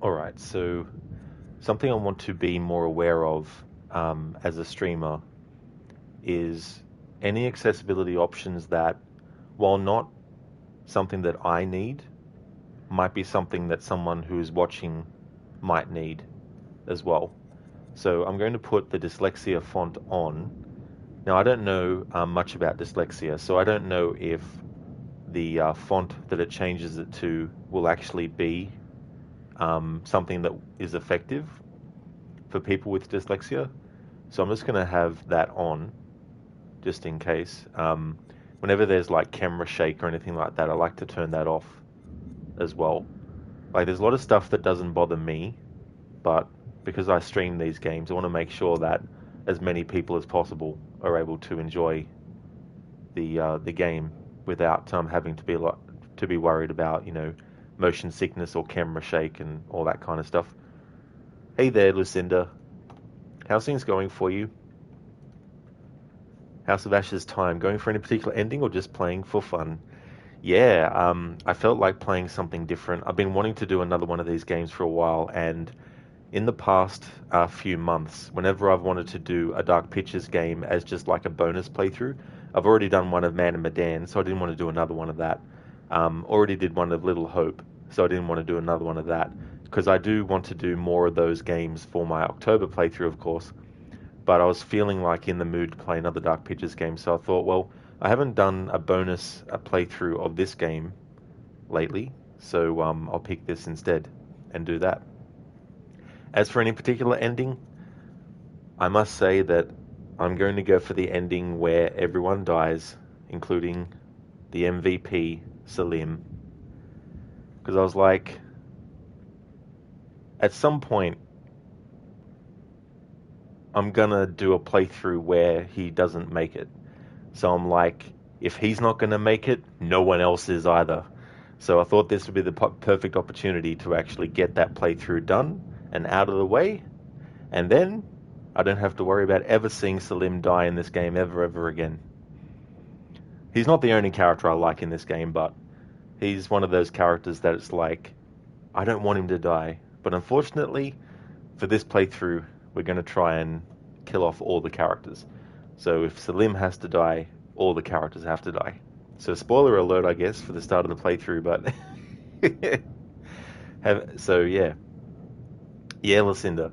All right, so something I want to be more aware of as a streamer is any accessibility options that, while not something that I need, might be something that someone who is watching might need as well. So I'm going to put the dyslexia font on. Now, I don't know much about dyslexia, so I don't know if the font that it changes it to will actually be something that is effective for people with dyslexia. So I'm just going to have that on just in case. Whenever there's like camera shake or anything like that, I like to turn that off as well. Like there's a lot of stuff that doesn't bother me, but because I stream these games, I want to make sure that as many people as possible are able to enjoy the game without having to be worried about motion sickness or camera shake and all that kind of stuff. Hey there, Lucinda. How's things going for you? House of Ashes time. Going for any particular ending or just playing for fun? Yeah, I felt like playing something different. I've been wanting to do another one of these games for a while, and in the past few months, whenever I've wanted to do a Dark Pictures game as just like a bonus playthrough, I've already done one of Man and Medan, so I didn't want to do another one of that. Already did one of Little Hope, so I didn't want to do another one of that, because I do want to do more of those games for my October playthrough, of course. But I was feeling like in the mood to play another Dark Pictures game, so I thought, well, I haven't done a playthrough of this game lately, so I'll pick this instead and do that. As for any particular ending, I must say that I'm going to go for the ending where everyone dies, including the MVP, Salim. Because I was like, at some point, I'm gonna do a playthrough where he doesn't make it. So I'm like, if he's not gonna make it, no one else is either. So I thought this would be the perfect opportunity to actually get that playthrough done and out of the way, and then I don't have to worry about ever seeing Salim die in this game ever again. He's not the only character I like in this game, but he's one of those characters that it's like, I don't want him to die. But unfortunately, for this playthrough, we're going to try and kill off all the characters. So if Salim has to die, all the characters have to die. So spoiler alert, I guess, for the start of the playthrough, but so yeah. Yeah, Lucinda.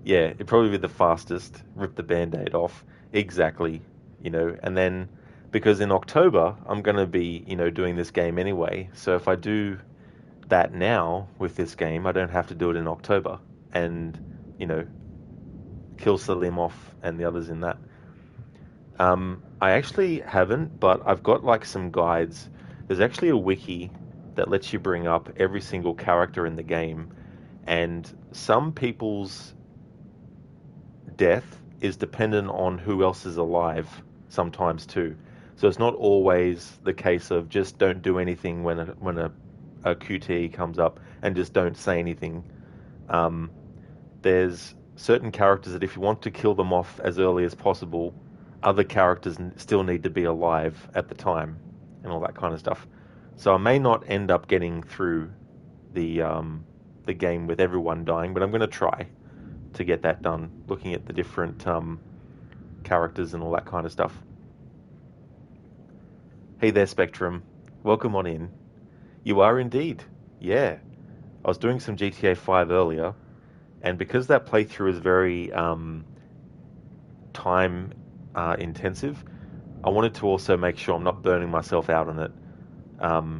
Yeah, it'd probably be the fastest. Rip the band-aid off. Exactly. And then because in October I'm going to be, doing this game anyway. So if I do that now with this game, I don't have to do it in October and, kill Salim off and the others in that. I actually haven't, but I've got like some guides. There's actually a wiki that lets you bring up every single character in the game, and some people's death is dependent on who else is alive sometimes too. So it's not always the case of just don't do anything when a QTE comes up and just don't say anything. There's certain characters that if you want to kill them off as early as possible, other characters still need to be alive at the time and all that kind of stuff. So I may not end up getting through the game with everyone dying, but I'm going to try to get that done, looking at the different characters and all that kind of stuff. Hey there, Spectrum. Welcome on in. You are indeed. Yeah. I was doing some GTA 5 earlier, and because that playthrough is very time intensive, I wanted to also make sure I'm not burning myself out on it.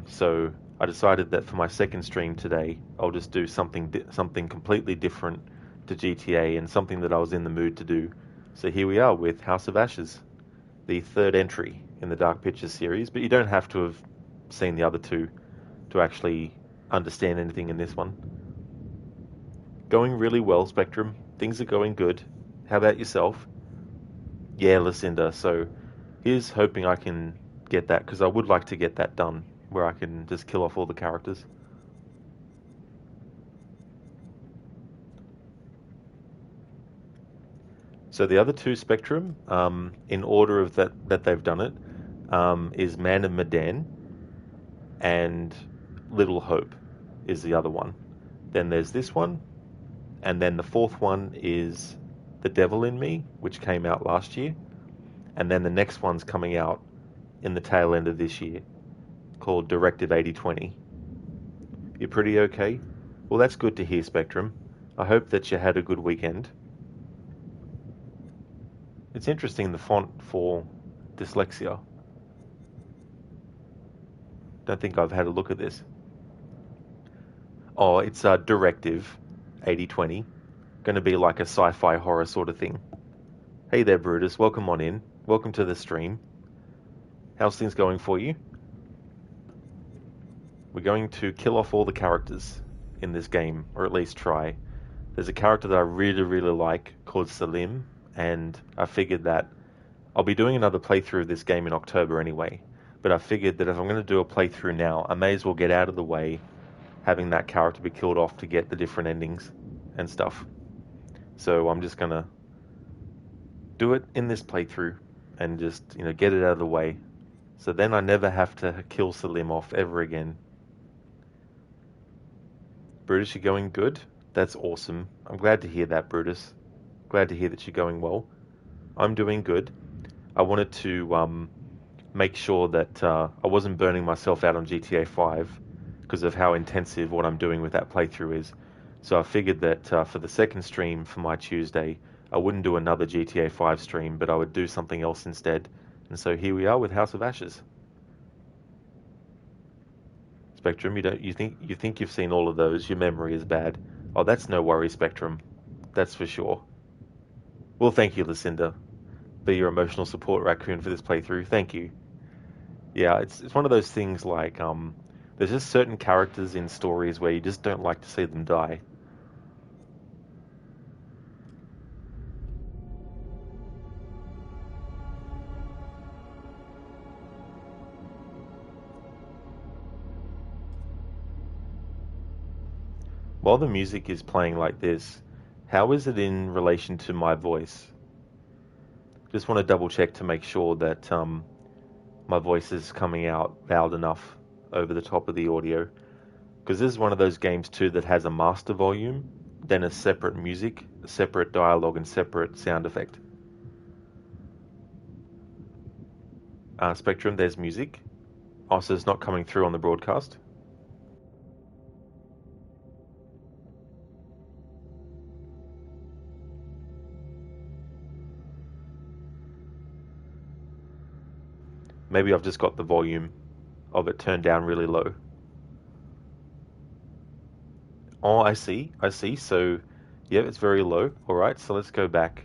So I decided that for my second stream today, I'll just do something completely different to GTA and something that I was in the mood to do. So here we are with House of Ashes, the third entry in the Dark Pictures series, but you don't have to have seen the other two to actually understand anything in this one. Going really well, Spectrum. Things are going good. How about yourself? Yeah, Lucinda. So here's hoping I can get that, because I would like to get that done, where I can just kill off all the characters. So the other two Spectrum, in order of that they've done it, is Man of Medan and Little Hope is the other one. Then there's this one, and then the fourth one is The Devil in Me, which came out last year, and then the next one's coming out in the tail end of this year, called Directive 8020. You're pretty okay? Well, that's good to hear, Spectrum. I hope that you had a good weekend. It's interesting, the font for dyslexia. Don't think I've had a look at this. Oh, it's Directive 8020. Going to be like a sci-fi horror sort of thing. Hey there, Brutus. Welcome on in. Welcome to the stream. How's things going for you? We're going to kill off all the characters in this game, or at least try. There's a character that I really, really like called Salim, and I figured that I'll be doing another playthrough of this game in October anyway, but I figured that if I'm going to do a playthrough now, I may as well get out of the way having that character be killed off to get the different endings and stuff. So I'm just going to do it in this playthrough and just, get it out of the way. So then I never have to kill Salim off ever again. Brutus, you're going good? That's awesome. I'm glad to hear that, Brutus. Glad to hear that you're going well. I'm doing good. I wanted to make sure that I wasn't burning myself out on GTA 5 because of how intensive what I'm doing with that playthrough is. So I figured that for the second stream for my Tuesday, I wouldn't do another GTA 5 stream, but I would do something else instead. And so here we are with House of Ashes. Spectrum, you think you've seen all of those? Your memory is bad. Oh, that's no worry, Spectrum. That's for sure. Well, thank you, Lucinda. Be your emotional support raccoon for this playthrough. Thank you. Yeah, it's one of those things like there's just certain characters in stories where you just don't like to see them die. While the music is playing like this, how is it in relation to my voice? Just want to double check to make sure that my voice is coming out loud enough over the top of the audio. Because this is one of those games too that has a master volume, then a separate music, a separate dialogue, and separate sound effect. Spectrum, there's music. Also, it's not coming through on the broadcast. Maybe I've just got the volume of it turned down really low. Oh, I see. So, yeah, it's very low. All right, so let's go back.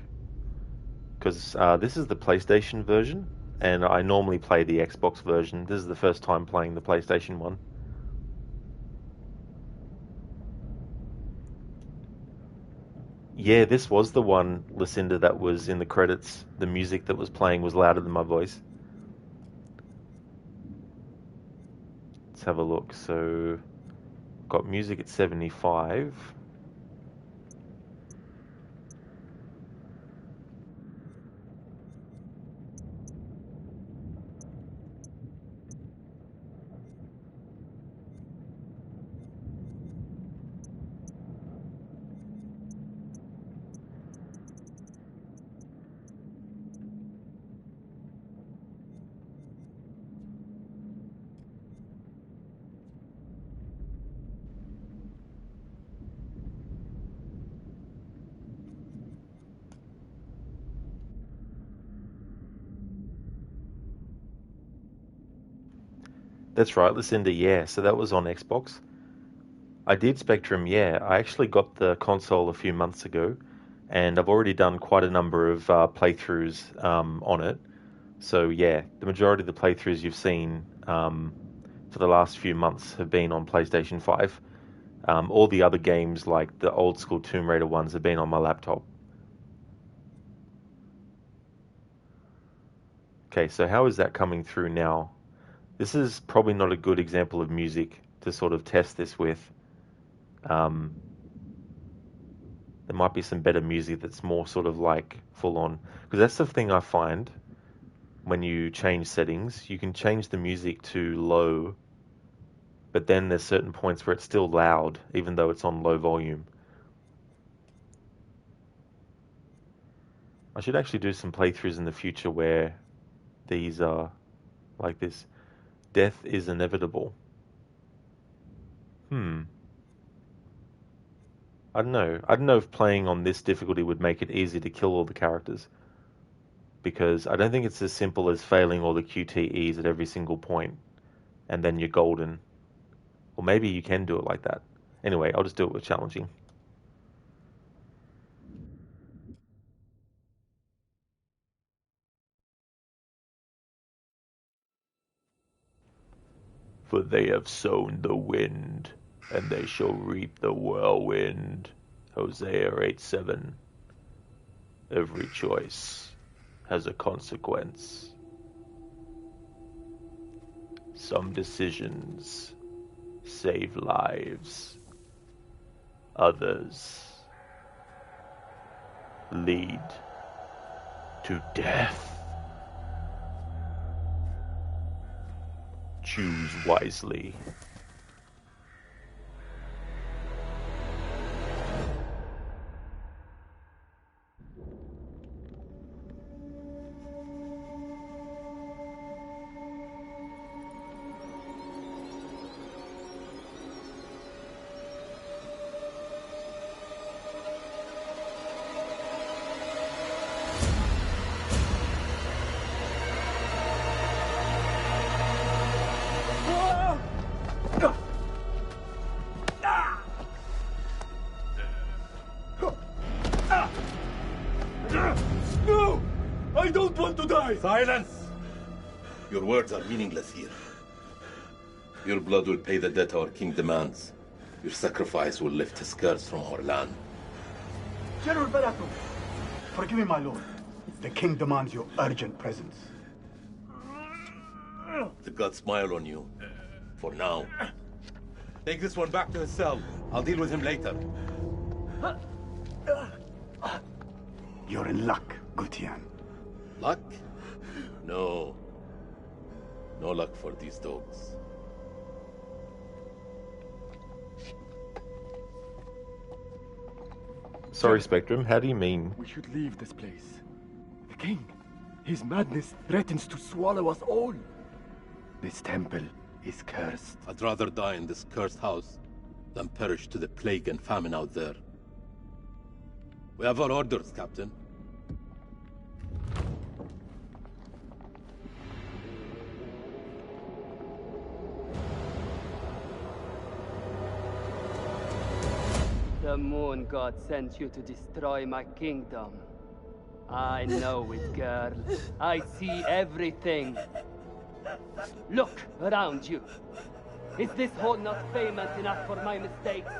Because this is the PlayStation version, and I normally play the Xbox version. This is the first time playing the PlayStation one. Yeah, this was the one, Lucinda, that was in the credits. The music that was playing was louder than my voice. Let's have a look. So, got music at 75. That's right, Lucinda, yeah. So that was on Xbox. I did Spectrum, yeah. I actually got the console a few months ago, and I've already done quite a number of playthroughs on it. So yeah, the majority of the playthroughs you've seen for the last few months have been on PlayStation 5. All the other games, like the old school Tomb Raider ones, have been on my laptop. Okay, so how is that coming through now? This is probably not a good example of music to sort of test this with. Um, there might be some better music that's more sort of like full on. Because that's the thing I find when you change settings. You can change the music to low but then there's certain points where it's still loud, even though it's on low volume. I should actually do some playthroughs in the future where these are like this. Death is inevitable. I don't know. I don't know if playing on this difficulty would make it easy to kill all the characters. Because I don't think it's as simple as failing all the QTEs at every single point, and then you're golden. Or maybe you can do it like that. Anyway, I'll just do it with challenging. For they have sown the wind, and they shall reap the whirlwind. Hosea 8:7. Every choice has a consequence. Some decisions save lives. Others lead to death. Choose wisely. No! I don't want to die! Silence! Your words are meaningless here. Your blood will pay the debt our king demands. Your sacrifice will lift his curse from our land. General Barato, forgive me, my lord. The king demands your urgent presence. The gods smile on you. For now. Take this one back to his cell. I'll deal with him later. You're in luck, Gutian. Luck? No. No luck for these dogs. Sorry, Spectrum, how do you mean? We should leave this place. The king, his madness threatens to swallow us all. This temple is cursed. I'd rather die in this cursed house than perish to the plague and famine out there. We have our orders, Captain. The moon god sent you to destroy my kingdom. I know it, girl. I see everything. Look around you. Is this hall not famous enough for my mistakes?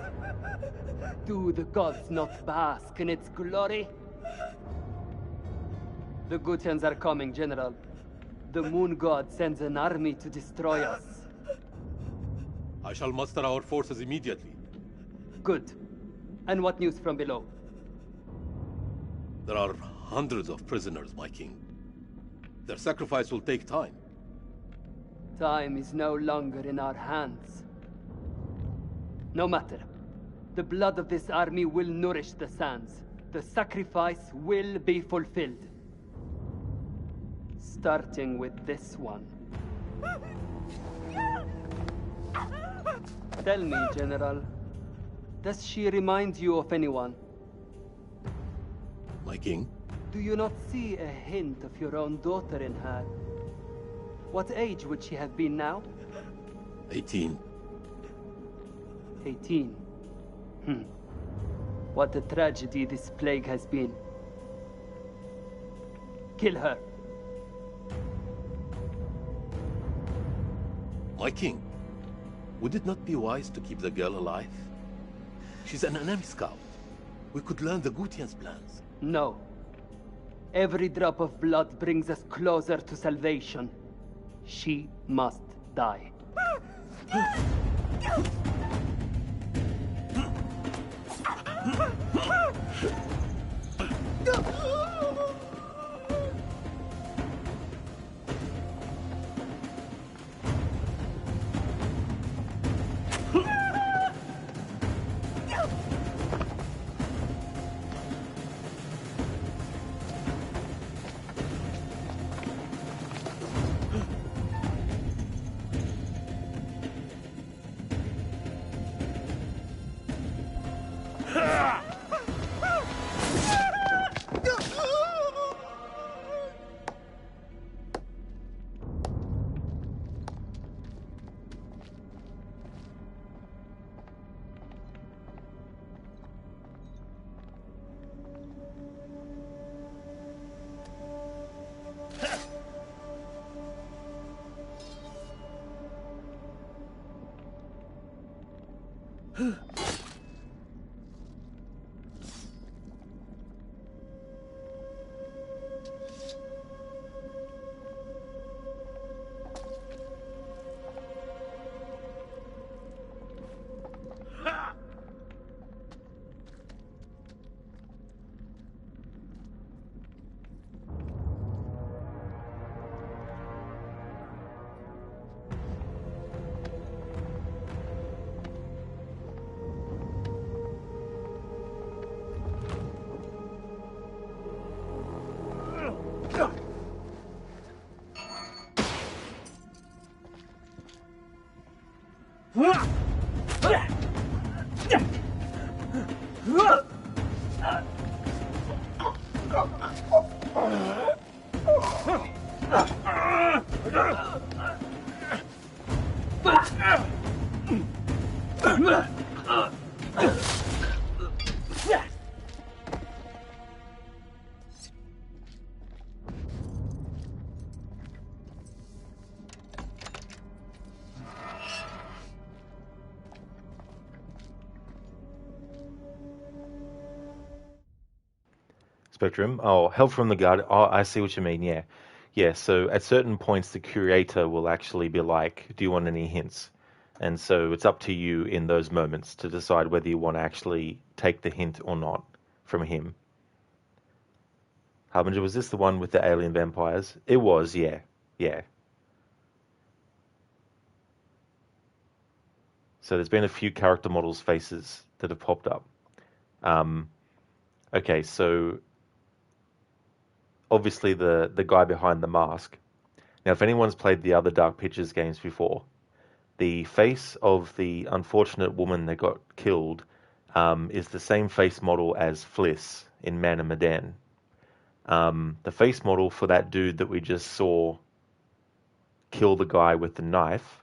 Do the gods not bask in its glory? The Gutians are coming, General. The moon god sends an army to destroy us. I shall muster our forces immediately. Good. And what news from below? There are hundreds of prisoners, my king. Their sacrifice will take time. Time is no longer in our hands. No matter. The blood of this army will nourish the sands. The sacrifice will be fulfilled. Starting with this one. Tell me, General, does she remind you of anyone? My king? Do you not see a hint of your own daughter in her? What age would she have been now? 18. 18. What a tragedy this plague has been. Kill her. My king, would it not be wise to keep the girl alive? She's an enemy scout. We could learn the Gutian's plans. No. Every drop of blood brings us closer to salvation. She must die. Spectrum. Oh, help from the guard. Oh, I see what you mean. Yeah. Yeah. So at certain points, the curator will actually be like, do you want any hints? And so it's up to you in those moments to decide whether you want to actually take the hint or not from him. Harbinger, was this the one with the alien vampires? It was, yeah. Yeah. So there's been a few character models' faces that have popped up. Okay, so obviously the guy behind the mask. Now, if anyone's played the other Dark Pictures games before, the face of the unfortunate woman that got killed is the same face model as Fliss in Man of Medan. The face model for that dude that we just saw kill the guy with the knife,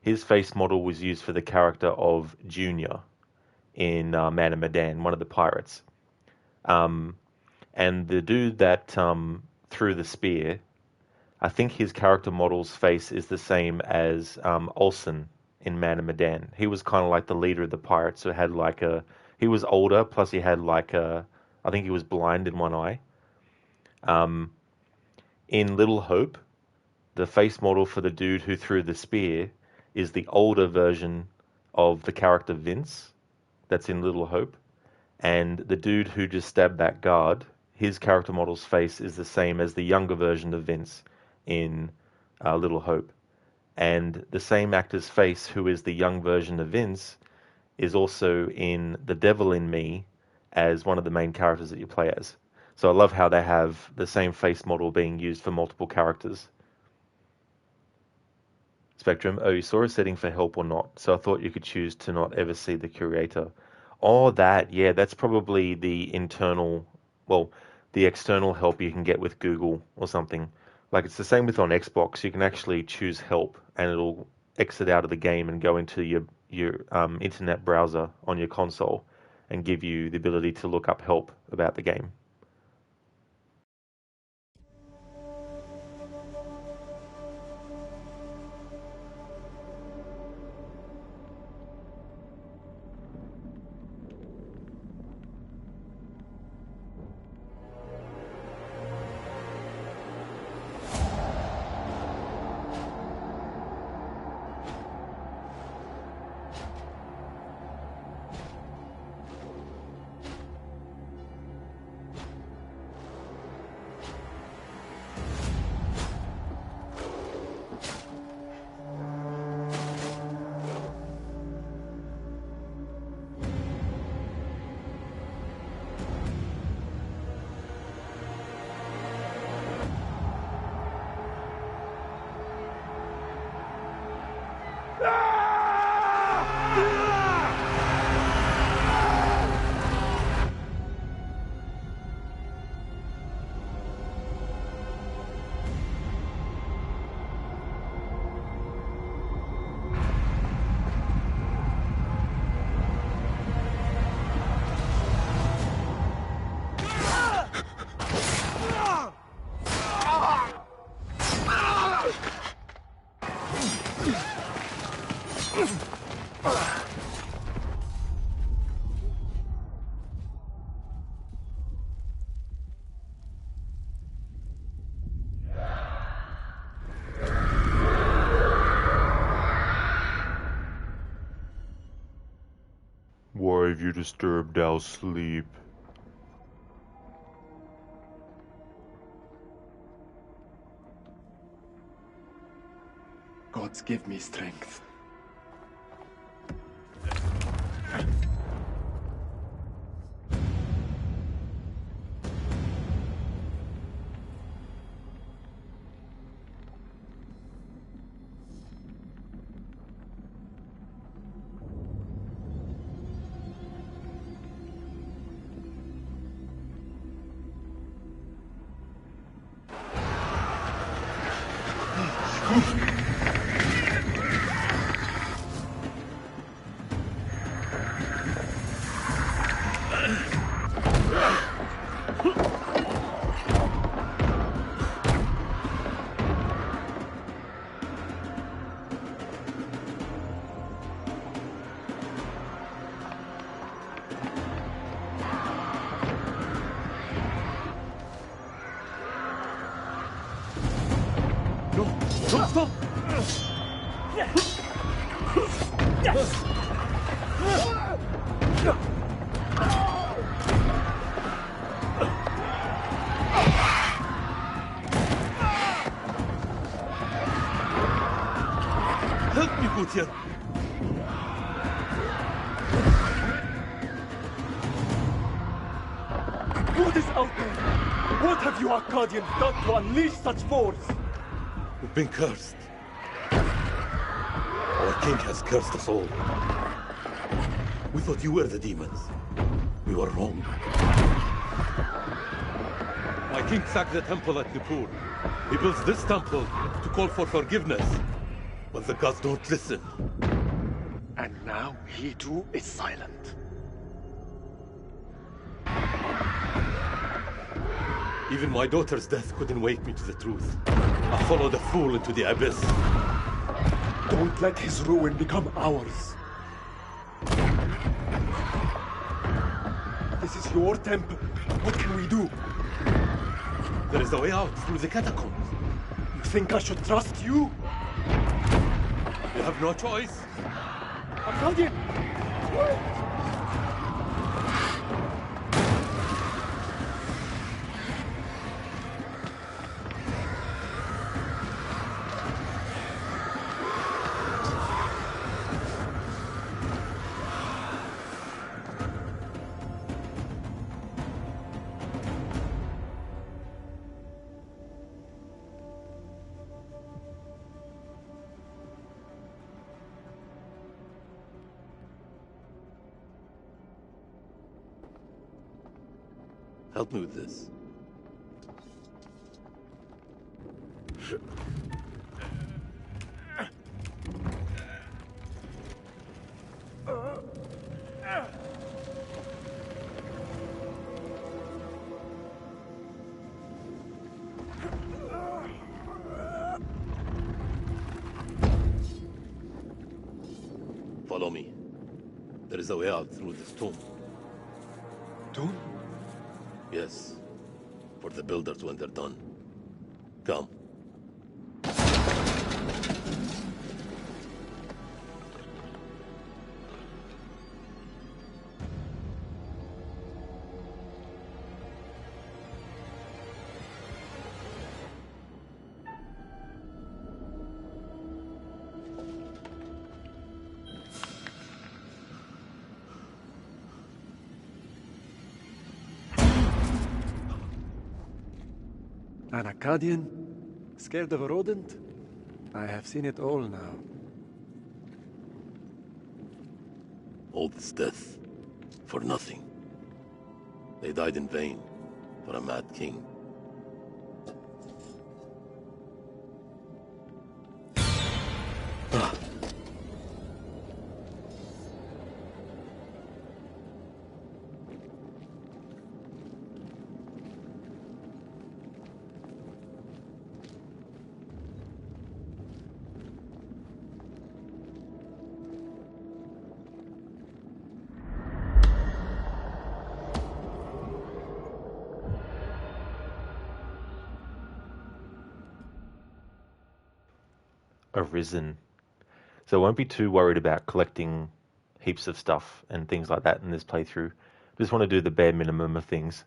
his face model was used for the character of Junior in Man of Medan, one of the pirates. And the dude that threw the spear, I think his character model's face is the same as Olsen in Man of Medan. He was kind of like the leader of the pirates, so had like he was older, plus he had like I think he was blind in one eye. In Little Hope, the face model for the dude who threw the spear is the older version of the character Vince that's in Little Hope. And the dude who just stabbed that guard, his character model's face is the same as the younger version of Vince in Little Hope. And the same actor's face, who is the young version of Vince, is also in The Devil in Me as one of the main characters that you play as. So I love how they have the same face model being used for multiple characters. Spectrum, oh, you saw a setting for help or not, so I thought you could choose to not ever see the curator. Oh, that, yeah, that's probably the internal, well, the external help you can get with Google or something. Like, it's the same with on Xbox. You can actually choose help, and it'll exit out of the game and go into your internet browser on your console and give you the ability to look up help about the game. have you disturbed our sleep? Gods give me strength. No, stop! Help me, Gutierrez. What is out there? What have you Arcadians done to unleash such force? We've been cursed. Our king has cursed us all. We thought you were the demons. We were wrong. My king sacked the temple at Nippur. He builds this temple to call for forgiveness. But the gods don't listen. And now he too is silent. Even my daughter's death couldn't wake me to the truth. I followed a fool into the abyss. Don't let his ruin become ours. This is your temple. What can we do? There is a way out through the catacombs. You think I should trust you? You have no choice. Arcadian! Wait! Help me with this. Follow me. There is a way out through this tomb. Tomb? Yes. For the builders when they're done. Come. An Akkadian? Scared of a rodent? I have seen it all now. All this death. For nothing. They died in vain. For a mad king. Arisen. So I won't be too worried about collecting heaps of stuff and things like that in this playthrough. Just want to do the bare minimum of things.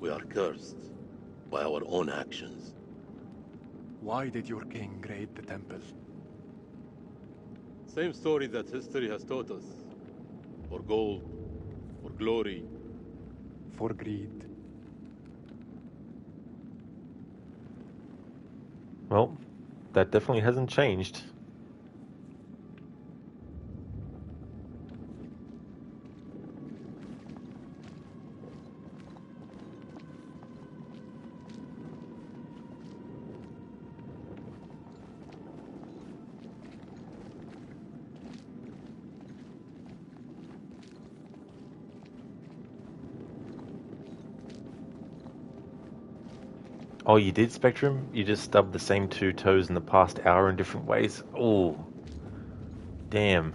We are cursed by our own actions. Why did your king raid the temple? Same story that history has taught us. For gold, for glory. For greed. Well, that definitely hasn't changed. Oh, you did, Spectrum? You just stubbed the same two toes in the past hour in different ways? Oh, damn.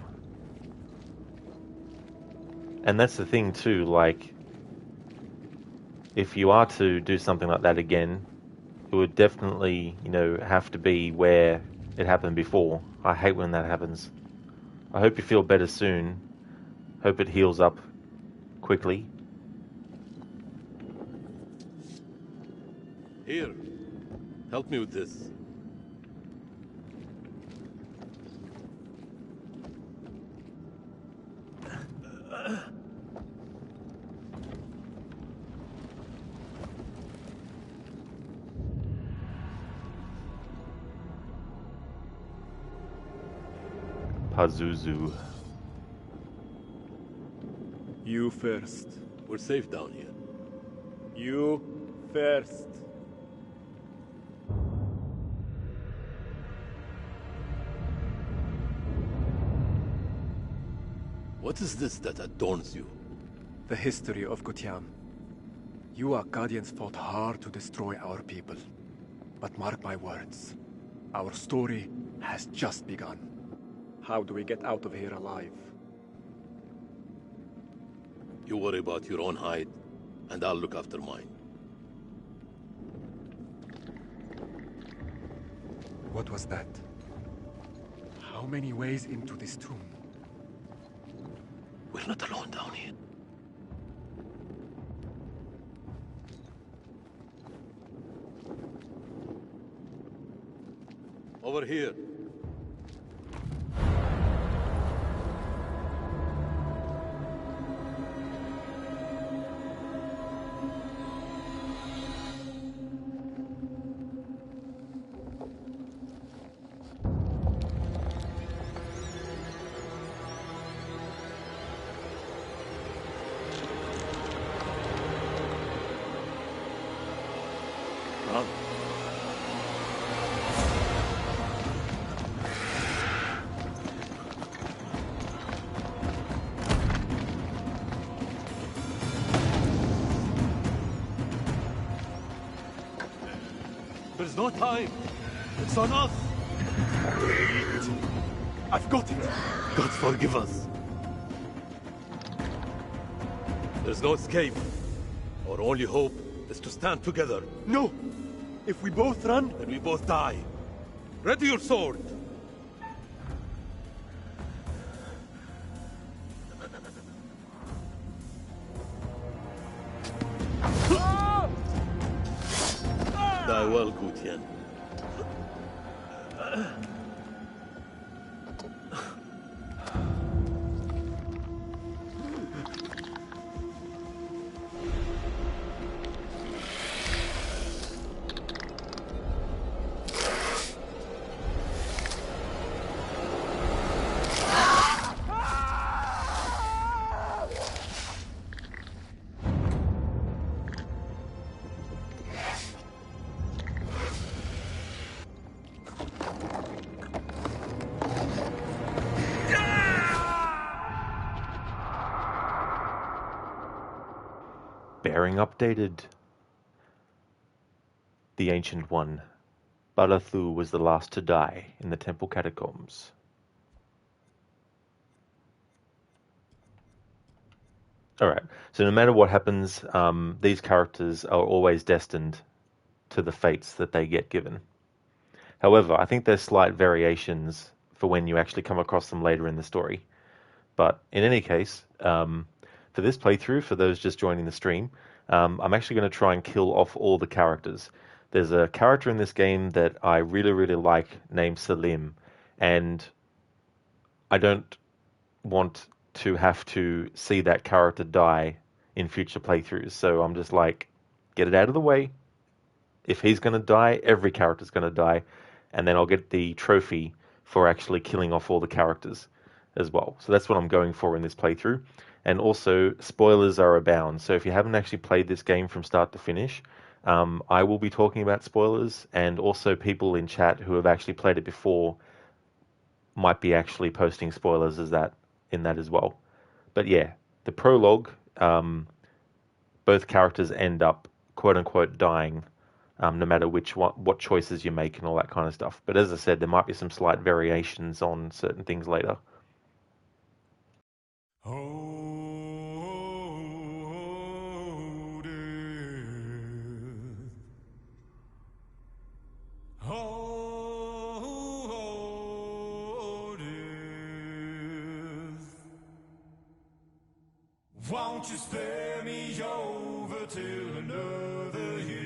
And that's the thing too, like, if you are to do something like that again, it would definitely, have to be where it happened before. I hate when that happens. I hope you feel better soon. Hope it heals up quickly. Here, help me with this. Pazuzu. You first. We're safe down here. You first. What is this that adorns you? The history of Gutian. You Akkadians fought hard to destroy our people. But mark my words, our story has just begun. How do we get out of here alive? You worry about your own hide, and I'll look after mine. What was that? How many ways into this tomb? We're not alone down here. Over here. Run. There's no time. It's on us. I've got it! God forgive us. There's no escape. Our only hope is to stand together. No! If we both run, Then we both die. Ready your sword. Die well, Gutian. Bearing updated. the Ancient One. Balathu was the last to die in the temple catacombs. Alright, so no matter what happens, these characters are always destined to the fates that they get given. However, I think there's slight variations for when you actually come across them later in the story. But in any case, for this playthrough, for those just joining the stream, I'm actually going to try and kill off all the characters. There's a character in this game that I really, really like named Salim, and I don't want to have to see that character die in future playthroughs. So I'm just like, get it out of the way. If he's going to die, every character's going to die, and then I'll get the trophy for actually killing off all the characters as well. So that's what I'm going for in this playthrough. And also, spoilers are abound. So if you haven't actually played this game from start to finish, I will be talking about spoilers, and also people in chat who have actually played it before might be actually posting spoilers in that as well. But yeah, the prologue, both characters end up quote unquote dying, no matter what choices you make and all that kind of stuff. But as I said, there might be some slight variations on certain things later. Won't you spare me over till another year?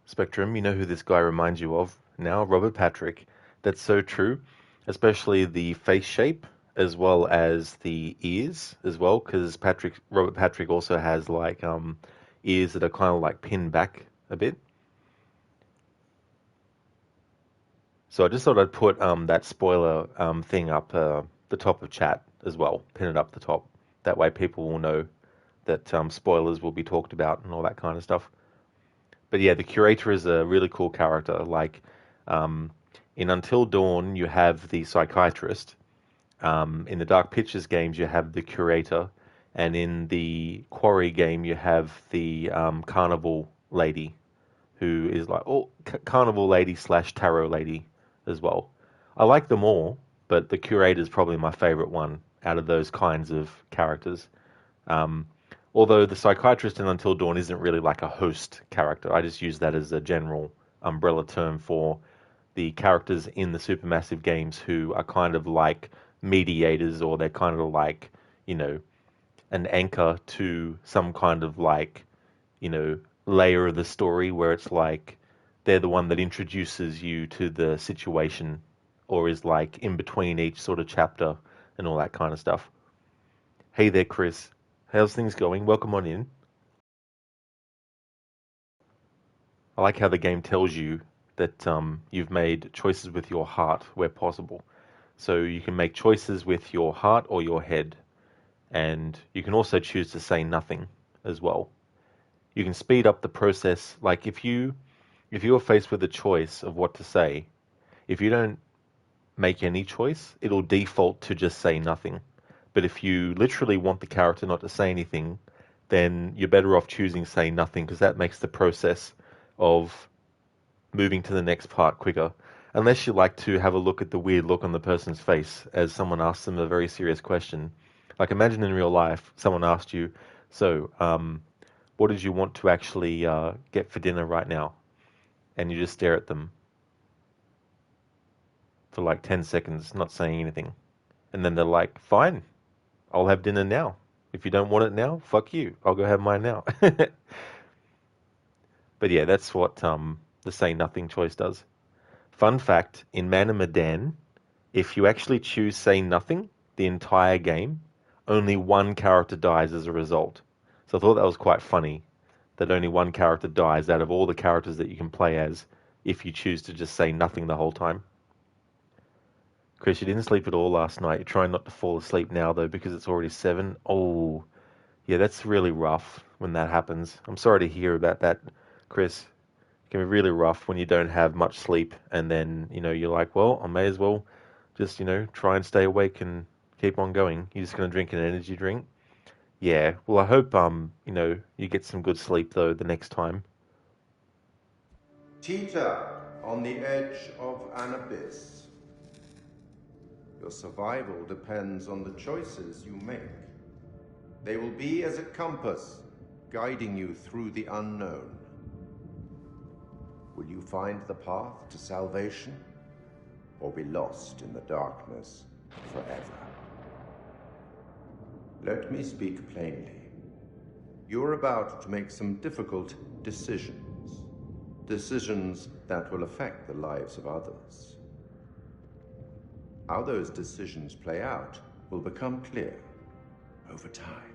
Spectrum, you know who this guy reminds you of now, Robert Patrick. That's so true, especially the face shape as well as the ears as well, because Robert Patrick also has like ears that are kind of like pinned back a bit. So I just thought I'd put that spoiler thing up the top of chat as well, pin it up the top. That way people will know that spoilers will be talked about and all that kind of stuff. But yeah, the curator is a really cool character. Like in Until Dawn, you have the psychiatrist. In the Dark Pictures games, you have the curator, and in the Quarry game, you have the carnival lady, who is like carnival lady / tarot lady as well. I like them all, but the curator is probably my favorite one out of those kinds of characters. Although the psychiatrist in Until Dawn isn't really like a host character. I just use that as a general umbrella term for the characters in the Supermassive games who are kind of like mediators, or they're kind of like, an anchor to some kind of like, layer of the story where it's like they're the one that introduces you to the situation, or is like in between each sort of chapter and all that kind of stuff. Hey there, Chris. How's things going? Welcome on in. I like how the game tells you that you've made choices with your heart where possible. So you can make choices with your heart or your head. And you can also choose to say nothing as well. You can speed up the process. Like if you're faced with a choice of what to say, if you don't make any choice, it'll default to just say nothing. But if you literally want the character not to say anything, then you're better off choosing say nothing, because that makes the process of moving to the next part quicker. Unless you like to have a look at the weird look on the person's face as someone asks them a very serious question. Like imagine in real life, someone asked you, so, what did you want to actually get for dinner right now? And you just stare at them for like 10 seconds, not saying anything. And then they're like, fine, I'll have dinner now. If you don't want it now, fuck you. I'll go have mine now. But yeah, that's what the say nothing choice does. Fun fact, in Man of Medan, if you actually choose say nothing the entire game, only one character dies as a result. So I thought that was quite funny, that only one character dies out of all the characters that you can play as if you choose to just say nothing the whole time. Chris, you didn't sleep at all last night. You're trying not to fall asleep now, though, because it's already 7. Oh, yeah, that's really rough when that happens. I'm sorry to hear about that, Chris. It can be really rough when you don't have much sleep, and then, you're like, well, I may as well just, try and stay awake and keep on going. You're just going to drink an energy drink. Yeah, well, I hope, you get some good sleep, though, the next time. Teeter on the edge of an abyss. Your survival depends on the choices you make. They will be as a compass, guiding you through the unknown. Will you find the path to salvation, or be lost in the darkness forever? Let me speak plainly. You're about to make some difficult decisions. Decisions that will affect the lives of others. How those decisions play out will become clear over time.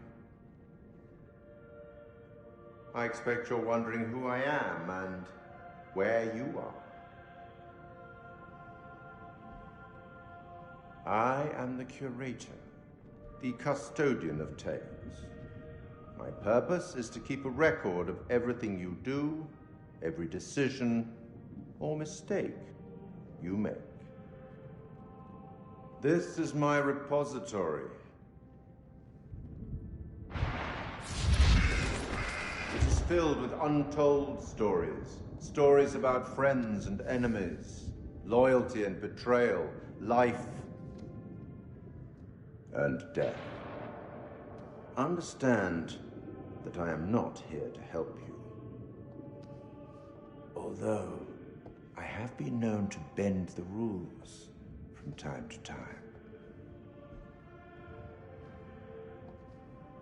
I expect you're wondering who I am and where you are. I am the curator, the custodian of tales. My purpose is to keep a record of everything you do, every decision or mistake you make. This is my repository. It is filled with untold stories. Stories about friends and enemies, loyalty and betrayal, life and death. Understand that I am not here to help you. Although I have been known to bend the rules from time to time.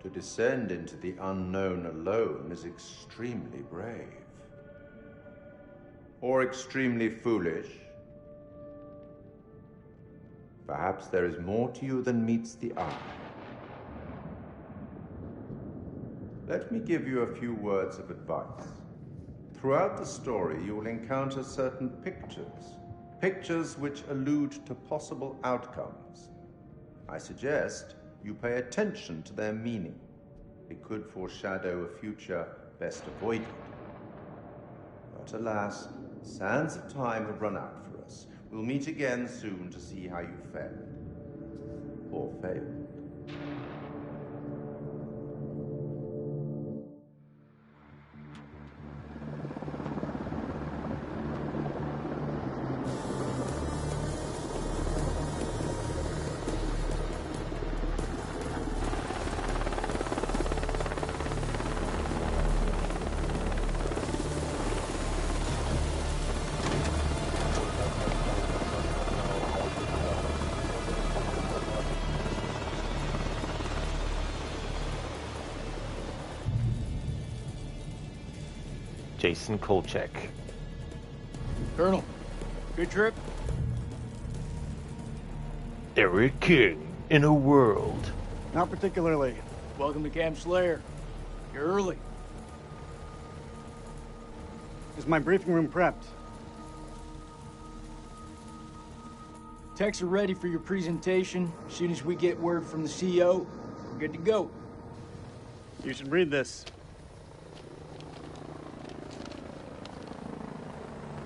To descend into the unknown alone is extremely brave. Or extremely foolish. Perhaps there is more to you than meets the eye. Let me give you a few words of advice. Throughout the story, you will encounter certain pictures. Pictures which allude to possible outcomes. I suggest you pay attention to their meaning. It could foreshadow a future best avoided. But alas, sands of time have run out for us. We'll meet again soon to see how you fared. Or failed. Jason Kolchak. Colonel, good trip? Eric King in a world. Not particularly. Welcome to Camp Slayer. You're early. Is my briefing room prepped? Techs are ready for your presentation. As soon as we get word from the CEO, we're good to go. You should read this.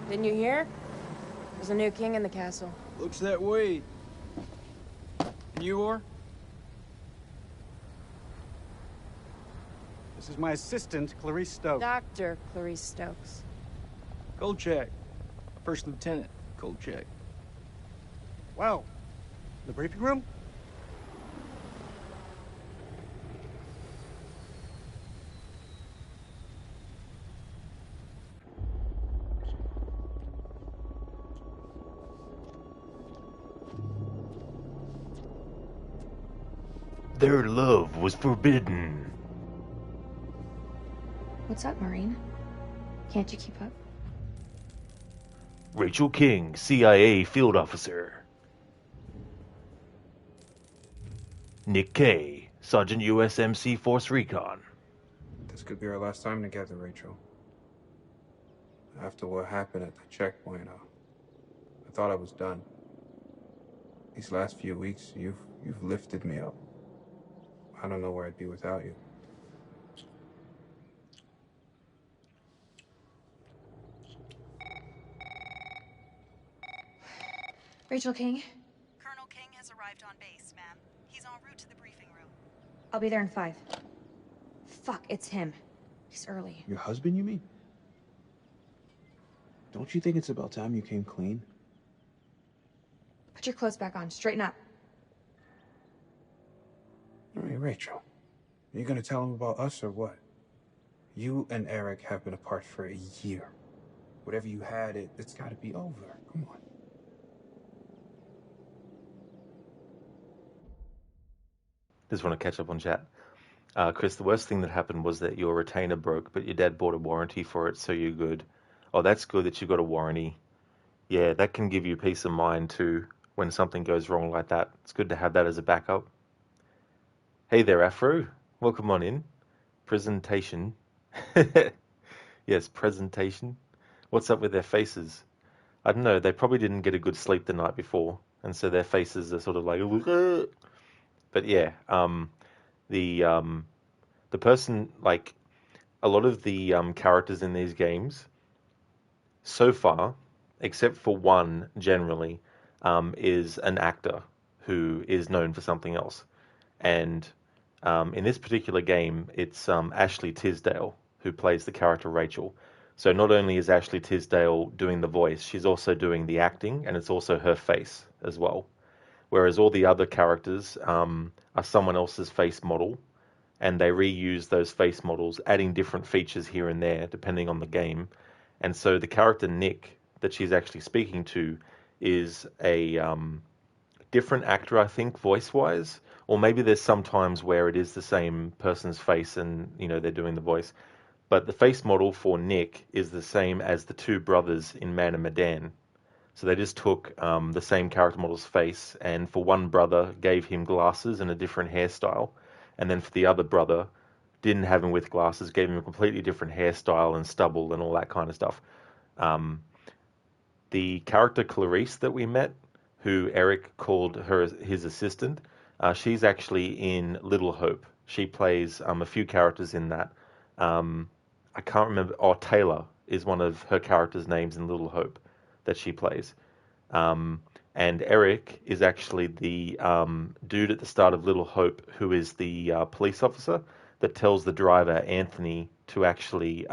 Didn't you hear? There's a new king in the castle. Looks that way. And you are? This is my assistant, Clarice Stokes. Dr. Clarice Stokes. Kolchak. First Lieutenant Kolchak. Wow. The briefing room? Their love was forbidden. What's up, Marine? Can't you keep up? Rachel King, CIA field officer. Nick Kay, Sergeant USMC Force Recon. This could be our last time together, Rachel. After what happened at the checkpoint, I thought I was done. These last few weeks, you've lifted me up. I don't know where I'd be without you. Rachel King? Colonel King has arrived on base, ma'am. He's en route to the briefing room. I'll be there in 5. Fuck, it's him. He's early. Your husband, you mean? Don't you think it's about time you came clean? Put your clothes back on. Straighten up. I mean, Rachel, are you gonna tell him about us or what? You and Eric have been apart for a year. Whatever you had, it's gotta be over. Come on. Just want to catch up on chat. Chris, the worst thing that happened was that your retainer broke, but your dad bought a warranty for it, so you're good. Oh, that's good that you got a warranty. Yeah, that can give you peace of mind too when something goes wrong like that. It's good to have that as a backup. Hey there, Afro. Welcome on in. Presentation. Yes, presentation. What's up with their faces? I don't know, they probably didn't get a good sleep the night before, and so their faces are sort of like... But yeah, the person, like, a lot of the characters in these games, so far, except for one generally, is an actor who is known for something else. And in this particular game, it's Ashley Tisdale who plays the character Rachel. So not only is Ashley Tisdale doing the voice, she's also doing the acting, and it's also her face as well. Whereas all the other characters are someone else's face model, and they reuse those face models, adding different features here and there, depending on the game. And so the character Nick that she's actually speaking to is a different actor, I think, voice-wise. Or maybe there's some times where it is the same person's face and, you know, they're doing the voice. But the face model for Nick is the same as the two brothers in Man of Medan. So they just took the same character model's face, and for one brother, gave him glasses and a different hairstyle. And then for the other brother, didn't have him with glasses, gave him a completely different hairstyle and stubble and all that kind of stuff. The character Clarice that we met, who Eric called her his assistant, she's actually in Little Hope. She plays a few characters in that. I can't remember. Oh, Taylor is one of her characters' names in Little Hope that she plays. And Eric is actually the dude at the start of Little Hope who is the police officer that tells the driver, Anthony, to actually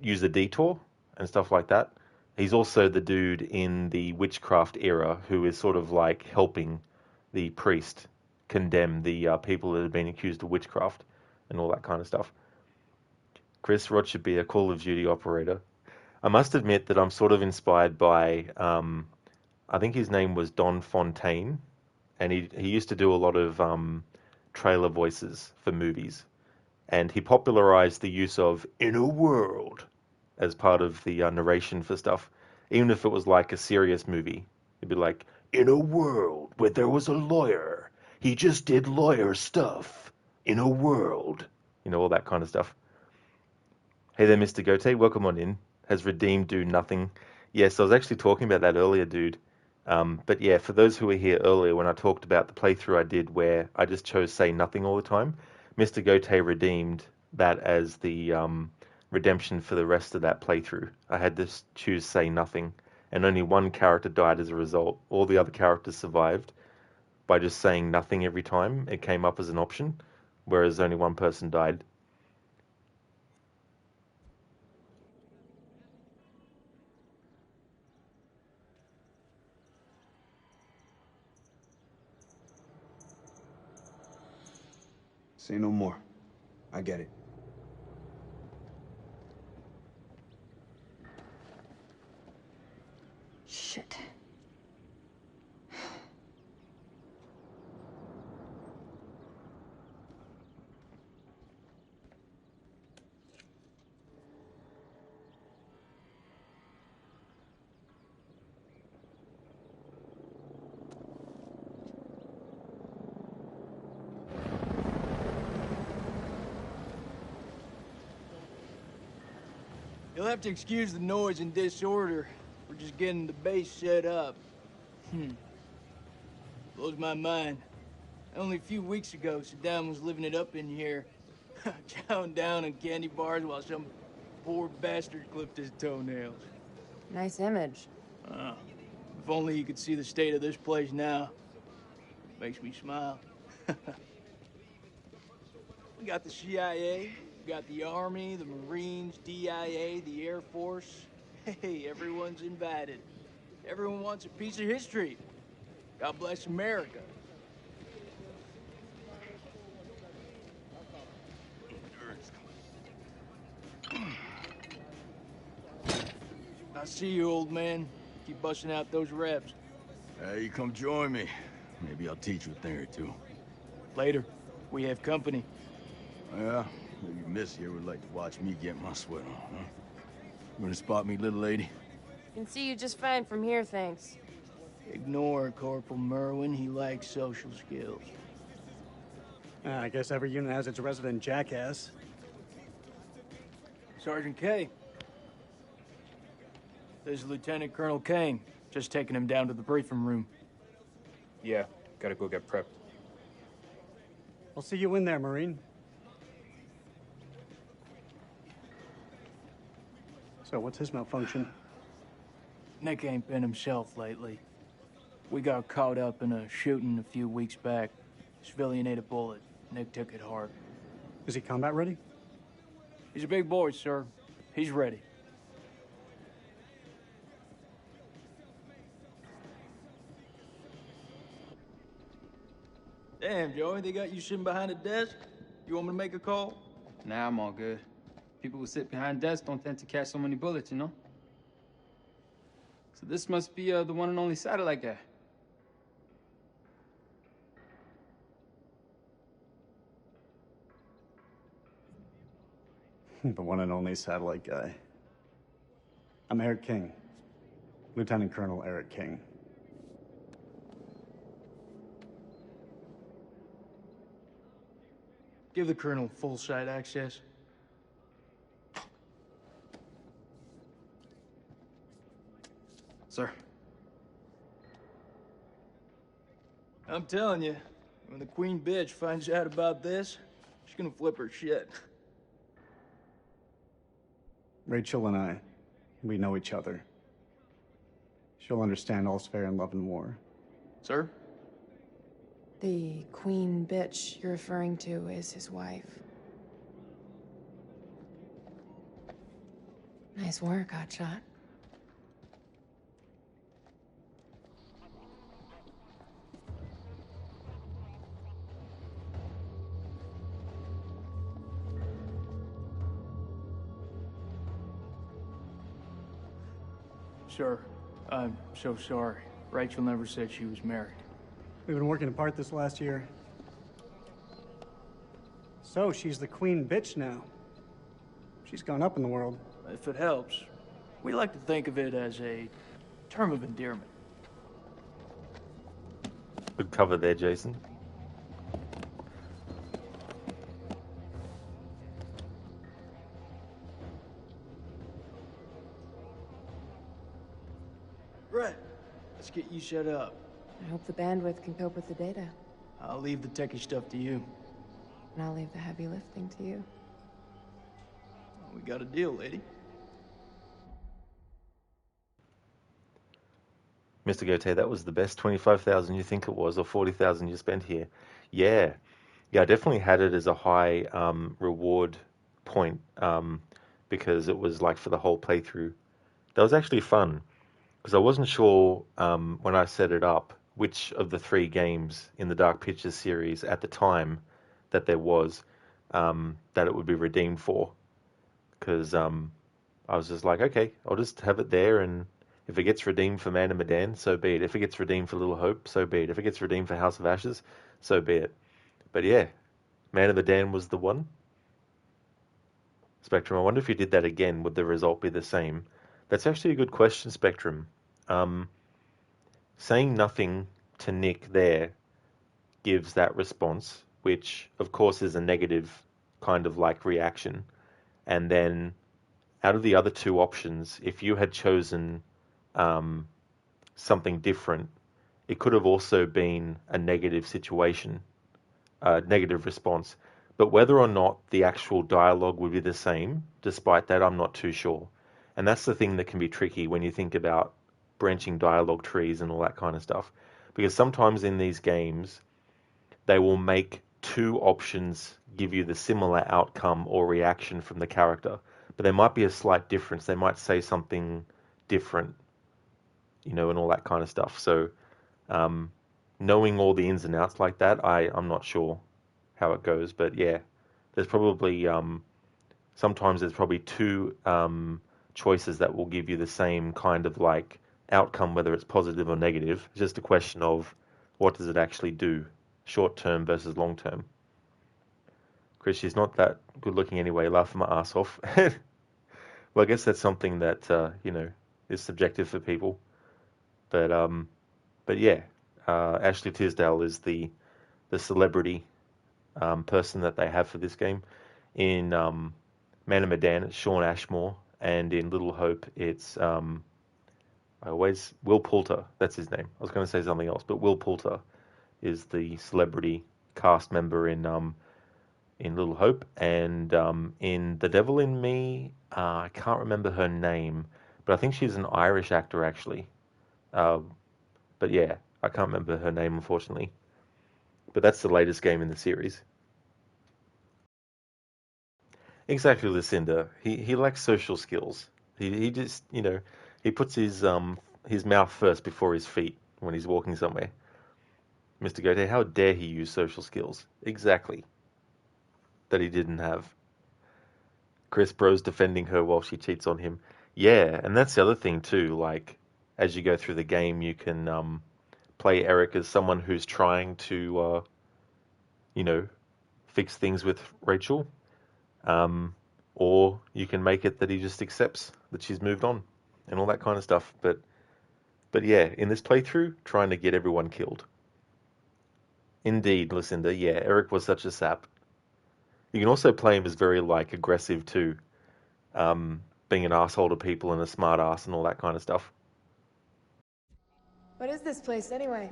use a detour and stuff like that. He's also the dude in the witchcraft era who is sort of like helping the priest condemn the people that have been accused of witchcraft and all that kind of stuff. Chris Rod should be a Call of Duty operator. I must admit that I'm sort of inspired by, I think his name was Don Fontaine, and he used to do a lot of trailer voices for movies, and he popularized the use of "in a world" as part of the narration for stuff, even if it was like a serious movie. It'd be like, "In a world where there was a lawyer, he just did lawyer stuff. In a world," you know, all that kind of stuff. Hey there, Mr. Gote. Welcome on in. Has redeemed do nothing. Yes, I was actually talking about that earlier, dude. But yeah, for those who were here earlier, when I talked about the playthrough I did where I just chose say nothing all the time, Mr. Gote redeemed that as the redemption for the rest of that playthrough. I had to choose say nothing, and only one character died as a result. All the other characters survived by just saying nothing every time it came up as an option, whereas only one person died. Say no more. I get it. Shit. You'll have to excuse the noise and disorder. We're just getting the base set up. Blows my mind. Only a few weeks ago, Saddam was living it up in here. Chowing down on candy bars while some poor bastard clipped his toenails. Nice image. If only you could see the state of this place now. Makes me smile. We got the CIA, we got the Army, the Marines, DIA, the Air Force. Hey, everyone's invited. Everyone wants a piece of history. God bless America. I see you, old man. Keep busting out those reps. Hey, you come join me. Maybe I'll teach you a thing or two. Later. We have company. Yeah, maybe Miss here would like to watch me get my sweat on, huh? You gonna spot me, little lady? Can see you just fine from here, thanks. Ignore Corporal Merwin. He lacks social skills. I guess every unit has its resident jackass. Sergeant K. This is Lieutenant Colonel Kane. Just taking him down to the briefing room. Yeah, gotta go get prepped. I'll see you in there, Marine. So, what's his malfunction? Nick ain't been himself lately. We got caught up in a shooting a few weeks back. Civilian ate a bullet. Nick took it hard. Is he combat ready? He's a big boy, sir. He's ready. Damn, Joey, they got you sitting behind a desk? You want me to make a call? Nah, I'm all good. People who sit behind desks don't tend to catch so many bullets, you know? So this must be the one and only satellite guy. The one and only satellite guy. I'm Eric King. Lieutenant Colonel Eric King. Give the Colonel full site access. Sir. I'm telling you, when the Queen bitch finds out about this, she's gonna flip her shit. Rachel and I, we know each other. She'll understand all's fair in love and war. Sir? The queen bitch you're referring to is his wife. Nice work, hotshot. Sir, I'm so sorry. Rachel never said she was married. We've been working apart this last year. So, she's the queen bitch now. She's gone up in the world. If it helps, we like to think of it as a term of endearment. Good cover there, Jason. let's get you set up. I hope the bandwidth can cope with the data. I'll leave the techie stuff to you. And I'll leave the heavy lifting to you. We got a deal, lady. Mr. Gote, that was the best 25,000 you think it was, or 40,000 you spent here. Yeah. Yeah, I definitely had it as a high reward point because it was like for the whole playthrough. That was actually fun because I wasn't sure when I set it up which of the 3 games in the Dark Pictures series at the time that there was that it would be redeemed for. Because I was just like, okay, I'll just have it there, and if it gets redeemed for Man of Medan, so be it. If it gets redeemed for Little Hope, so be it. If it gets redeemed for House of Ashes, so be it. But yeah, Man of Medan was the one. Spectrum, I wonder if you did that again, would the result be the same? That's actually a good question, Spectrum. Saying nothing to Nick there gives that response, which of course is a negative kind of like reaction. And then out of the other 2 options, if you had chosen something different, it could have also been a negative situation, a negative response. But whether or not the actual dialogue would be the same, despite that, I'm not too sure. And that's the thing that can be tricky when you think about branching dialogue trees and all that kind of stuff. Because sometimes in these games, they will make 2 options give you the similar outcome or reaction from the character. But there might be a slight difference. They might say something different, and all that kind of stuff. So knowing all the ins and outs like that, I'm not sure how it goes. But yeah, there's probably, sometimes there's probably 2 choices that will give you the same kind of like outcome, whether it's positive or negative. It's just a question of what does it actually do, short term versus long term. Chris, she's not that good looking anyway, laughing my ass off. Well, I guess that's something that, is subjective for people. But yeah, Ashley Tisdale is the celebrity person that they have for this game. In Man of Medan, it's Sean Ashmore, and in Little Hope, it's Will Poulter. That's his name. I was going to say something else, but Will Poulter is the celebrity cast member in Little Hope, and in The Devil in Me, I can't remember her name, but I think she's an Irish actor actually. But yeah, I can't remember her name unfortunately. But that's the latest game in the series. Exactly, Lucinda. He lacks social skills. He just he puts his mouth first before his feet when he's walking somewhere. Mr. Gote, how dare he use social skills? Exactly. That he didn't have. Chris Bro's defending her while she cheats on him. Yeah, and that's the other thing too. Like, as you go through the game, you can play Eric as someone who's trying to, fix things with Rachel. Or you can make it that he just accepts that she's moved on and all that kind of stuff. But yeah, in this playthrough, trying to get everyone killed. Indeed, Lucinda. Yeah, Eric was such a sap. You can also play him as very aggressive too, being an asshole to people and a smart ass and all that kind of stuff. What is this place anyway?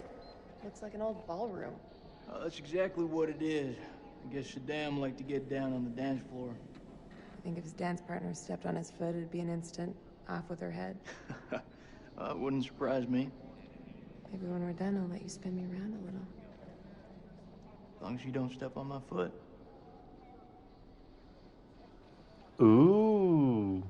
Looks like an old ballroom. That's exactly what it is. I guess Shaddam liked to get down on the dance floor. I think if his dance partner stepped on his foot, it'd be an instant off with her head. It wouldn't surprise me. Maybe when we're done, I'll let you spin me around a little. As long as you don't step on my foot. Ooh.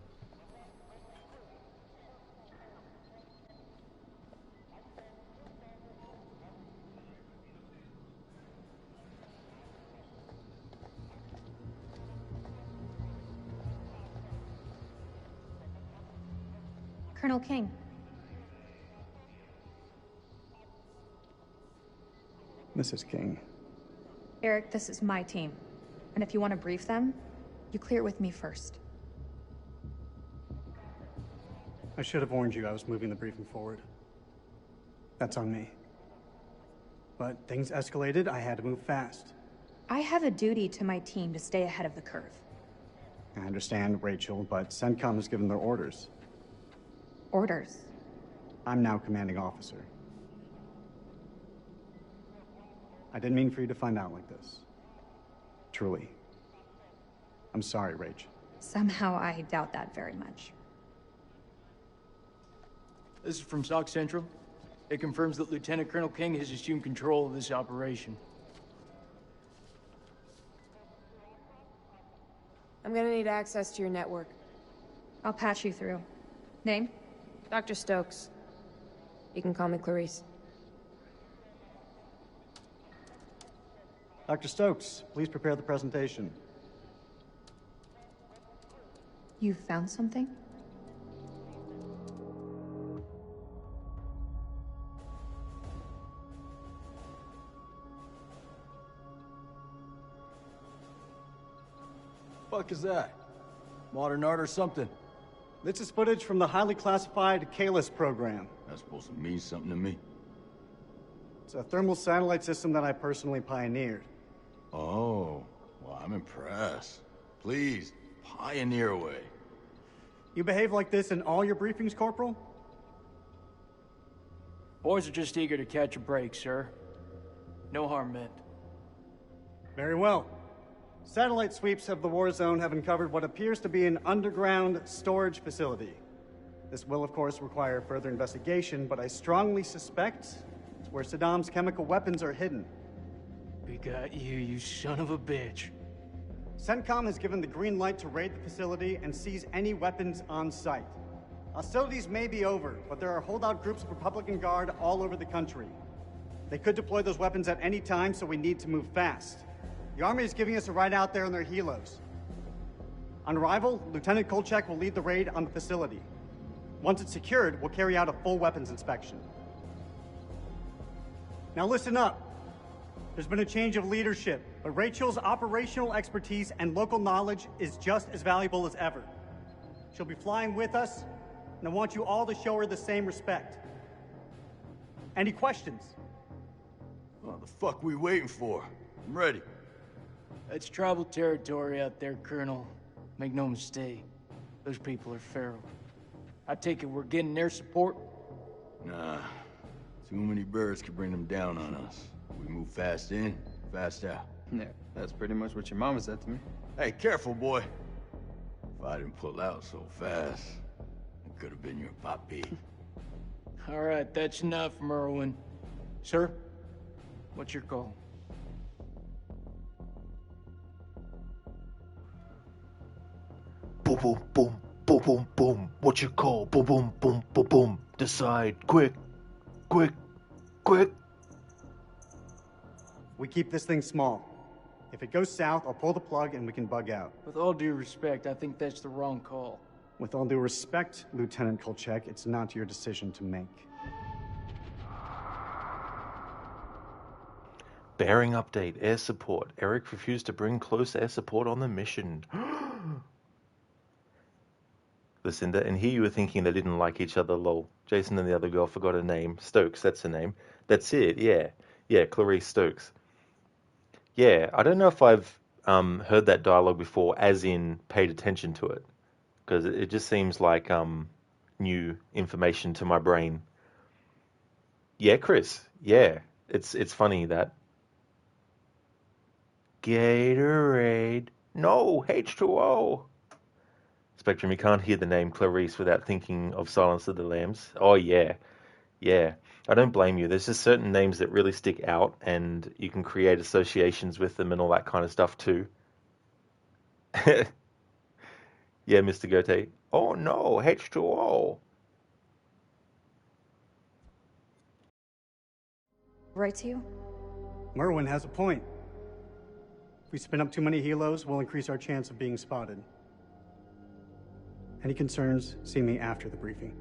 Colonel King. Mrs. King. Eric, this is my team. And if you want to brief them, you clear it with me first. I should have warned you I was moving the briefing forward. That's on me. But things escalated, I had to move fast. I have a duty to my team to stay ahead of the curve. I understand, Rachel, but CENTCOM has given their orders. Orders? I'm now commanding officer. I didn't mean for you to find out like this. Truly. I'm sorry, Rach. Somehow I doubt that very much. This is from SOC Central. It confirms that Lieutenant Colonel King has assumed control of this operation. I'm gonna need access to your network. I'll patch you through. Name? Dr. Stokes. You can call me Clarice. Dr. Stokes, please prepare the presentation. You found something? Fuck is that? Modern art or something? This is footage from the highly classified Kalis program. That's supposed to mean something to me. It's a thermal satellite system that I personally pioneered. Oh, well, I'm impressed. Please, pioneer away. You behave like this in all your briefings, Corporal? Boys are just eager to catch a break, sir. No harm meant. Very well. Satellite sweeps of the war zone have uncovered what appears to be an underground storage facility. This will, of course, require further investigation, but I strongly suspect it's where Saddam's chemical weapons are hidden. We got you, you son of a bitch. CENTCOM has given the green light to raid the facility and seize any weapons on site. Hostilities may be over, but there are holdout groups of Republican Guard all over the country. They could deploy those weapons at any time, so we need to move fast. The Army is giving us a ride out there in their helos. On arrival, Lieutenant Kolchak will lead the raid on the facility. Once it's secured, we'll carry out a full weapons inspection. Now listen up. There's been a change of leadership, but Rachel's operational expertise and local knowledge is just as valuable as ever. She'll be flying with us, and I want you all to show her the same respect. Any questions? What the fuck we waiting for? I'm ready. That's tribal territory out there, Colonel. Make no mistake. Those people are feral. I take it we're getting their support? Nah. Too many birds could bring them down on us. We move fast in, fast out. Yeah, that's pretty much what your mama said to me. Hey, careful, boy. If I didn't pull out so fast, it could have been your papi. All right, that's enough, Merwin. Sir, what's your call? Boom, boom, boom, boom, boom, boom. What you call? Boom, boom, boom, boom, boom. Decide, quick, quick, quick. We keep this thing small. If it goes south, I'll pull the plug and we can bug out. With all due respect, I think that's the wrong call. With all due respect, Lieutenant Kolchak, it's not your decision to make. Bearing update, air support. Eric refused to bring close air support on the mission. Lucinda, and here you were thinking they didn't like each other, lol. Jason and the other girl forgot her name. Stokes, that's her name. That's it, yeah. Yeah, Clarice Stokes. Yeah, I don't know if I've heard that dialogue before, as in paid attention to it. Because it just seems like new information to my brain. Yeah, Chris. Yeah, it's funny that... Gatorade. No, H2O. Spectrum, you can't hear the name Clarice without thinking of Silence of the Lambs. Oh, yeah. Yeah. I don't blame you. There's just certain names that really stick out, and you can create associations with them and all that kind of stuff, too. Yeah, Mr. Gote. Oh, no, H2O. Right to you? Merwin has a point. If we spin up too many helos, we'll increase our chance of being spotted. Any concerns, see me after the briefing.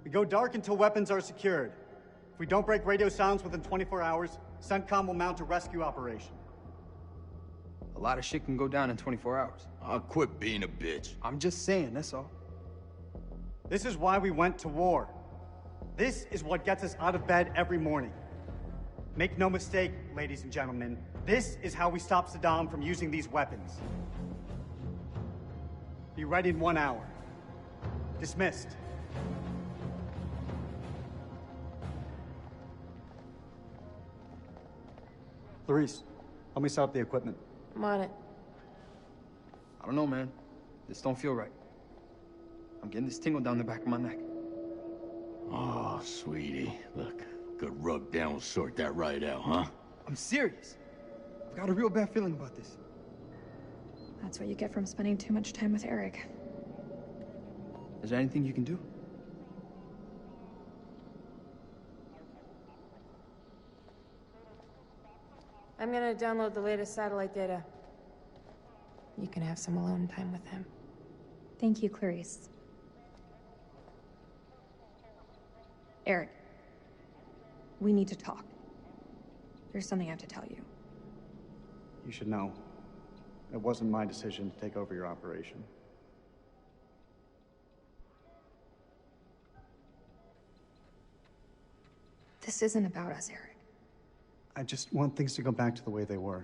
We go dark until weapons are secured. If we don't break radio silence within 24 hours, CENTCOM will mount a rescue operation. A lot of shit can go down in 24 hours. I'll quit being a bitch. I'm just saying, that's all. This is why we went to war. This is what gets us out of bed every morning. Make no mistake, ladies and gentlemen, this is how we stop Saddam from using these weapons. Be ready in 1 hour. Dismissed. Clarice, help me set up the equipment. I'm on it. I don't know, man. This don't feel right. I'm getting this tingle down the back of my neck. Oh, sweetie. Look, good rub down will sort that right out, huh? I'm serious. I've got a real bad feeling about this. That's what you get from spending too much time with Eric. Is there anything you can do? I'm gonna download the latest satellite data. You can have some alone time with him. Thank you, Clarice. Eric, we need to talk. There's something I have to tell you. You should know. It wasn't my decision to take over your operation. This isn't about us, Eric. I just want things to go back to the way they were.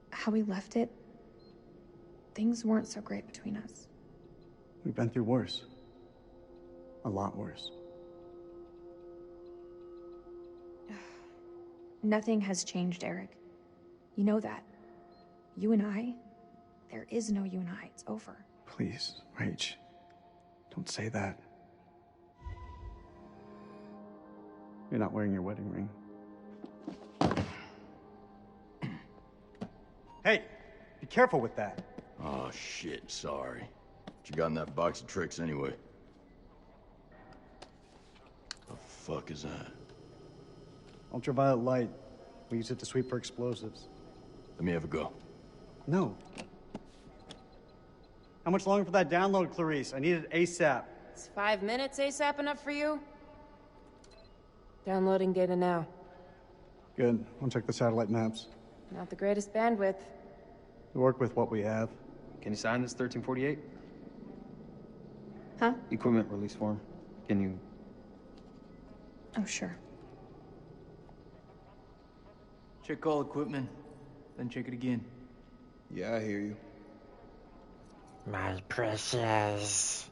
How we left it, things weren't so great between us. We've been through worse. A lot worse. Nothing has changed, Eric. You know that. You and I, there is no you and I. It's over. Please, Rach. Don't say that. You're not wearing your wedding ring. Hey, be careful with that. Oh, shit, sorry. What you got in that box of tricks, anyway? The fuck is that? Ultraviolet light. We use it to sweep for explosives. Let me have a go. No. How much longer for that download, Clarice? I need it ASAP. Is 5 minutes ASAP enough for you? Downloading data now. Good. I'll check the satellite maps. Not the greatest bandwidth. We work with what we have. Can you sign this 1348? Huh? Equipment release form. Can you... Oh, sure. Check all equipment, then check it again. Yeah, I hear you. My precious.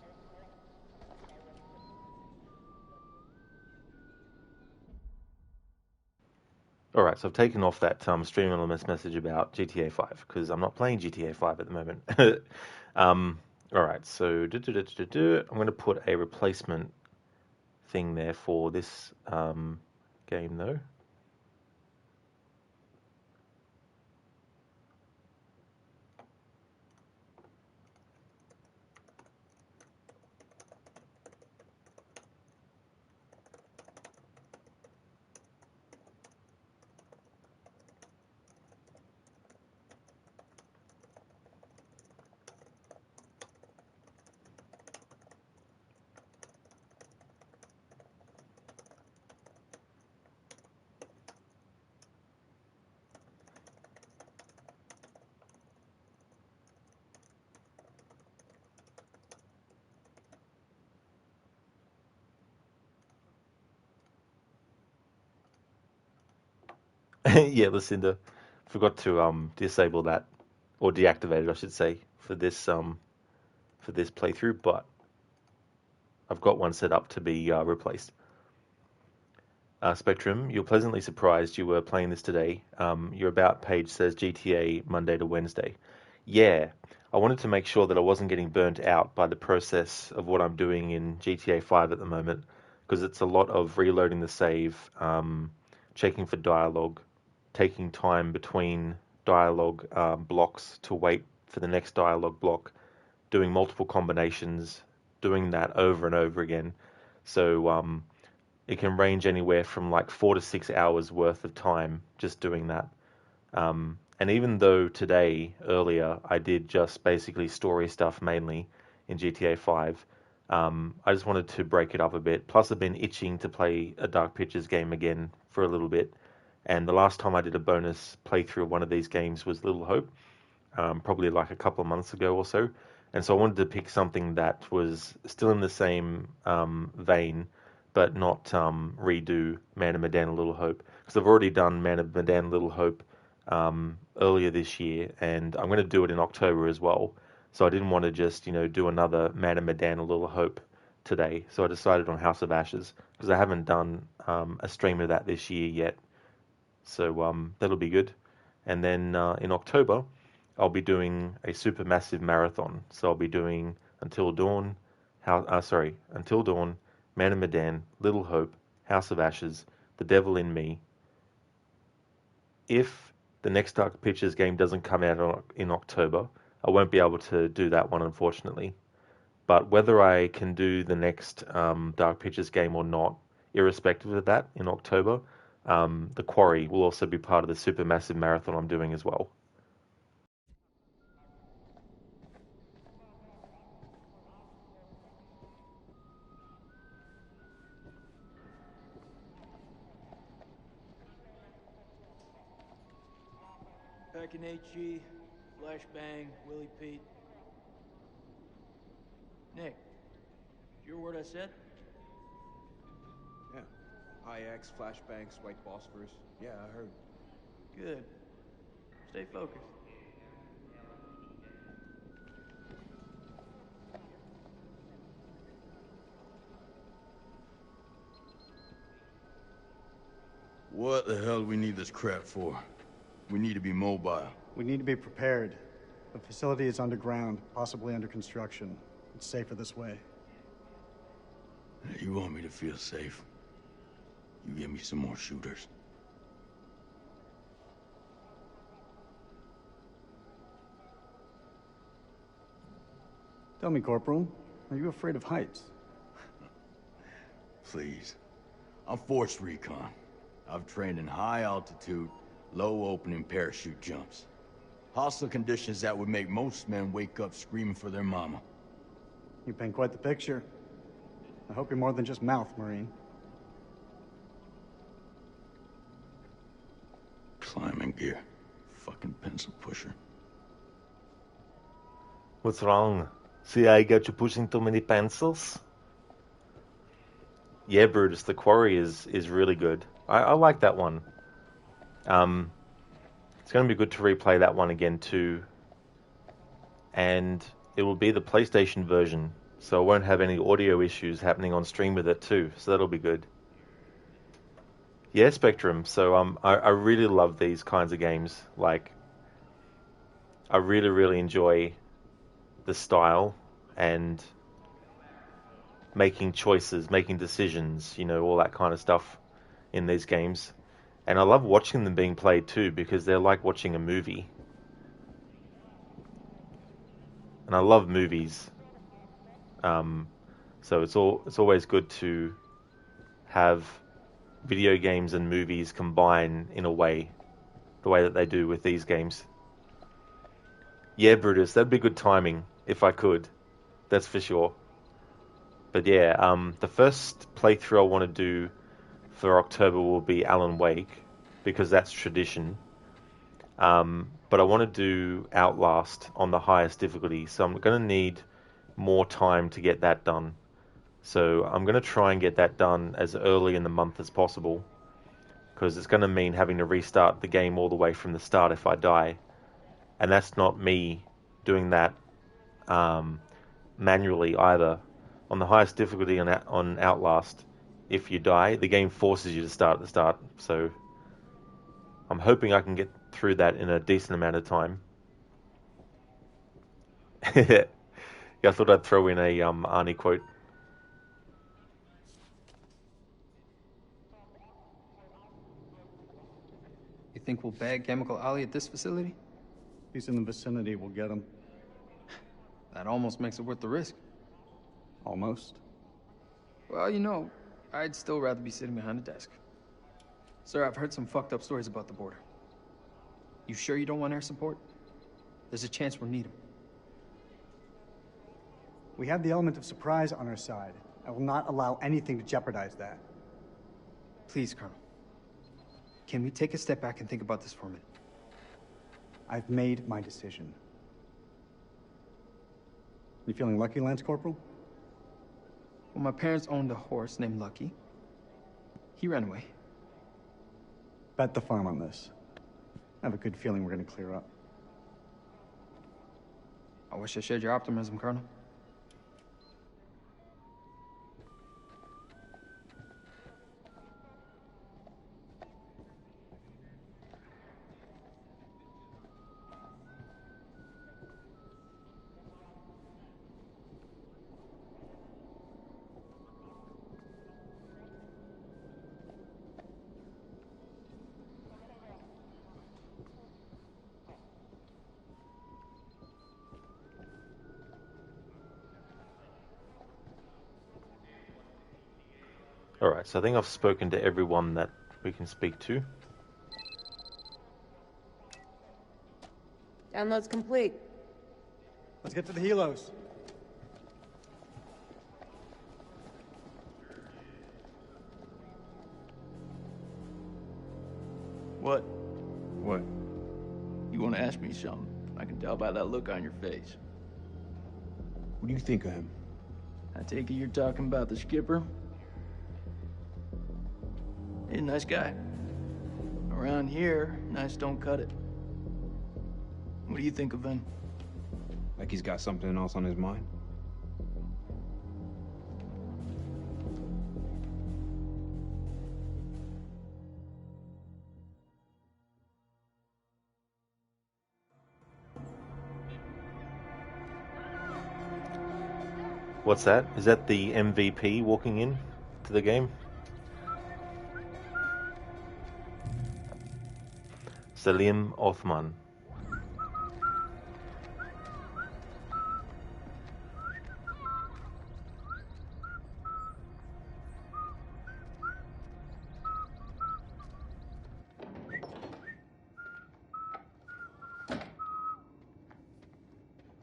All right, so I've taken off that stream elements message about GTA 5 because I'm not playing GTA 5 at the moment. All right, so I'm going to put a replacement thing there for this game, though. Yeah, Lucinda, forgot to disable that, or deactivate it, I should say, for this playthrough, but I've got one set up to be replaced. Spectrum, you're pleasantly surprised you were playing this today. Your About page says GTA Monday to Wednesday. Yeah, I wanted to make sure that I wasn't getting burnt out by the process of what I'm doing in GTA 5 at the moment, because it's a lot of reloading the save, checking for dialogue, taking time between dialogue blocks to wait for the next dialogue block, doing multiple combinations, doing that over and over again. So it can range anywhere from like 4 to 6 hours worth of time just doing that. And even though today, earlier, I did just basically story stuff mainly in GTA 5, I just wanted to break it up a bit. Plus, I've been itching to play a Dark Pictures game again for a little bit. And the last time I did a bonus playthrough of one of these games was Little Hope, probably like a couple of months ago or so. And so I wanted to pick something that was still in the same vein, but not redo Man of Medan and Little Hope. Because I've already done Man of Medan and Little Hope earlier this year, and I'm going to do it in October as well. So I didn't want to just, do another Man of Medan and Little Hope today. So I decided on House of Ashes, because I haven't done a stream of that this year yet. So that'll be good. And then in October, I'll be doing a supermassive marathon. So I'll be doing Until Dawn, Until Dawn, Man of Medan, Little Hope, House of Ashes, The Devil in Me. If the next Dark Pictures game doesn't come out in October, I won't be able to do that one, unfortunately. But whether I can do the next Dark Pictures game or not, irrespective of that, in October, The Quarry will also be part of the supermassive marathon I'm doing as well. Peckin' HG, Flashbang, Willie Pete. Nick, did you hear what I said? Yeah. IX, flashbangs, white phosphorus. Yeah, I heard. Good. Stay focused. What the hell do we need this crap for? We need to be mobile. We need to be prepared. The facility is underground, possibly under construction. It's safer this way. You want me to feel safe? You give me some more shooters. Tell me, Corporal, are you afraid of heights? Please. I'm forced recon. I've trained in high altitude, low opening parachute jumps. Hostile conditions that would make most men wake up screaming for their mama. You paint quite the picture. I hope you're more than just mouth, Marine. Climbing gear. Fucking pencil pusher. What's wrong? See, I got you pushing too many pencils? Yeah, Brutus, The Quarry is really good. I like that one. It's going to be good to replay that one again too. And it will be the PlayStation version, so I won't have any audio issues happening on stream with it too, so that'll be good. Yeah, Spectrum. So I really love these kinds of games. Like, I really enjoy the style and making choices, making decisions, you know, all that kind of stuff in these games. And I love watching them being played too, because they're like watching a movie. And I love movies. So it's always good to have video games and movies combine in a way, the way that they do with these games. Yeah, Brutus, that'd be good timing if I could. That's for sure. But yeah, the first playthrough I want to do for October will be Alan Wake, because that's tradition. But I want to do Outlast on the highest difficulty, so I'm going to need more time to get that done. So I'm going to try and get that done as early in the month as possible, because it's going to mean having to restart the game all the way from the start if I die. And that's not me doing that manually either. On the highest difficulty on Outlast, if you die, the game forces you to start at the start. So I'm hoping I can get through that in a decent amount of time. Yeah, I thought I'd throw in a Arnie quote. You think we'll bag Chemical Ollie at this facility? If he's in the vicinity, we'll get him. That almost makes it worth the risk. Almost. Well, you know, I'd still rather be sitting behind a desk. Sir, I've heard some fucked up stories about the border. You sure you don't want air support? There's a chance we'll need them. We have the element of surprise on our side. I will not allow anything to jeopardize that. Please, Colonel. Can we take a step back and think about this for a minute? I've made my decision. You feeling lucky, Lance Corporal? Well, my parents owned a horse named Lucky. He ran away. Bet the farm on this. I have a good feeling we're going to clear up. I wish I shared your optimism, Colonel. Alright, so I think I've spoken to everyone that we can speak to. Download's complete. Let's get to the helos. What? What? You want to ask me something? I can tell by that look on your face. What do you think of him? I take it you're talking about the skipper? He's a nice guy. Around here, nice don't cut it. What do you think of him? Like he's got something else on his mind? What's that? Is that the MVP walking in to the game? Salim Othman.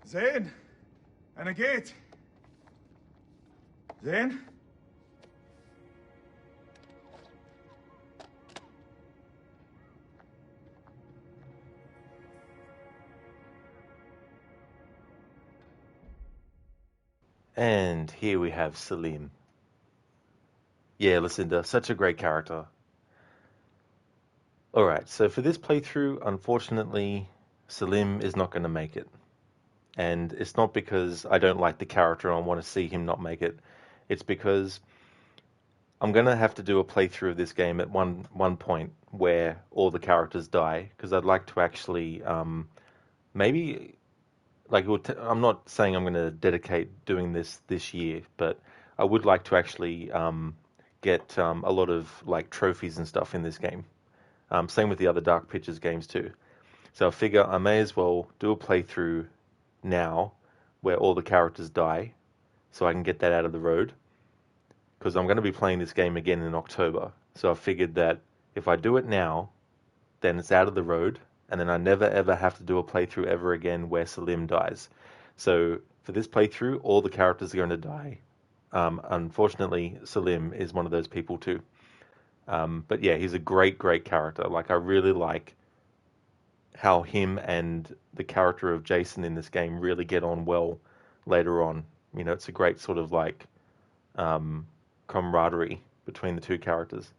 زين أنا جيت زين And here we have Salim. Yeah, Lucinda, such a great character. Alright, so for this playthrough, unfortunately, Salim is not going to make it. And it's not because I don't like the character and I want to see him not make it. It's because I'm going to have to do a playthrough of this game at one point where all the characters die, because I'd like to actually maybe, like, I'm not saying I'm going to dedicate doing this year, but I would like to actually get a lot of like trophies and stuff in this game. Same with the other Dark Pictures games too. So I figure I may as well do a playthrough now where all the characters die, so I can get that out of the road, because I'm going to be playing this game again in October. So I figured that if I do it now, then it's out of the road, and then I never ever have to do a playthrough ever again where Salim dies. So for this playthrough, all the characters are going to die. Unfortunately, Salim is one of those people too. But yeah, he's a great character. Like, I really like how him and the character of Jason in this game really get on well later on. You know, it's a great sort of like camaraderie between the two characters.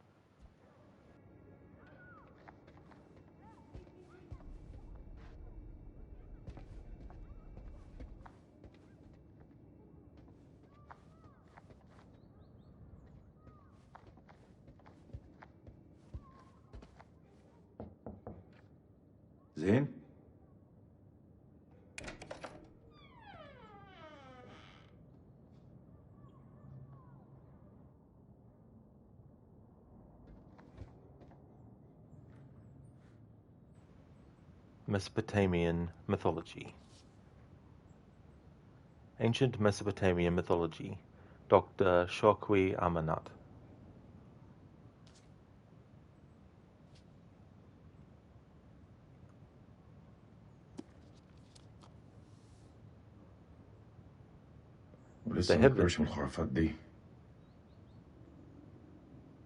زين Mesopotamian mythology. Ancient Mesopotamian mythology. Dr. Shokwi Amanat.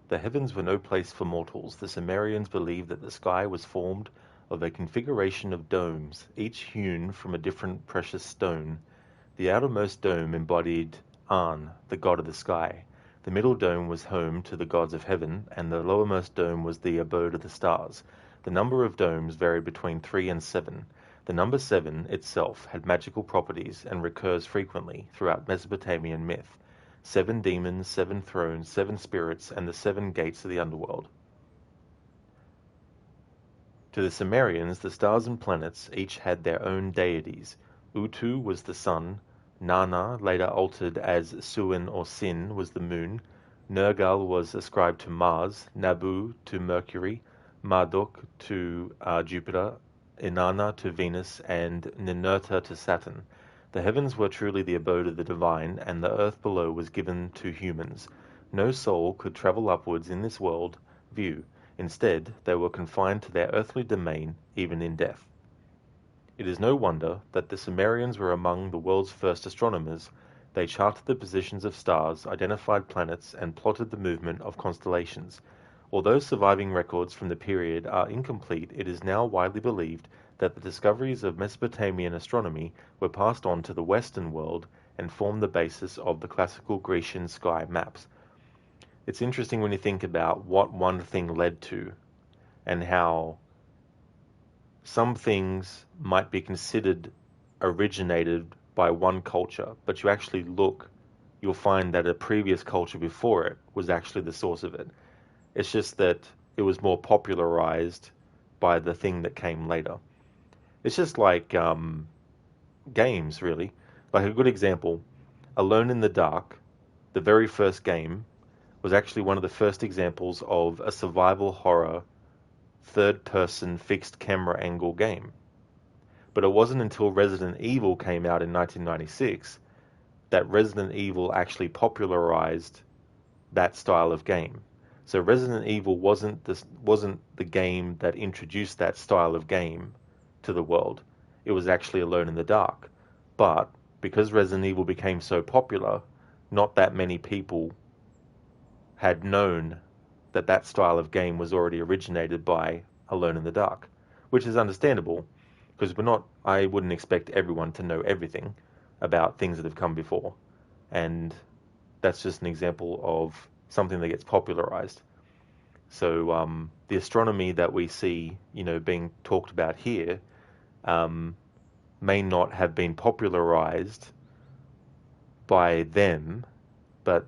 The heavens were no place for mortals. The Sumerians believed that the sky was formed of a configuration of domes, each hewn from a different precious stone. The outermost dome embodied An, the god of the sky. The middle dome was home to the gods of heaven, and the lowermost dome was the abode of the stars. The number of domes varied between 3 and 7. The number 7 itself had magical properties and recurs frequently throughout Mesopotamian myth. 7 demons, 7 thrones, 7 spirits, and the 7 gates of the underworld. To the Sumerians, the stars and planets each had their own deities. Utu was the sun, Nana, later altered as Suin or Sin, was the moon, Nergal was ascribed to Mars, Nabu to Mercury, Marduk to Jupiter, Inanna to Venus, and Ninurta to Saturn. The heavens were truly the abode of the divine, and the earth below was given to humans. No soul could travel upwards in this world view. Instead, they were confined to their earthly domain, even in death. It is no wonder that the Sumerians were among the world's first astronomers. They charted the positions of stars, identified planets, and plotted the movement of constellations. Although surviving records from the period are incomplete, it is now widely believed that the discoveries of Mesopotamian astronomy were passed on to the Western world and formed the basis of the classical Grecian sky maps. It's interesting when you think about what one thing led to and how some things might be considered originated by one culture, but you actually look, you'll find that a previous culture before it was actually the source of it. It's just that it was more popularized by the thing that came later. It's just like games, really. Like a good example, Alone in the Dark, the very first game, was actually one of the first examples of a survival horror third-person fixed camera angle game. But it wasn't until Resident Evil came out in 1996 that Resident Evil actually popularized that style of game. So Resident Evil wasn't the game that introduced that style of game to the world. It was actually Alone in the Dark. But because Resident Evil became so popular, not that many people had known that that style of game was already originated by Alone in the Dark, which is understandable because I wouldn't expect everyone to know everything about things that have come before. And that's just an example of something that gets popularized. So the astronomy that we see, being talked about here, may not have been popularized by them, but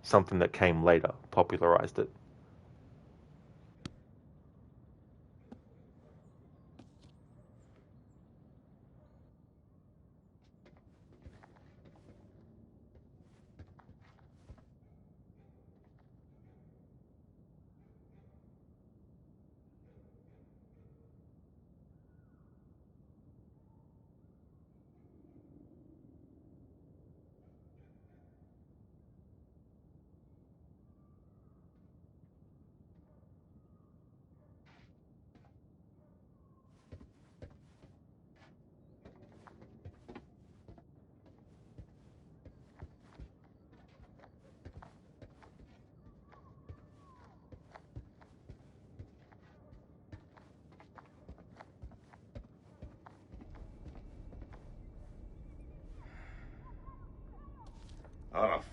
something that came later popularized it. Araf.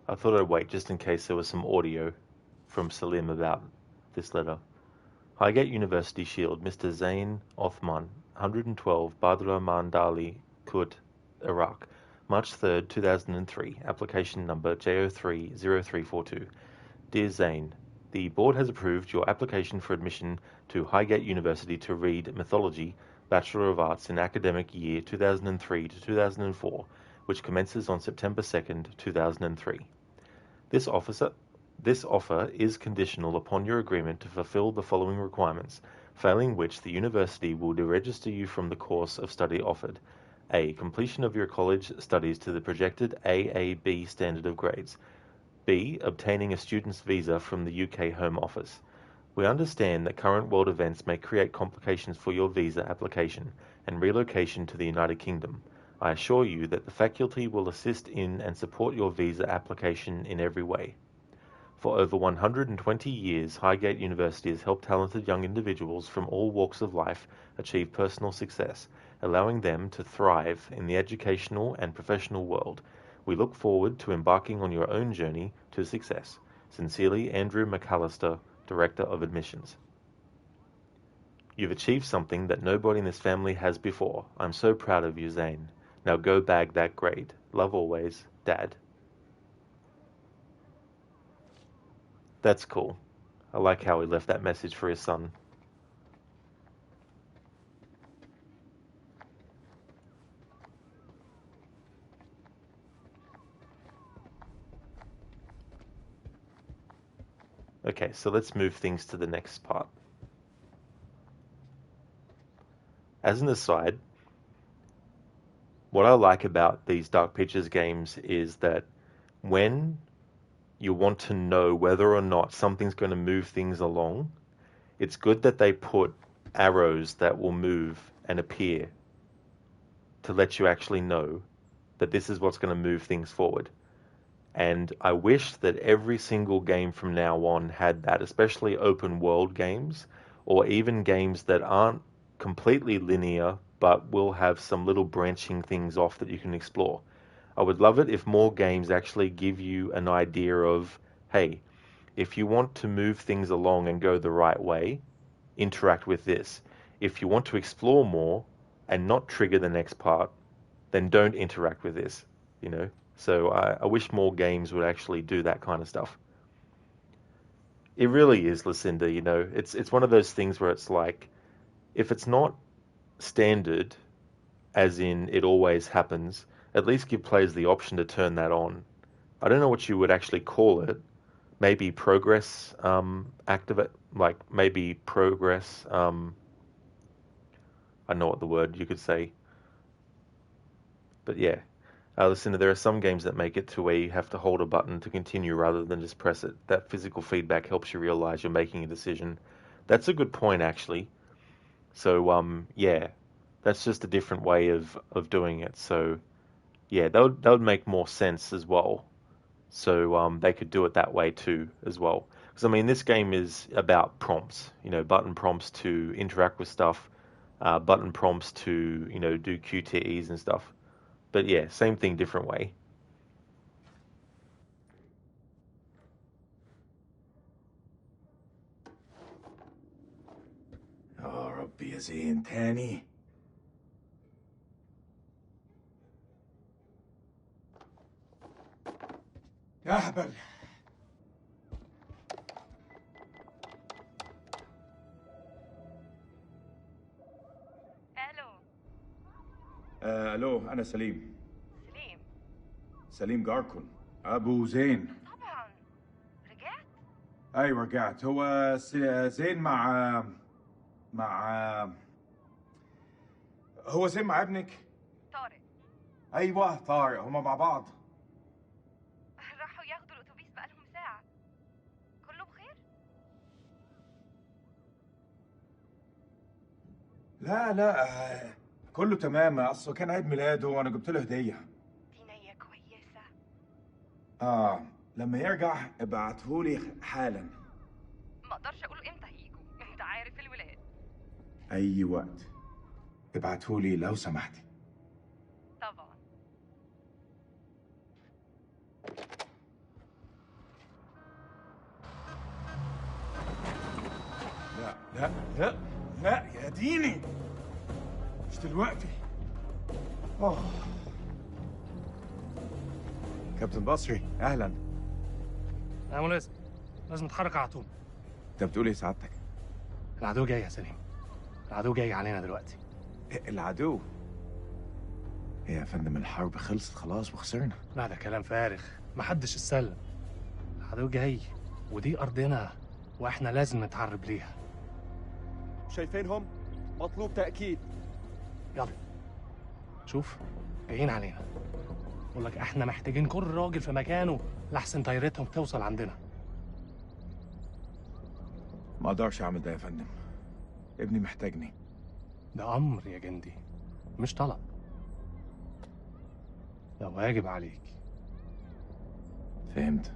I thought I'd wait just in case there was some audio from Salim about this letter. Highgate University Shield, Mr. Zain Othman, 112 Badra Mandali, Kut, Iraq, March 3rd, 2003, application number J030342. Dear Zain, the board has approved your application for admission to Highgate University to read Mythology, Bachelor of Arts in academic year 2003 to 2004, which commences on September 2nd, 2003. This offer is conditional upon your agreement to fulfill the following requirements, failing which the university will deregister you from the course of study offered. A. Completion of your college studies to the projected AAB standard of grades. B. Obtaining a student's visa from the UK Home Office. We understand that current world events may create complications for your visa application and relocation to the United Kingdom. I assure you that the faculty will assist in and support your visa application in every way. For over 120 years, Highgate University has helped talented young individuals from all walks of life achieve personal success, allowing them to thrive in the educational and professional world. We look forward to embarking on your own journey to success. Sincerely, Andrew McAllister, Director of Admissions. You've achieved something that nobody in this family has before. I'm so proud of you, Zane. Now go bag that grade. Love always, Dad. That's cool. I like how he left that message for his son. Okay, so let's move things to the next part. As an aside, what I like about these Dark Pictures games is that when you want to know whether or not something's going to move things along, it's good that they put arrows that will move and appear to let you actually know that this is what's going to move things forward. And I wish that every single game from now on had that, especially open world games, or even games that aren't completely linear, but will have some little branching things off that you can explore. I would love it if more games actually give you an idea of, hey, if you want to move things along and go the right way, interact with this. If you want to explore more and not trigger the next part, then don't interact with this, you know? So I wish more games would actually do that kind of stuff. It really is, Lucinda, you know, it's one of those things where it's like, if it's not standard, as in it always happens, at least give players the option to turn that on. I don't know what you would actually call it. Maybe progress activate, like maybe progress. I know what the word you could say, but yeah. Listen, there are some games that make it to where you have to hold a button to continue rather than just press it. That physical feedback helps you realize you're making a decision. That's a good point, actually. So, yeah, that's just a different way of doing it. So, yeah, that would make more sense as well. So, they could do it that way too, as well. Because, I mean, this game is about prompts, you know, button prompts to interact with stuff, button prompts to, you know, do QTEs and stuff. But yeah, same thing, different way. يا ربي يا زين تاني. يا هبل. الو انا سليم. سليم جاركون ابو زين. طبعا رجعت؟ ايوه رجعت. هو زين مع هو زين مع ابنك طارق. ايوه طارق، هما مع بعض. راحوا ياخدوا الاتوبيس بقالهم ساعة. كله بخير؟ لا كله تمام. اصله كان عيد ميلاده وانا جبت له هديه. دي نية كويسة. لما يرجع ابعتهولي حالا. ما اقدرش اقوله امتى هيجوا، انت عارف الولاد. اي وقت ابعتهولي لو سمحتي. طبعا. لا يا ديني، مش دلوقتي. كابتن بصري اهلا. يا ملازم، لازم نتحرك على طول. انت بتقول ايه سعادتك؟ العدو جاي يا سليم، العدو جاي علينا دلوقتي. العدو؟ ايه يا فندم، الحرب خلصت خلاص وخسرنا. لا ده كلام فارغ، محدش اتسلم. العدو جاي ودي ارضنا واحنا لازم نتعرب ليها. شايفينهم؟ مطلوب تأكيد. يلا شوف جايين علينا. بقول لك احنا محتاجين كل راجل في مكانه لحسن طيارتهم توصل عندنا. ما اقدرش اعمل ده يا فندم، ابني محتاجني. ده امر يا جندي مش طلب، ده واجب عليك. فهمت.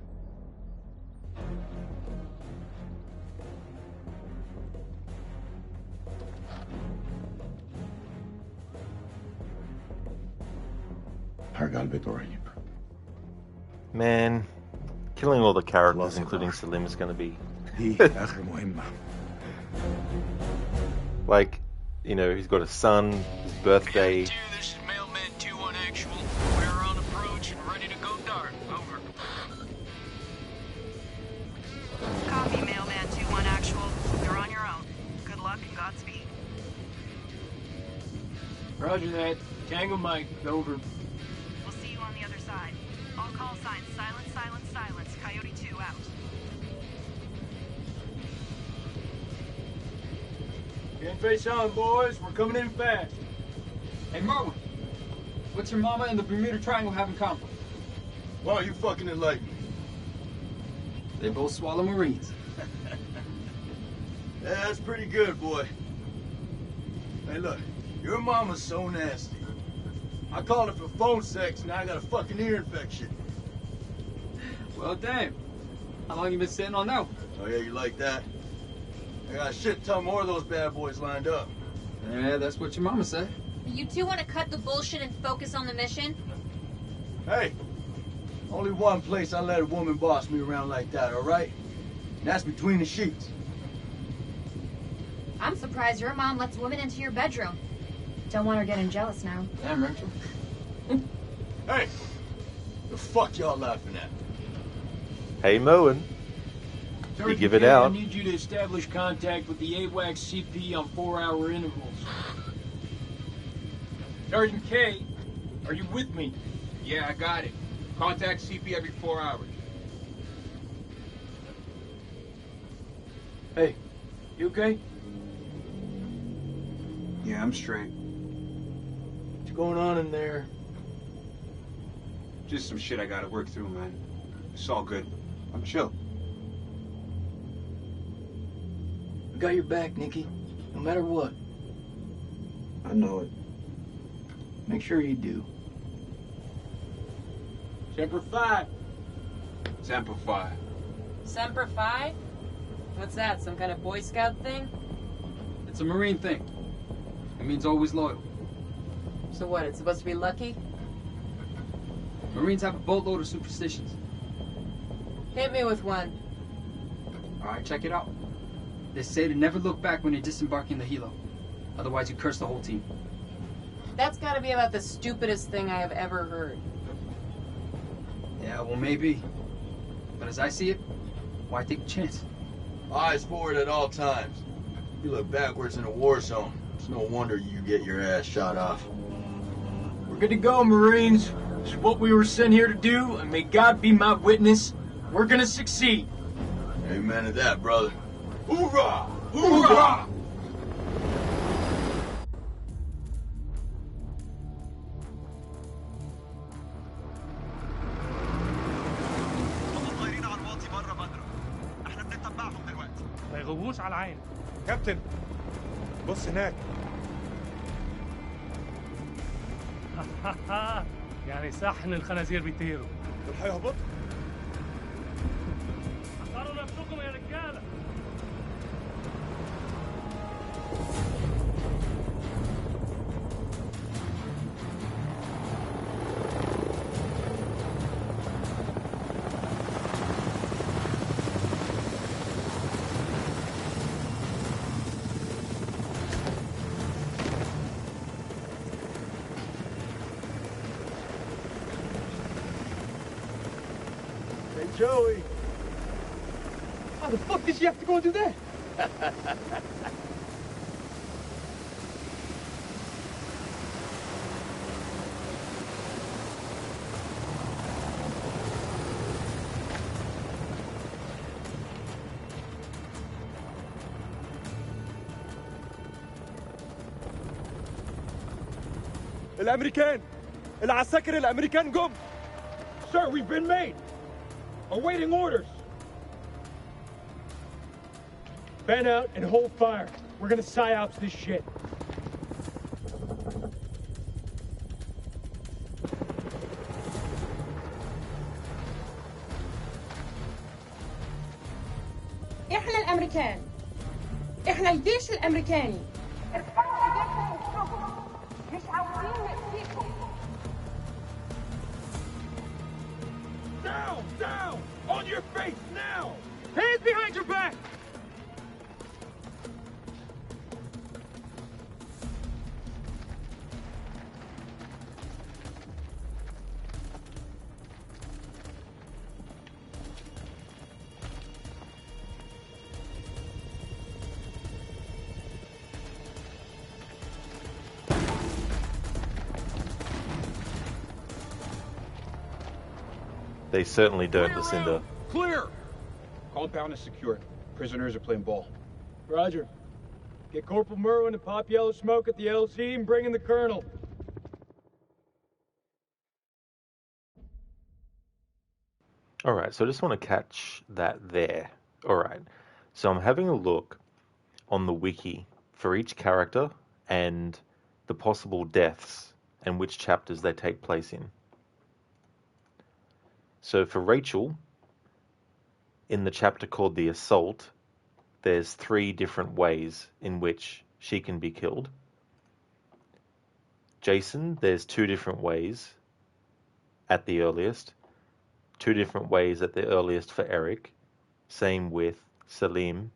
هرجع البيت قريب. Man, Killing all the characters, including Salim, is going to be... دي آخر مهمة. Like, you know, he's got a son, his birthday. This is Mailman 2-1 actual. We're on approach and ready to go dark. Over. Copy, Mailman 2-1 actual. You're on your own. Good luck and Godspeed. Roger that. Tango Mike, over. We'll see you on the other side. All call signs, silence, silence, silence. Coyote 2 out. Get face on, boys. We're coming in fast. Hey, Merwin. What's your mama and the Bermuda Triangle have in common? Why are you fucking enlightened me? They both swallow Marines. Yeah, that's pretty good, boy. Hey, look. Your mama's so nasty. I called her for phone sex, now I got a fucking ear infection. Well, damn. How long you been sitting on that one? Oh, yeah, you like that? I got a shit ton more of those bad boys lined up. Yeah, that's what your mama said. You two want to cut the bullshit and focus on the mission? Hey, only one place I let a woman boss me around like that, all right? And that's between the sheets. I'm surprised your mom lets women into your bedroom. Don't want her getting jealous now. Damn, Rachel. Hey, the fuck y'all laughing at? Hey, Moen. You give it out. I need you to establish contact with the AWACS CP on 4-hour intervals. Sergeant K, are you with me? Yeah, I got it. Contact CP every 4 hours. Hey, you okay? Yeah, I'm straight. What's going on in there? Just some shit I gotta work through, man. It's all good. I'm chill. We got your back, Nikki. No matter what. I know it. Make sure you do. Semper Fi. Semper Fi. Semper Fi? What's that, some kind of Boy Scout thing? It's a Marine thing. It means always loyal. So what, it's supposed to be lucky? Marines have a boatload of superstitions. Hit me with one. Alright, check it out. They say to never look back when you're disembarking the helo. Otherwise you curse the whole team. That's gotta be about the stupidest thing I have ever heard. Yeah, well maybe. But as I see it, why take a chance? Eyes forward at all times. You look backwards in a war zone. It's no wonder you get your ass shot off. We're good to go, Marines. It's what we were sent here to do, and may God be my witness. We're gonna succeed. Amen to that, brother. Hoorah! Hoorah! ما يغوبوش على العين. كابتن بص هناك. يعني صحن الخنازير بيطيروا. دول هيهبطوا. حضروا نفسكم يا رجاله. Joey. How the fuck did you have to go and do that? الأمريكان! العساكر الأمريكان جم! Sir, we've been made! Awaiting orders! Fan out and hold fire. We're gonna psyops this shit. احنا الامريكان. احنا الجيش الامريكاني. ارفعوا ايديكم وشوفوا. مش عاوزين نأذيكم. Down! Down! On your face, now! Hands behind your back! They certainly don't, Lucinda. Clear! Compound is secure. Prisoners are playing ball. Roger. Get Corporal Merwin and pop yellow smoke at the LZ and bring in the Colonel. Alright, so I just want to catch that there. Alright, so I'm having a look on the wiki for each character and the possible deaths and which chapters they take place in. So for Rachel, in the chapter called The Assault, there's 3 different ways in which she can be killed. Jason, there's 2 different ways at the earliest. 2 different ways at the earliest for Eric. Same with Salim,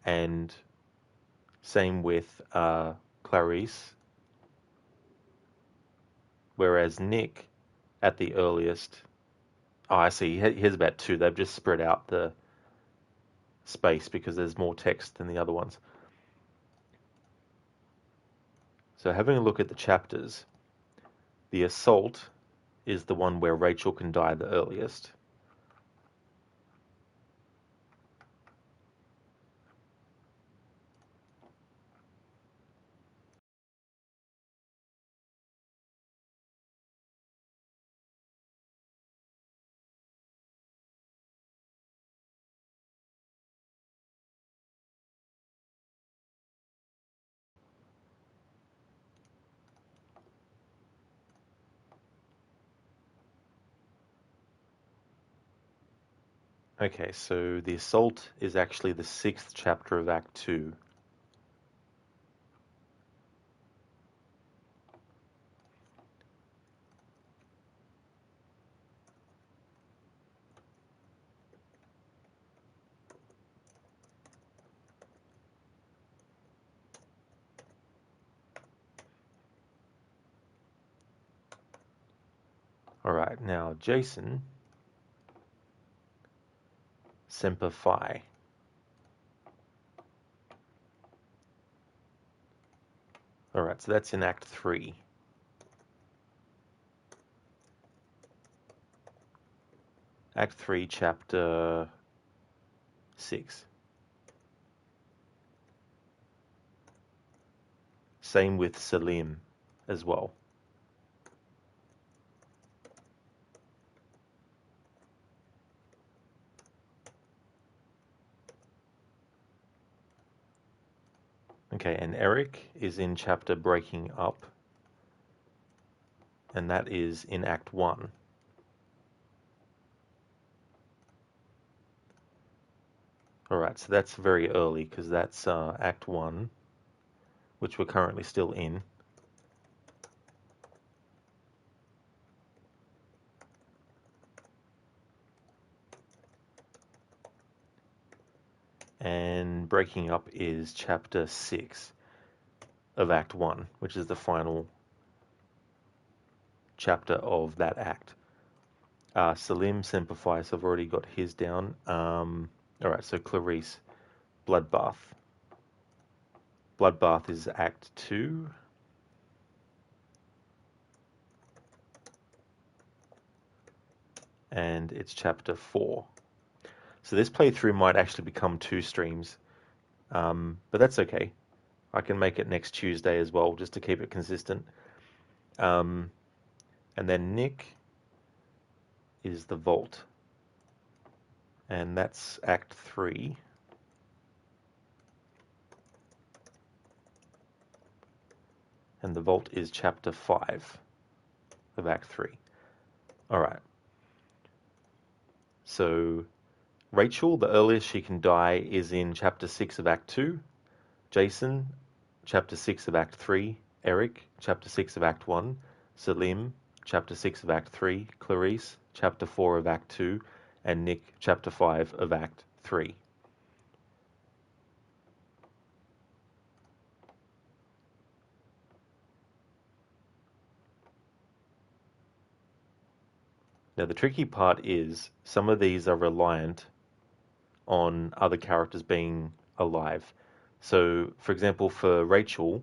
and same with Clarice. Whereas Nick, at the earliest... Oh, I see. Here's about 2. They've just spread out the space because there's more text than the other ones. So having a look at the chapters, The Assault is the one where Rachel can die the earliest. Okay, so The Assault is actually the 6th chapter of Act 2. Alright, now Jason, Semper Fi. Alright, so that's in Act 3. Act 3, Chapter 6. Same with Salim as well. Okay, and Eric is in chapter Breaking Up, and that is in Act 1. Alright, so that's very early, because that's Act 1, which we're currently still in. And Breaking Up is chapter 6 of Act 1, which is the final chapter of that act. Salim, Semper Fi, so I've already got his down. Alright, so Clarice, Bloodbath. Bloodbath is Act 2. And it's chapter 4. So this playthrough might actually become 2 streams, but that's okay. I can make it next Tuesday as well, just to keep it consistent. And then Nick is The Vault, and that's Act 3. And The Vault is chapter 5 of Act 3. Alright. So Rachel, the earliest she can die is in chapter 6 of Act 2. Jason, chapter 6 of Act 3. Eric, chapter 6 of Act 1. Salim, chapter 6 of Act 3. Clarice, chapter 4 of Act 2. and Nick, Chapter 5 of Act 3. Now, the tricky part is some of these are reliant on other characters being alive. So, for example, for Rachel,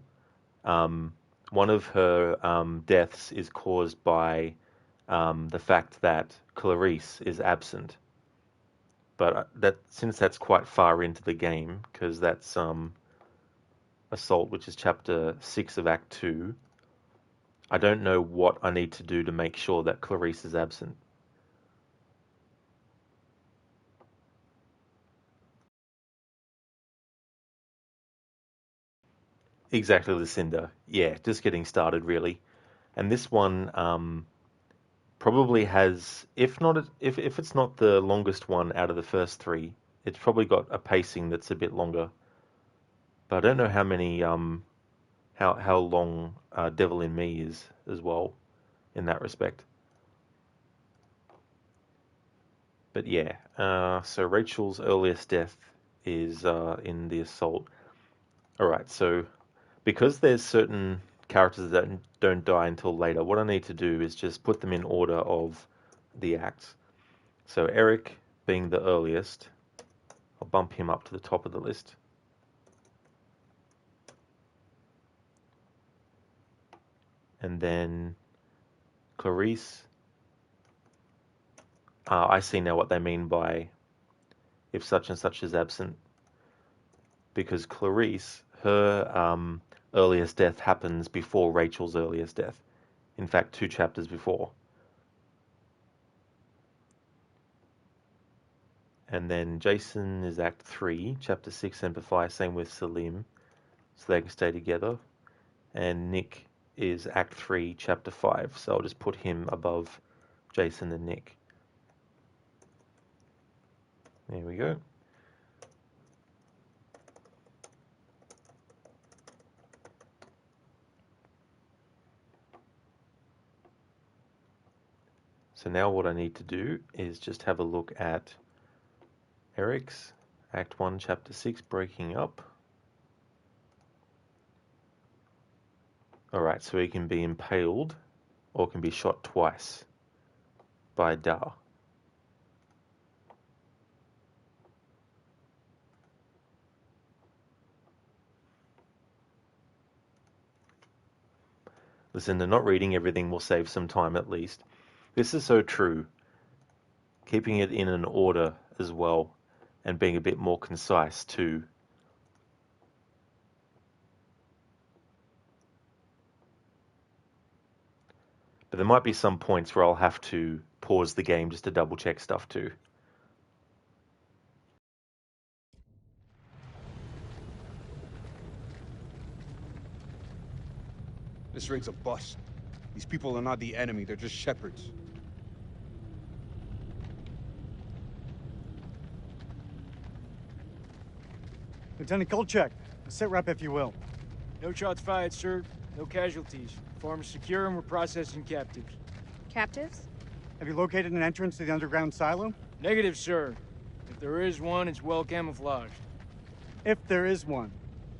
one of her deaths is caused by the fact that Clarice is absent. But since that's quite far into the game, because that's Assault, which is Chapter 6 of Act 2, I don't know what I need to do to make sure that Clarice is absent. Exactly, Lucinda. Yeah, just getting started, really. And this one probably has, if it's not the longest one out of the first three, it's probably got a pacing that's a bit longer. But I don't know how many how long Devil in Me is as well in that respect. But yeah, so Rachel's earliest death is in the Assault. Alright, so because there's certain characters that don't die until later, what I need to do is just put them in order of the acts. So Eric being the earliest, I'll bump him up to the top of the list. And then Clarice, I see now what they mean by if such and such is absent. Because Clarice, her earliest death happens before Rachel's earliest death. In fact, 2 chapters before. And then Jason is Act 3, Chapter 6, Amplify, same with Salim, so they can stay together. And Nick is Act 3, Chapter 5, so I'll just put him above Jason and Nick. There we go. So now what I need to do is just have a look at Eric's Act 1, Chapter 6, Breaking Up. Alright, so he can be impaled or can be shot twice by Da. Listen, they're not reading everything will save some time at least. This is so true. Keeping it in an order as well and being a bit more concise too. But there might be some points where I'll have to pause the game just to double check stuff too. This raid's a bust. These people are not the enemy, they're just shepherds. Lieutenant Kolchak, a sit rep if you will. No shots fired, sir. No casualties. Farm is secure and we're processing captives. Captives? Have you located an entrance to the underground silo? Negative, sir. If there is one, it's well camouflaged. If there is one.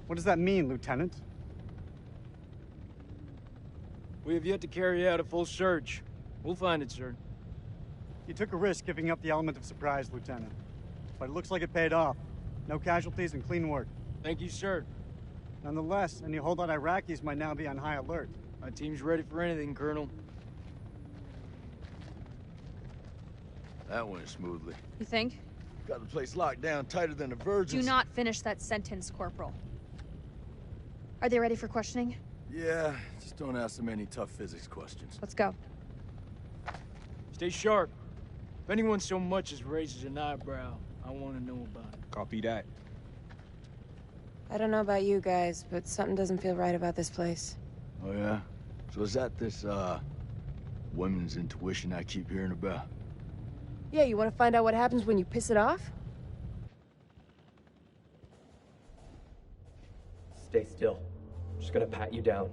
What does that mean, Lieutenant? We have yet to carry out a full search. We'll find it, sir. You took a risk giving up the element of surprise, Lieutenant. But it looks like it paid off. No casualties and clean work. Thank you, sir. Nonetheless, any holdout Iraqis might now be on high alert. My team's ready for anything, Colonel. That went smoothly. You think? Got the place locked down tighter than a virgin's. Do not finish that sentence, Corporal. Are they ready for questioning? Yeah, just don't ask them any tough physics questions. Let's go. Stay sharp. If anyone so much as raises an eyebrow, I want to know about it. Copy that. I don't know about you guys, but something doesn't feel right about this place. Oh yeah? So is that this, women's intuition I keep hearing about? Yeah, you want to find out what happens when you piss it off? Stay still. I'm just gonna pat you down.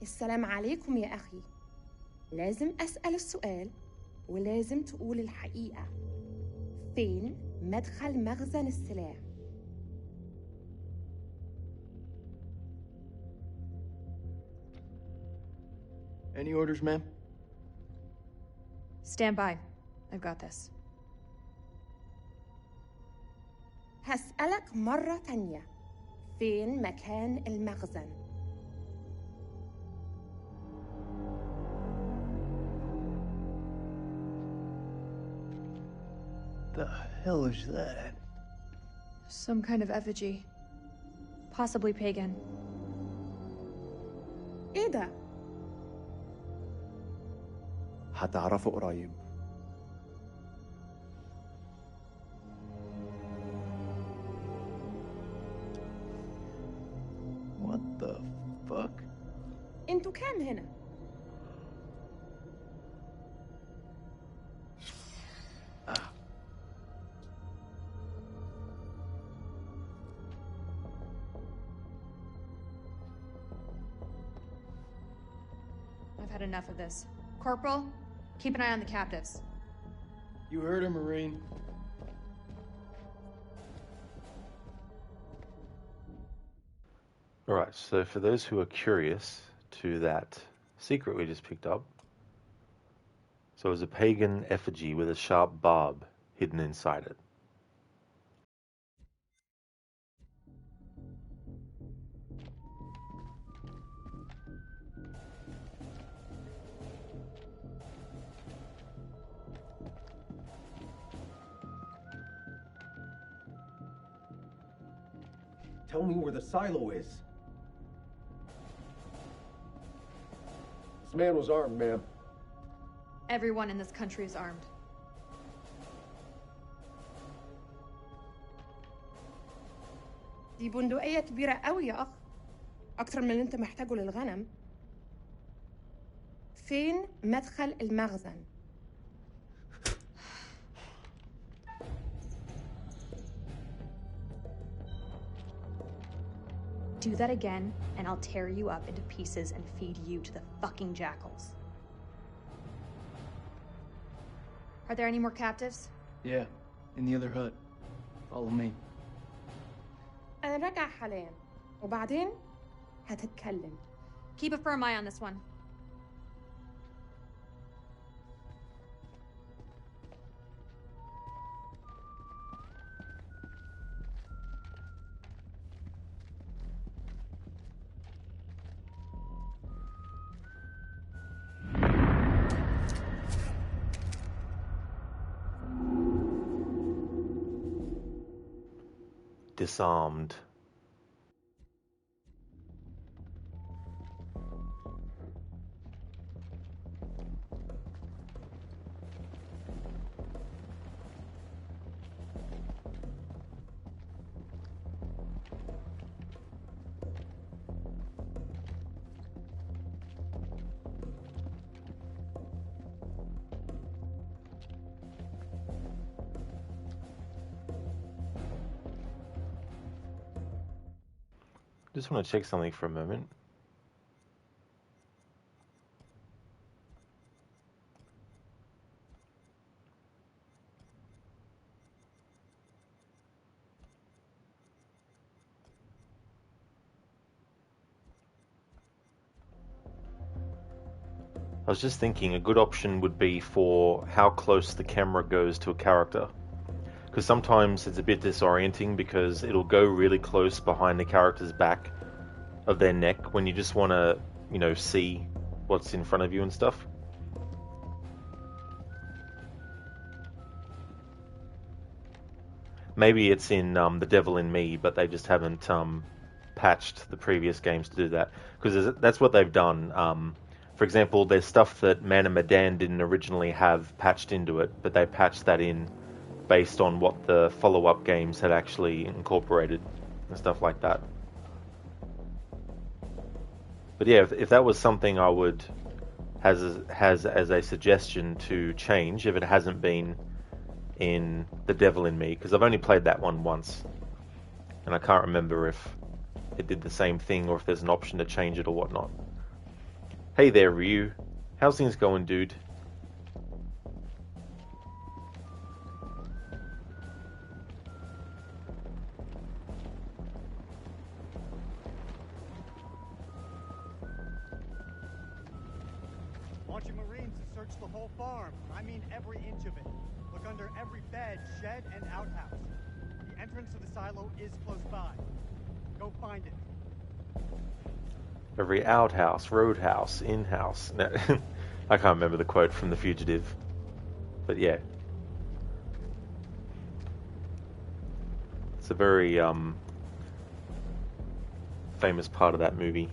السلام عليكم يا أخي. لازم أسأل السؤال ولازم تقول الحقيقة. فين مدخل مخزن السلاح؟ Any orders, ma'am? Stand by. I've got this. هسألك مرة تانية. فين مكان المخزن؟ The hell is that? Some kind of effigy. Possibly pagan. إيه ده؟ هتعرفه قريب. What the fuck? انتوا كام هنا؟ I've had enough of this. Corporal, keep an eye on the captives. You heard her, Marine. Alright, so for those who are curious to that secret we just picked up, so it was a pagan effigy with a sharp barb hidden inside it. Tell me where the silo is. This man was armed, ma'am. Everyone in this country is armed. دي بندقية كبيرة قوي يا أخ. أكتر من اللي أنت محتاجه للغنم. فين مدخل المخزن؟ Do that again, and I'll tear you up into pieces and feed you to the fucking jackals. Are there any more captives? Yeah, in the other hut. Follow me. أنا راجع حاليا وبعدين هتتكلم. Keep a firm eye on this one. Disarmed. Just want to check something for a moment. I was just thinking a good option would be for how close the camera goes to a character. Because sometimes it's a bit disorienting because it'll go really close behind the character's back of their neck when you just want to, you know, see what's in front of you and stuff. Maybe it's in The Devil in Me, but they just haven't patched the previous games to do that. Because that's what they've done. For example, there's stuff that Man of Medan didn't originally have patched into it, but they patched that in based on what the follow-up games had actually incorporated and stuff like that. But yeah, if that was something I would has as a suggestion to change, if it hasn't been in The Devil in Me, because I've only played that one once, and I can't remember if it did the same thing or if there's an option to change it or whatnot. Hey there, Ryu. How's things going, dude? I want your Marines to search the whole farm. I mean every inch of it. Look under every bed, shed, and outhouse. The entrance to the silo is close by. Go find it. Every outhouse, roadhouse, in-house. No, I can't remember the quote from The Fugitive. But yeah. It's a very famous part of that movie.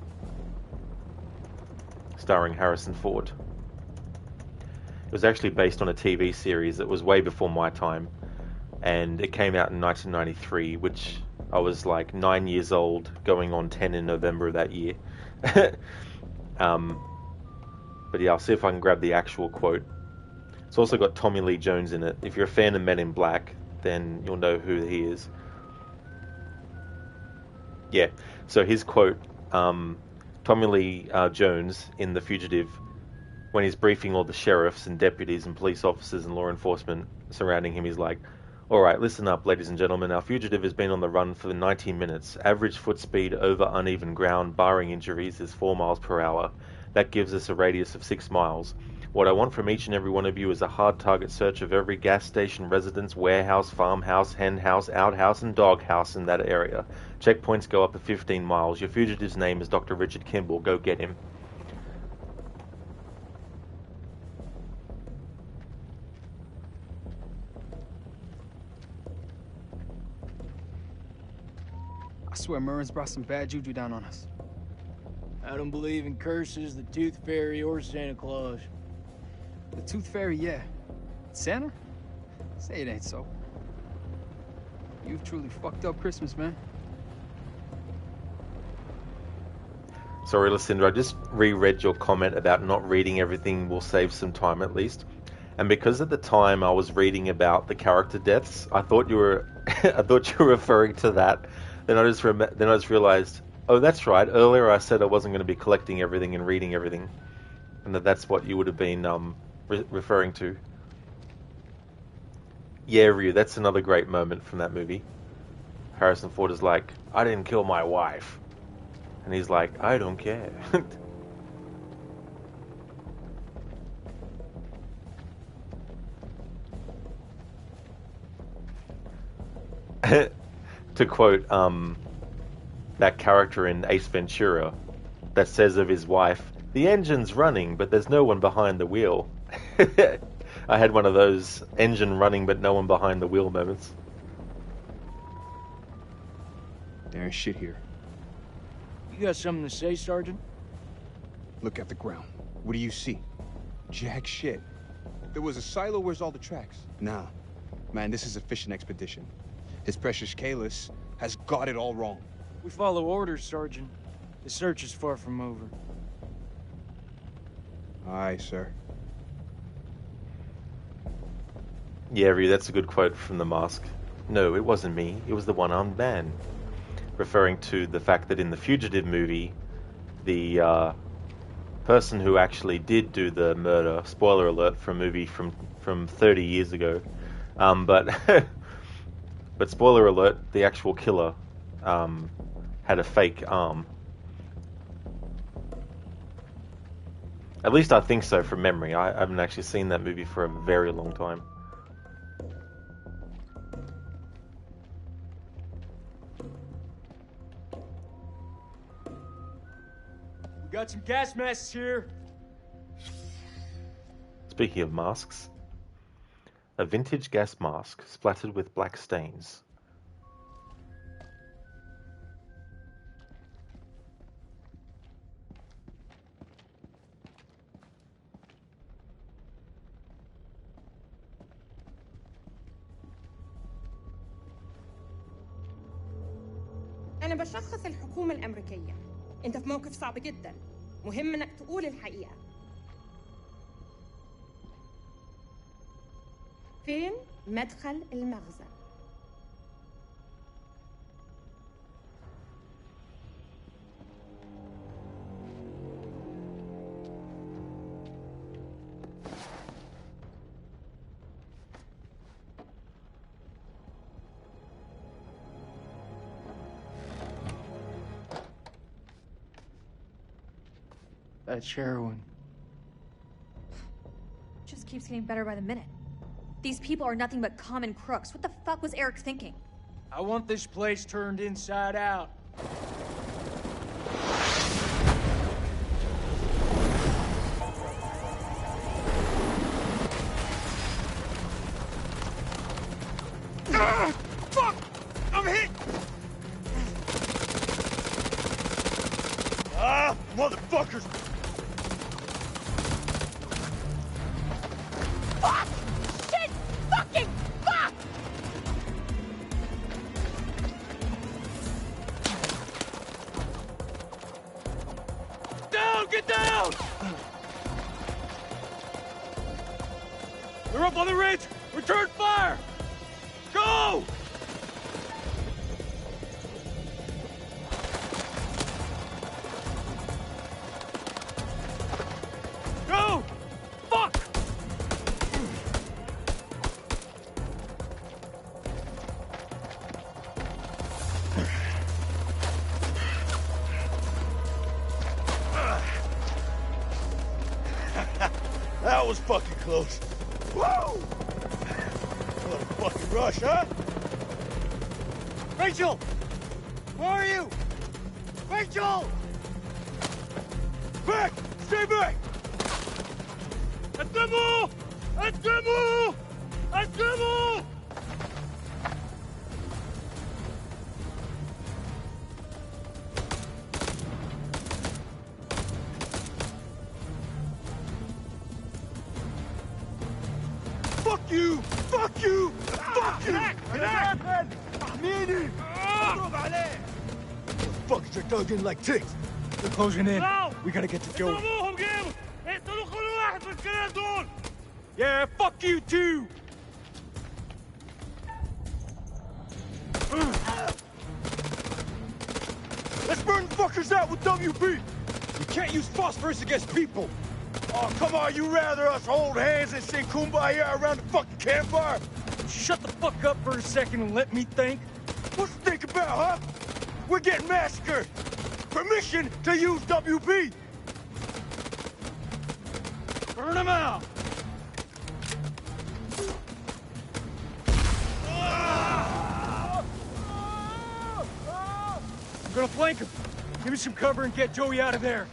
Starring Harrison Ford. It was actually based on a TV series that was way before my time. And it came out in 1993, which I was like 9 years old, going on 10 in November of that year. But yeah, I'll see if I can grab the actual quote. It's also got Tommy Lee Jones in it. If you're a fan of Men in Black, then you'll know who he is. Yeah, so his quote, Tommy Lee Jones in The Fugitive, when he's briefing all the sheriffs and deputies and police officers and law enforcement surrounding him, he's like, "Alright, listen up, ladies and gentlemen. Our fugitive has been on the run for 90 minutes. Average foot speed over uneven ground, barring injuries, is 4 miles per hour. That gives us a radius of 6 miles. What I want from each and every one of you is a hard target search of every gas station, residence, warehouse, farmhouse, hen house, outhouse, and doghouse in that area. Checkpoints go up to 15 miles. Your fugitive's name is Dr. Richard Kimball. Go get him." I swear Merrin's brought some bad juju down on us. I don't believe in curses, the Tooth Fairy, or Santa Claus. The Tooth Fairy, yeah. Santa? Say it ain't so. You've truly fucked up Christmas, man. Sorry, Lucinda, I just reread your comment about not reading everything will save some time at least. And because at the time I was reading about the character deaths, I thought you were I thought you were referring to that. Then I just realized, oh, that's right. Earlier I said I wasn't going to be collecting everything and reading everything, and that's what you would have been referring to. Yeah, Ryu, that's another great moment from that movie. Harrison Ford is like, "I didn't kill my wife," and he's like, "I don't care." To quote that character in Ace Ventura that says of his wife, "The engine's running, but there's no one behind the wheel." I had one of those engine running, but no one behind the wheel moments. There ain't shit here. You got something to say, Sergeant? Look at the ground. What do you see? Jack shit. There was a silo, where's all the tracks? Nah. Man, this is a fishing expedition. His precious Kalis has got it all wrong. We follow orders, Sergeant. The search is far from over. Aye, sir. Yeah, Ryu, that's a good quote from The Mask. "No, it wasn't me. It was the one-armed man." Referring to the fact that in the Fugitive movie, the person who actually did do the murder, spoiler alert for a movie from 30 years ago, but but spoiler alert, the actual killer had a fake arm. At least I think so from memory. I haven't actually seen that movie for a very long time. We got some gas masks here. Speaking of masks, a vintage gas mask splattered with black stains. أنا بشخص الحكومة الأمريكية. أنت في موقف صعب جدا. مهم إنك تقول الحقيقة. فين مدخل المخزن؟ That's heroin. Just keeps getting better by the minute. These people are nothing but common crooks. What the fuck was Eric thinking? I want this place turned inside out. Fuck! I'm hit! Ah, motherfuckers! Fuck! Shit! Fucking fuck! Down! Get down! They're up on the ridge! Return fire! Go! Go! Fuck! That was fucking close. Woo! What a fucking rush, huh? Rachel! Where are you? Rachel! Back! Stay back! قدموا! قدموا! قدموا! Fuck you! Fuck you! Fuck you! Motherfuckers are dug in like ticks. They're closing in. No! We gotta get to Joey. اضربوهم جيبوا اقتلوا كل واحد من الكلاب دول Yeah, fuck you too! Let's burn the fuckers out with WP! You can't use phosphorus against people! Oh, come on, you rather us hold hands and sing Kumbaya around the fucking campfire? Shut the fuck up for a second and let me think. What you think about, huh? We're getting massacred! Permission to use WP! Burn them out! I'm gonna flank him. Give me some cover and get Joey out of there.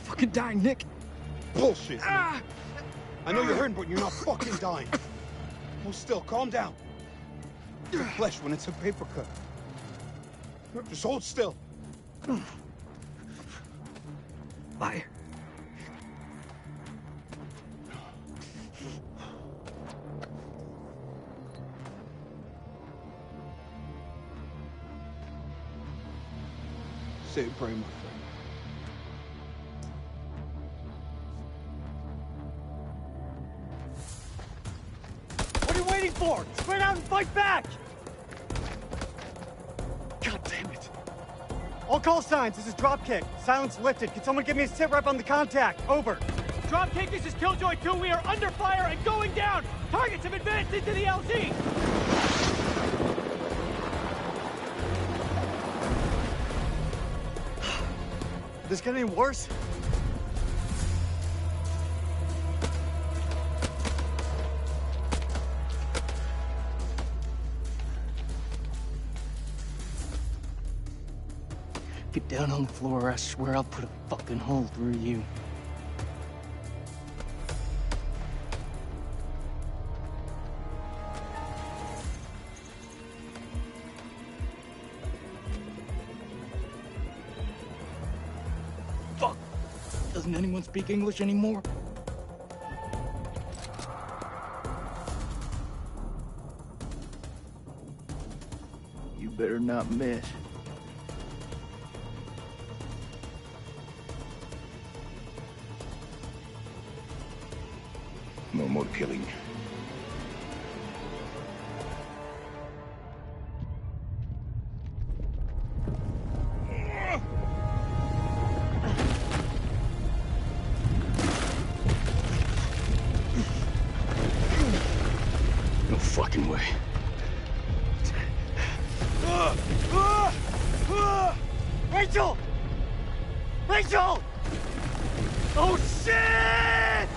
Fucking dying, Nick. Bullshit. Man. I know you're hurting, but you're not fucking dying. Hold still, calm down. It's flesh when it's a paper cut. Just hold still. Liar. Say a prayer, my friend. What are you waiting for? Spread out and fight back! God damn it. All call signs, this is Dropkick. Silence lifted. Can someone give me a sit rep on the contact? Over. Dropkick, this is Killjoy 2. We are under fire and going down. Targets have advanced into the LZ. This get any worse? Get down on the floor, or I swear I'll put a fucking hole through you. Fuck! Doesn't anyone speak English anymore? You better not miss. No more killing. No fucking way. Rachel! Rachel! Oh shit!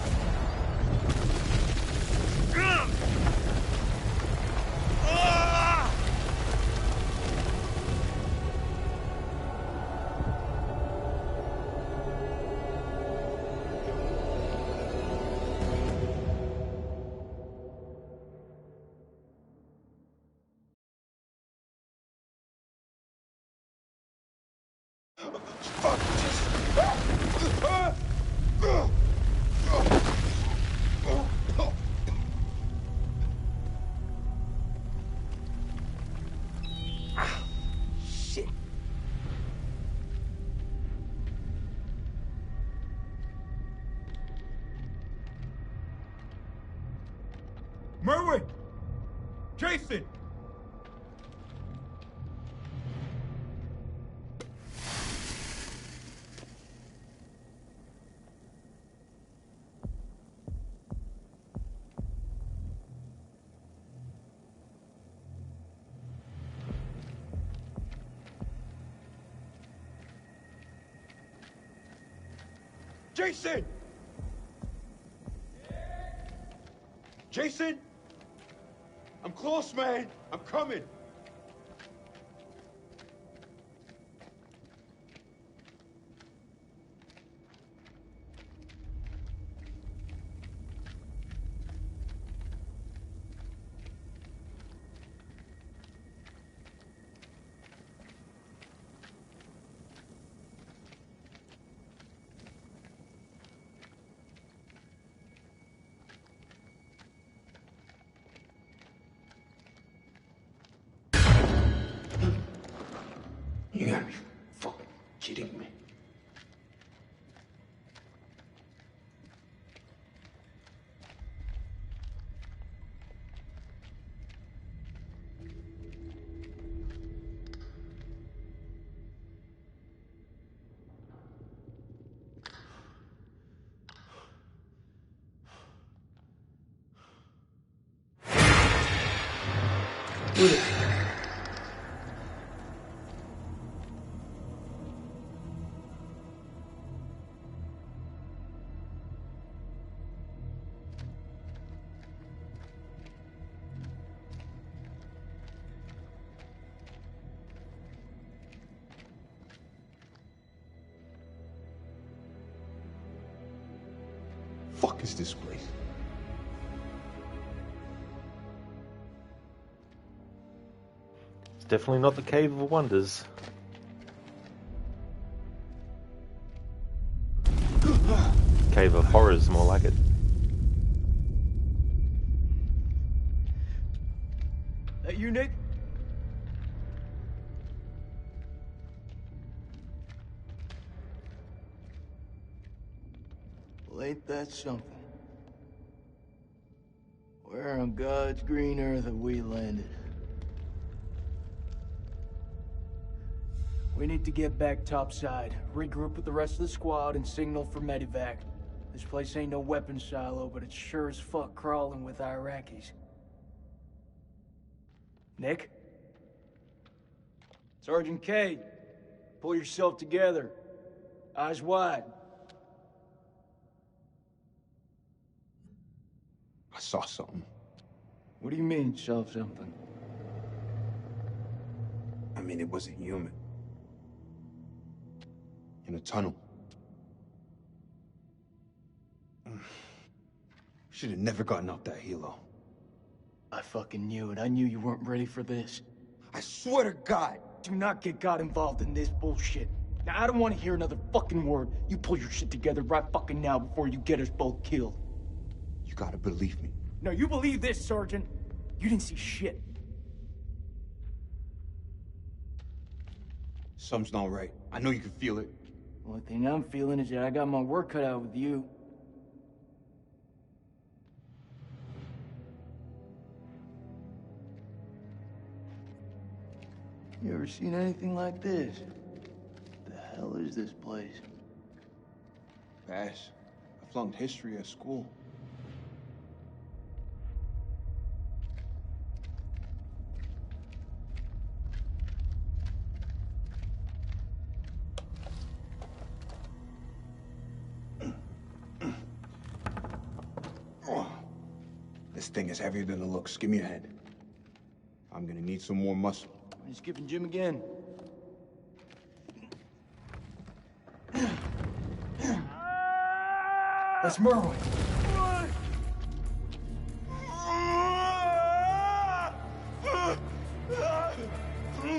Shit. Merwin! Jason! Jason! Jason? I'm close, man. I'm coming. You gotta be fucking kidding me. Fuck is this place? It's definitely not the Cave of Wonders. Cave of Horrors, more like it. That you, Nick? Well, ain't that something? Where on God's green earth have we landed? We need to get back topside, regroup with the rest of the squad, and signal for medevac. This place ain't no weapons silo, but it's sure as fuck crawling with Iraqis. Nick? Sergeant K, pull yourself together. Eyes wide. I saw something. What do you mean, saw something? I mean, it wasn't human. In a tunnel. Should have never gotten out that helo. I fucking knew it. I knew you weren't ready for this. I swear to God! Do not get God involved in this bullshit. Now, I don't want to hear another fucking word. You pull your shit together right fucking now before you get us both killed. You gotta believe me. No, you believe this, Sergeant. You didn't see shit. Something's not right. I know you can feel it. The only thing I'm feeling is that I got my work cut out with you. You ever seen anything like this? What the hell is this place? Pass. I flunked history at school. This thing is heavier than it looks. Give me a hand. I'm gonna need some more muscle. He's skipping Jim again. That's Merwin.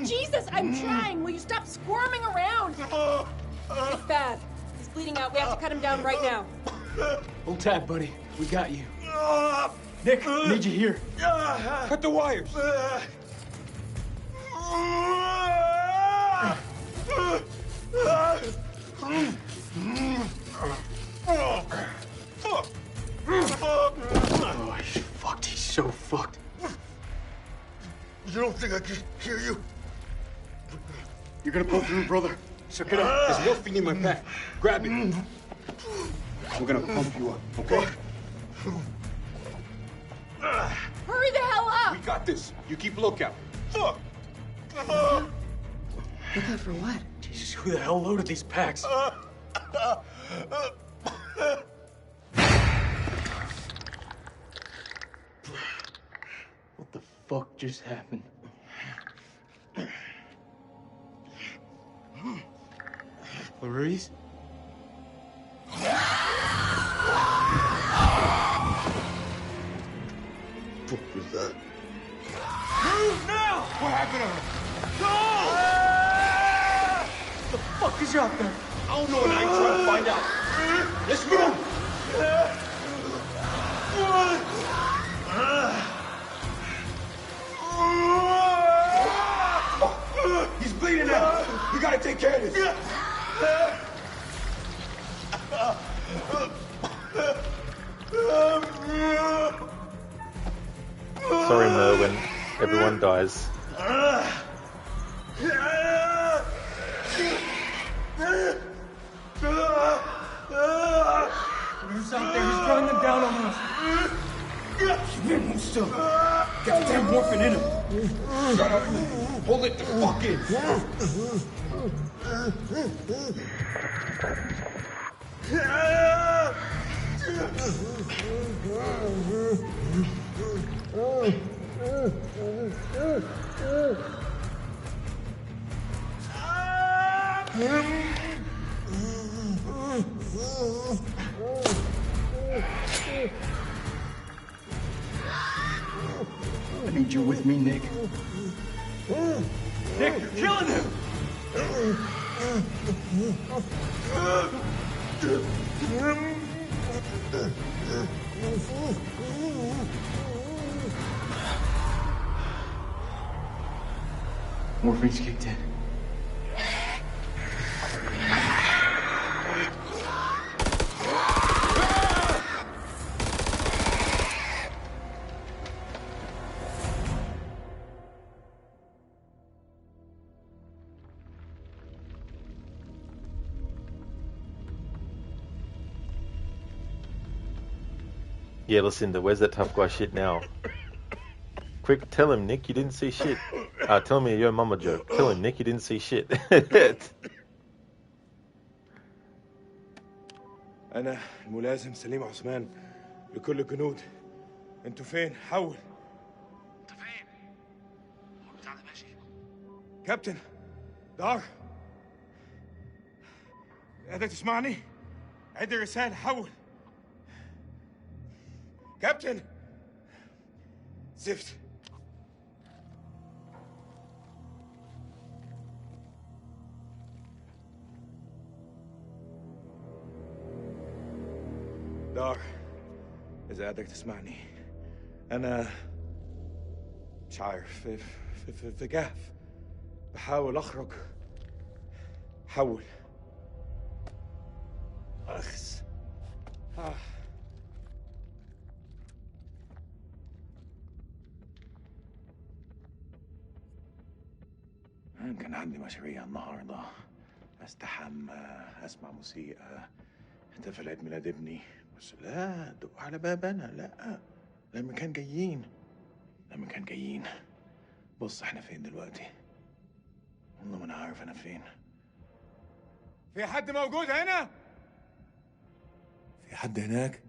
Jesus, I'm trying. Will you stop squirming around? It's bad. He's bleeding out. We have to cut him down right now. Hold tight, buddy. We got you. Nick, I need you here. Cut the wires. Oh, he's fucked. He's so fucked. You don't think I can hear you? You're gonna pull through, brother. Suck it up. There's morphine in my pack. Grab it. We're gonna pump you up, okay? Hurry the hell up! We got this. You keep lookout. Lookout for what? Jesus, who the hell loaded these packs? What the fuck just happened? Maurice? What was that? Move now! What happened to her? What the fuck is out there? I don't know, and I ain't trying to find out. Let's move! He's bleeding out. We gotta take care of this. Sorry, Merwin. Everyone dies. Who's out there? He's running them down on us. Man, move still. Got the damn morphine in him. Shut up. Hold it the fuck in. I need you with me, Nick. Nick, you're killing him! Morphine's kicked in. Yeah, Lucinda, where's that tough guy shit now? Quick, tell him, Nick, you didn't see shit. Tell me your mama joke. Tell him, Nick, you didn't see shit. أنا الملازم سليم عثمان لكل الجنود. أنتوا فين؟ حول. أنت فين؟ هو بتاع ده ماشي. كابتن دار. قادر تسمعني؟ عد الرسالة حول. كابتن زفت. دار إذا قادر تسمعني أنا مش عارف في جهف بحاول أخرج حول. أخس. كان عندي مشاريع النهارده. استحمى، اسمع موسيقى، احتفل عيد ميلاد ابني. بس لا، دق على باب انا. لا، لما كان جايين. بص احنا فين دلوقتي؟ والله ما انا عارف انا فين. في حد موجود هنا؟ في حد هناك؟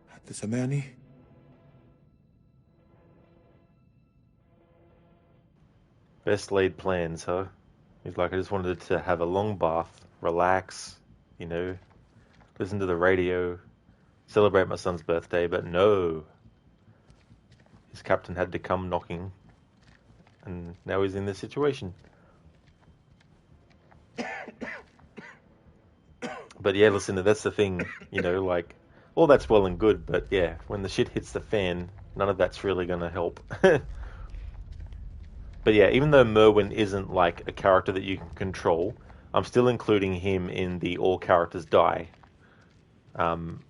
حد سامعني؟ Best laid plans, huh? He's like, I just wanted to have a long bath, relax, you know, listen to the radio, celebrate my son's birthday, but no. His captain had to come knocking, and now he's in this situation. But yeah, listen, that's the thing, you know, like, all that's well and good, but yeah, when the shit hits the fan, none of that's really going to help. But yeah, even though Merwin isn't like a character that you can control, I'm still including him in the all characters die.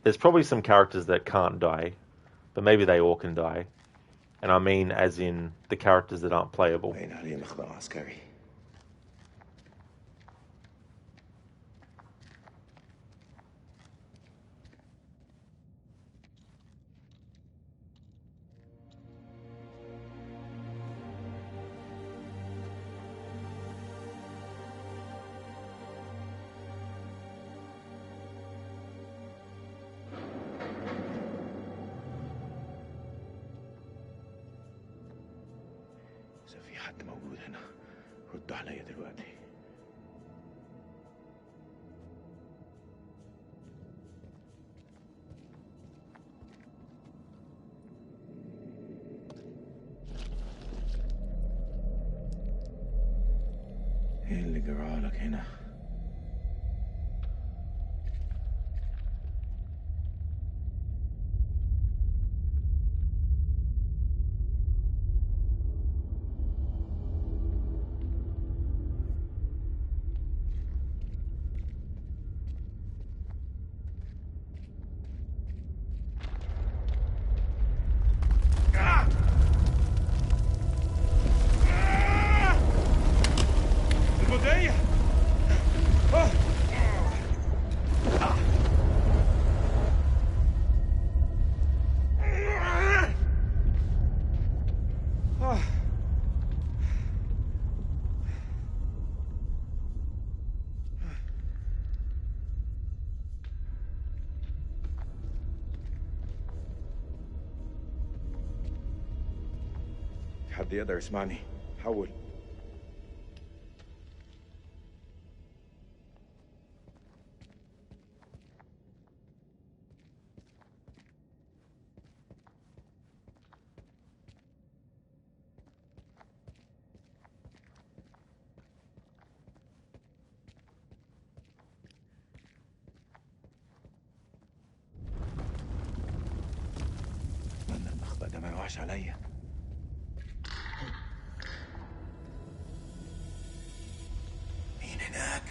There's probably some characters that can't die, but maybe they all can die. And I mean as in the characters that aren't playable. إذا في حد موجود هنا رد عليا دلوقتي. ايه اللي جرالك هنا؟ المدير! في حد يقدر يسمعني؟ حول. اتمنى المخبأ ده ما يوقعش عليا. مين هناك؟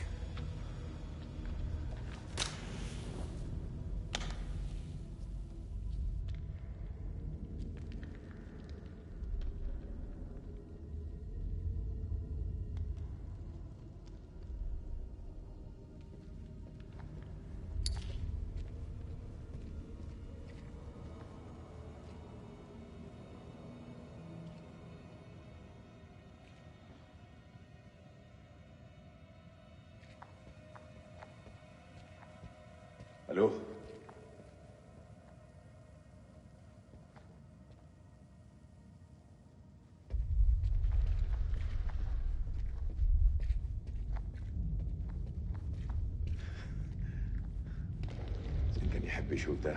الو. كان يحب يشوف ده.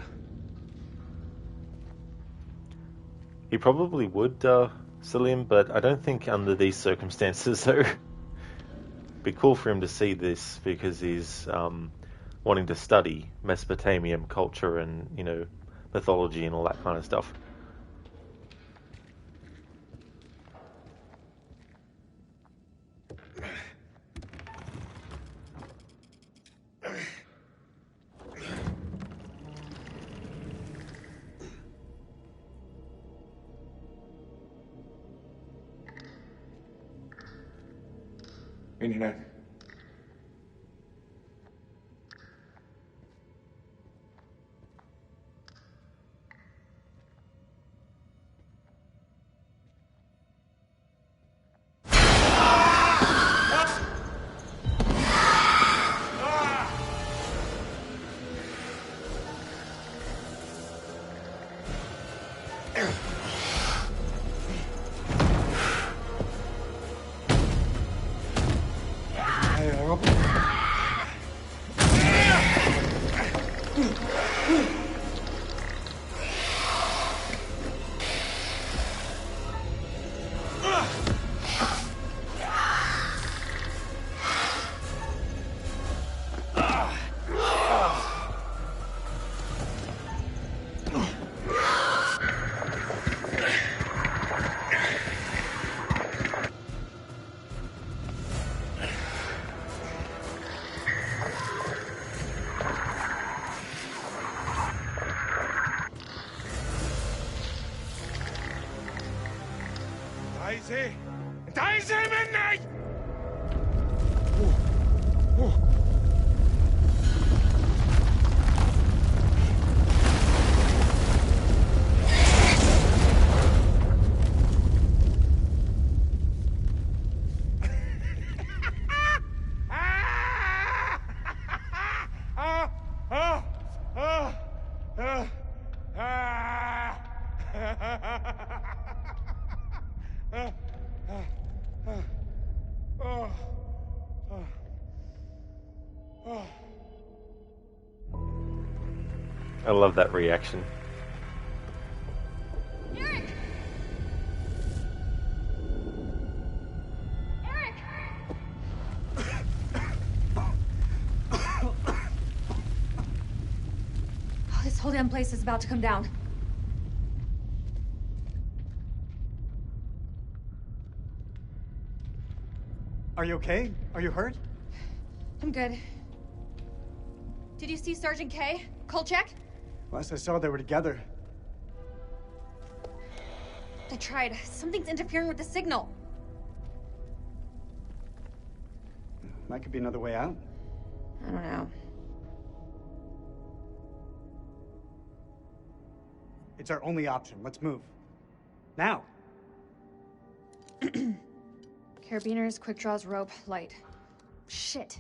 He probably would, Cillian, but I don't think under these circumstances, so be cool for him to see this because he's wanting to study Mesopotamian culture and, you know, mythology and all that kind of stuff. مين هناك؟ عايز ايه؟ انت عايز ايه مني؟ I love that reaction. Eric! Eric! Oh, this whole damn place is about to come down. Are you okay? Are you hurt? I'm good. Did you see Sergeant K? Kolchak? Last I saw, they were together. I tried. Something's interfering with the signal. That could be another way out. I don't know. It's our only option. Let's move. Now! Carabiners, quick draws, rope, light. Shit.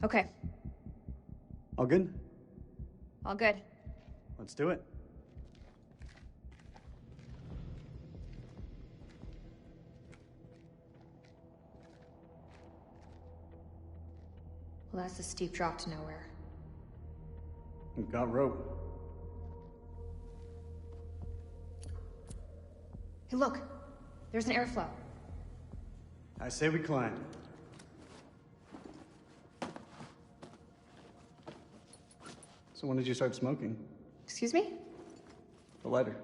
Okay, All good? all good. Let's do it. Well, that's a steep drop to nowhere. We've got rope. Hey, look. There's an airflow. I say we climb. So when did you start smoking? Excuse me? The lighter.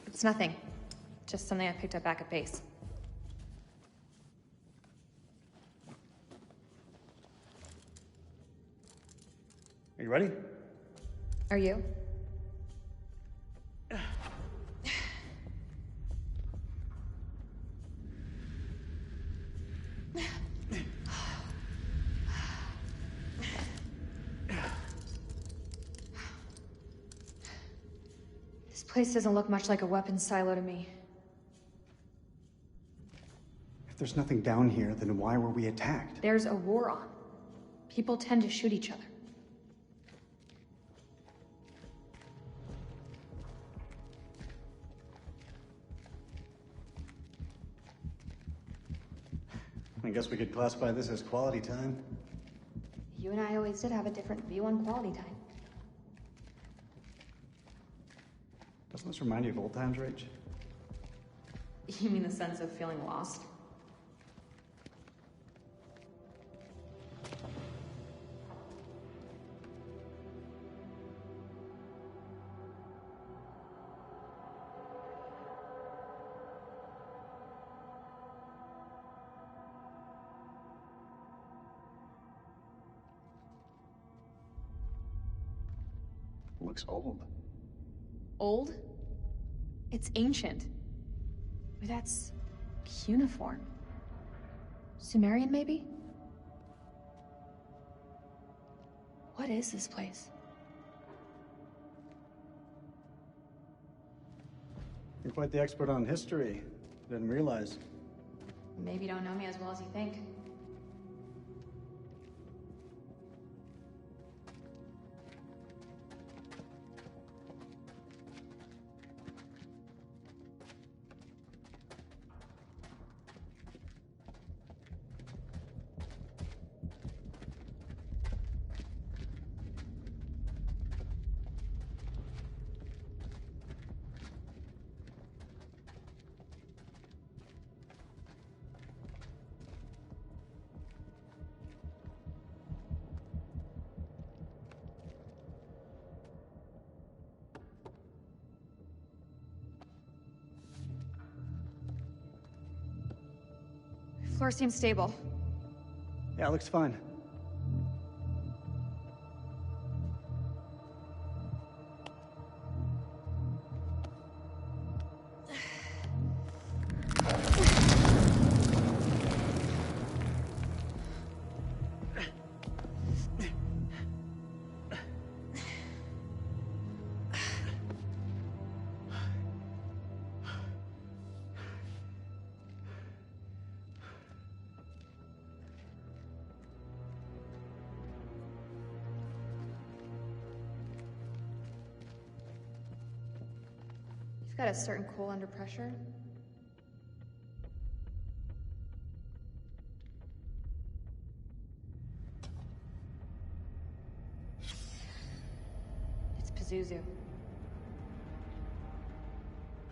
It's nothing. Just something I picked up back at base. Are you ready? Are you? This place doesn't look much like a weapons silo to me. If there's nothing down here, then why were we attacked? There's a war on. People tend to shoot each other. I guess we could classify this as quality time. You and I always did have a different view on quality time. Doesn't this remind you of old times, Rach? You mean the sense of feeling lost? Looks old. Old? It's ancient. But that's cuneiform. Sumerian, maybe? What is this place? You're quite the expert on history. Didn't realize. Maybe you don't know me as well as you think. Floor seems stable. Yeah, looks fine. You've got a certain cool under pressure. It's Pazuzu.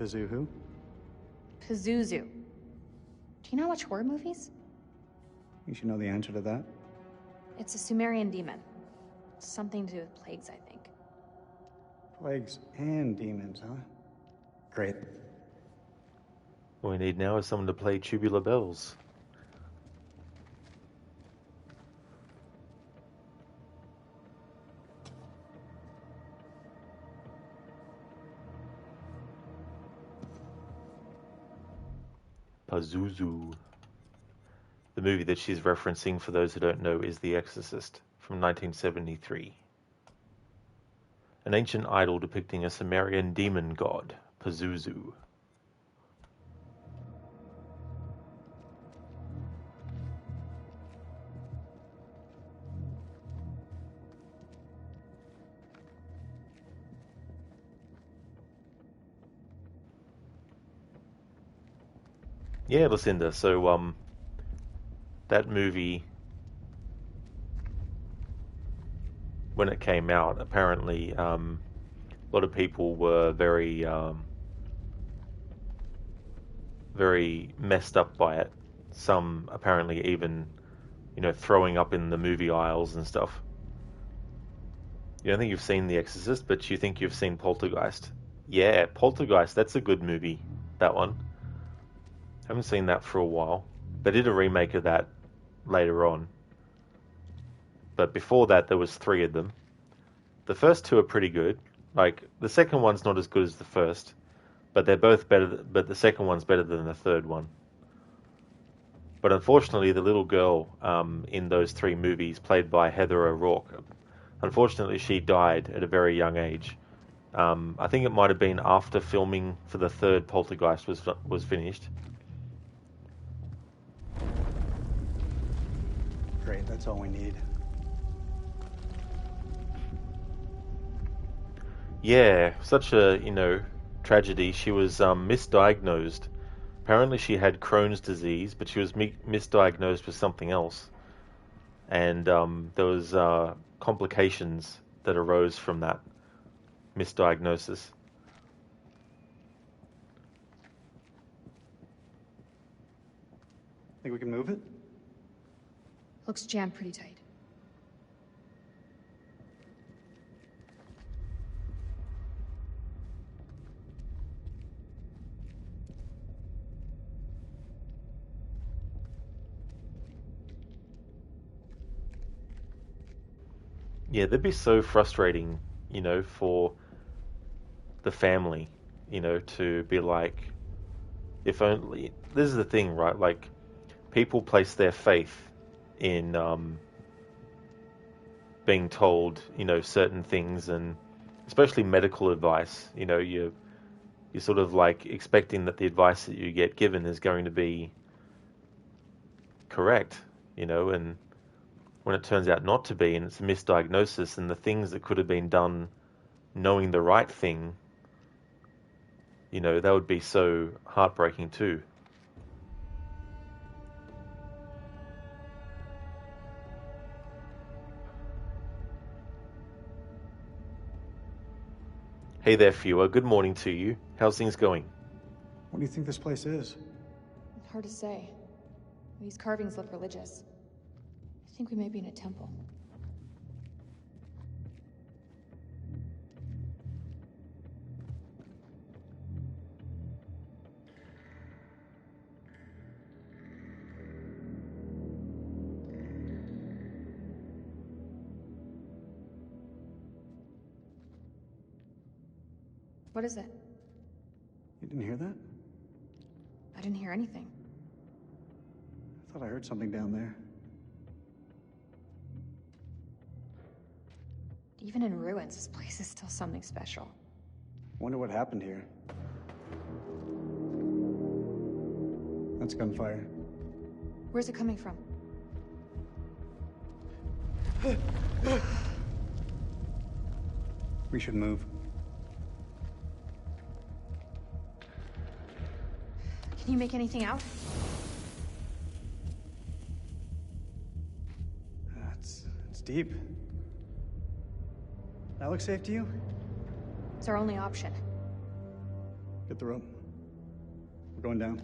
Pazu who? Pazuzu. Do you not watch horror movies? You should know the answer to that. It's a Sumerian demon. Something to do with plagues, I think. Plagues and demons, huh? Great. All we need now is someone to play Tubular Bells. Pazuzu. The movie that she's referencing, for those who don't know, is The Exorcist from 1973. An ancient idol depicting a Sumerian demon god, Pazuzu. Yeah, Lucinda, so, that movie, when it came out, apparently, a lot of people were very, very messed up by it. Some apparently even, throwing up in the movie aisles and stuff. You don't think you've seen The Exorcist, but you think you've seen Poltergeist. Yeah, Poltergeist, that's a good movie, that one. Haven't seen that for a while. They did a remake of that later on. But before that, there was 3 of them. The first 2 are pretty good. Like, the second one's not as good as the first, but they're both better, but the second one's better than the third one. But unfortunately, the little girl in those 3 movies, played by Heather O'Rourke, unfortunately, she died at a very young age. I think it might have been after filming for the third Poltergeist was finished. Great, that's all we need. Yeah, such a, tragedy. She was misdiagnosed. Apparently she had Crohn's disease, but she was misdiagnosed with something else. And there was complications that arose from that misdiagnosis. Think we can move it? Looks jammed pretty tight. Yeah, that'd be so frustrating, for the family, to be like, if only... This is the thing, right? Like, people place their faith in being told, certain things, and especially medical advice. You're sort of like expecting that the advice that you get given is going to be correct, and when it turns out not to be, and it's a misdiagnosis, and the things that could have been done knowing the right thing, that would be so heartbreaking too. Hey there, Fewer. Good morning to you. How's things going? What do you think this place is? Hard to say. These carvings look religious. I think we may be in a temple. What is it? You didn't hear that? I didn't hear anything. I thought I heard something down there. Even in ruins, this place is still something special. Wonder what happened here. That's gunfire. Where's it coming from? We should move. Can you make anything out? It's deep. That looks safe to you? It's our only option. Get the rope. We're going down.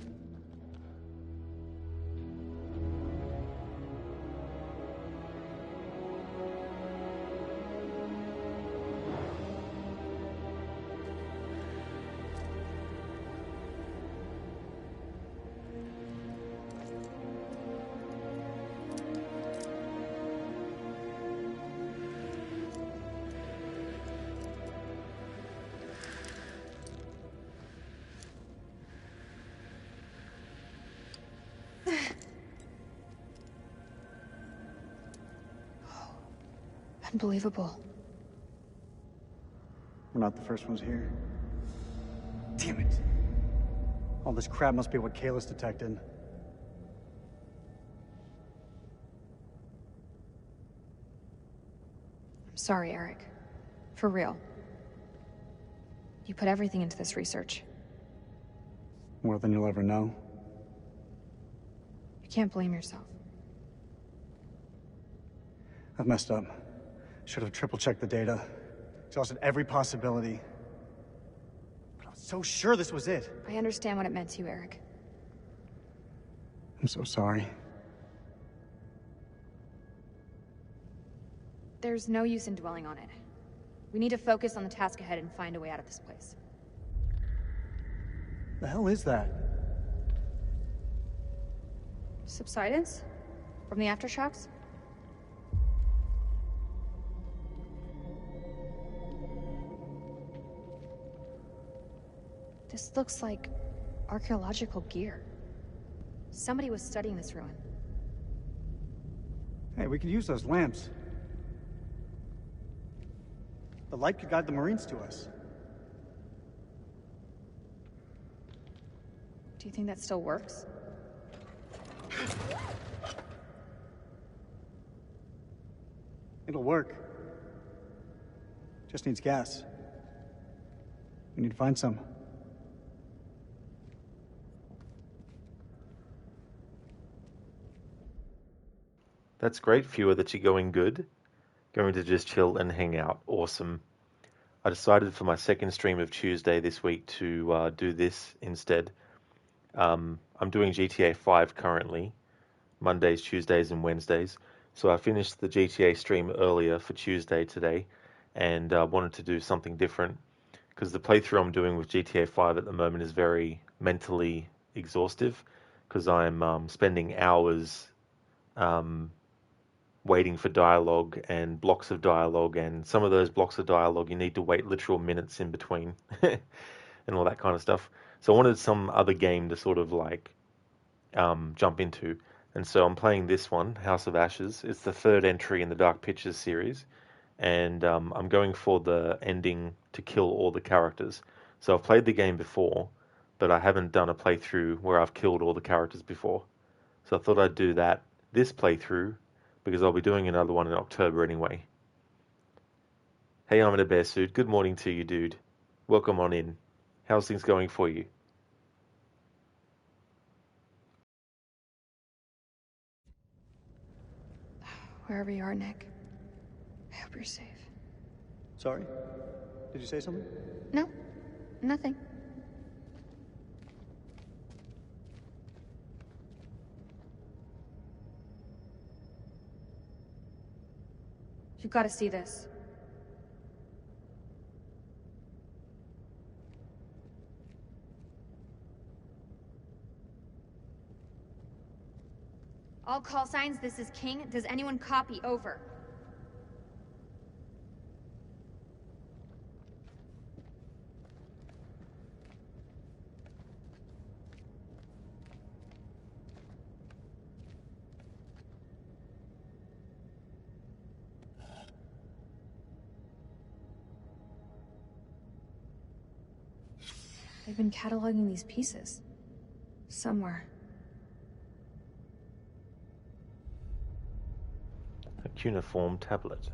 Unbelievable. We're not the first ones here. Damn it. All this crap must be what Kalis detected. I'm sorry, Eric. For real. You put everything into this research. More than you'll ever know. You can't blame yourself. I've messed up. Should have triple-checked the data. Exhausted every possibility. But I was so sure this was it. I understand what it meant to you, Eric. I'm so sorry. There's no use in dwelling on it. We need to focus on the task ahead and find a way out of this place. The hell is that? Subsidence? From the aftershocks? This looks like archaeological gear. Somebody was studying this ruin. Hey, we could use those lamps. The light could guide the Marines to us. Do you think that still works? It'll work. Just needs gas. We need to find some. That's great, Fewer, that you're going good. Going to just chill and hang out. Awesome. I decided for my second stream of Tuesday this week to do this instead. I'm doing GTA 5 currently, Mondays, Tuesdays, and Wednesdays. So I finished the GTA stream earlier for Tuesday today, and wanted to do something different because the playthrough I'm doing with GTA 5 at the moment is very mentally exhaustive because I'm spending hours waiting for dialogue and blocks of dialogue, and some of those blocks of dialogue you need to wait literal minutes in between and all that kind of stuff. So I wanted some other game to sort of like jump into. And so I'm playing this one, House of Ashes. It's the third entry in the Dark Pictures series, and I'm going for the ending to kill all the characters. So I've played the game before, but I haven't done a playthrough where I've killed all the characters before. So I thought I'd do that this playthrough, because I'll be doing another one in October anyway. Hey, I'm in a bear suit. Good morning to you, dude. Welcome on in. How's things going for you? Wherever you are, Nick, I hope you're safe. Sorry? Did you say something? No, nothing. You've got to see this. All call signs, this is King. Does anyone copy? Over. They've been cataloging these pieces. Somewhere. A cuneiform tablet.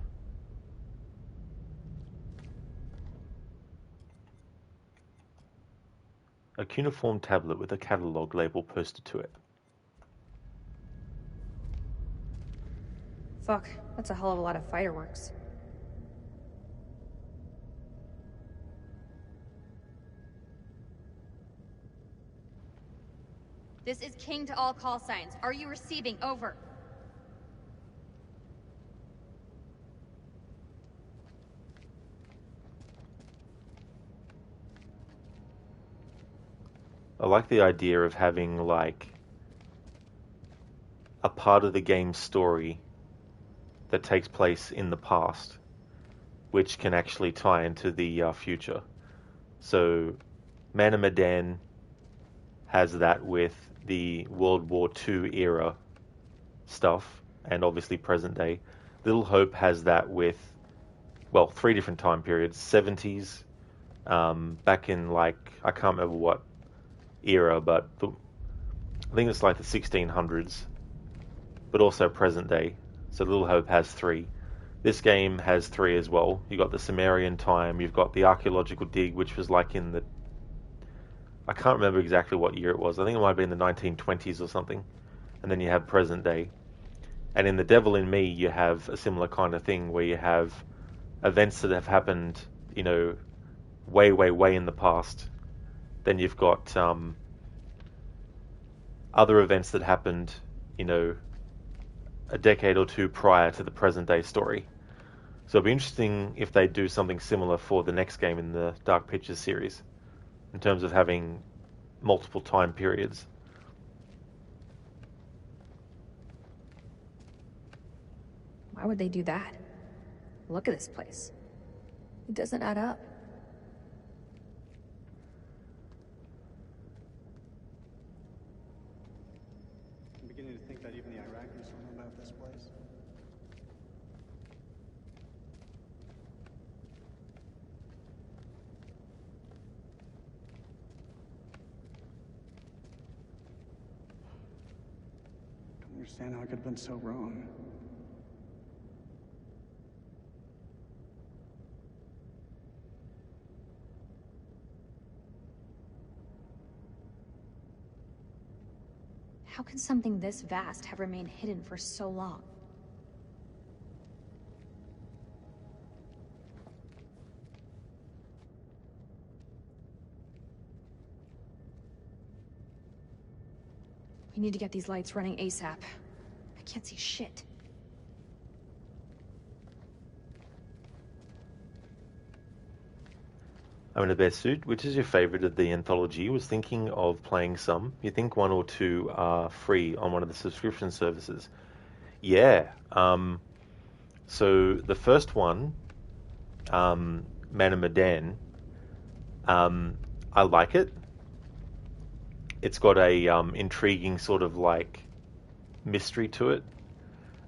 A cuneiform tablet with a catalogue label posted to it. Fuck, that's a hell of a lot of fireworks. This is King to all call signs. Are you receiving? Over. I like the idea of having, like, a part of the game's story that takes place in the past, which can actually tie into the future. So, Man of Medan has that with the World War II era stuff, and obviously present day. Little Hope has that with, well, 3 different time periods. 70s, back in, like, I can't remember what era, but I think it's like the 1600s, but also present day. So Little Hope has 3. This game has 3 as well. You've got the Sumerian time, you've got the archaeological dig, which was like in the, I can't remember exactly what year it was. I think it might have been the 1920s or something. And then you have present day. And in The Devil in Me, you have a similar kind of thing where you have events that have happened, you know, way, way, way in the past. Then you've got other events that happened, you know, a decade or 2 prior to the present day story. So it'll be interesting if they do something similar for the next game in the Dark Pictures series, in terms of having multiple time periods. Why would they do that? Look at this place. It doesn't add up. I'm beginning to think that even the Iraqis don't know about this place. Don't understand how I could have been so wrong. How can something this vast have remained hidden for so long? We need to get these lights running ASAP. I can't see shit. I'm in a bear suit. Which is your favorite of the anthology? Was thinking of playing some. You think 1 or 2 are free on one of the subscription services? Yeah. So the first one, Man of Medan, I like it. It's got a intriguing sort of like mystery to it.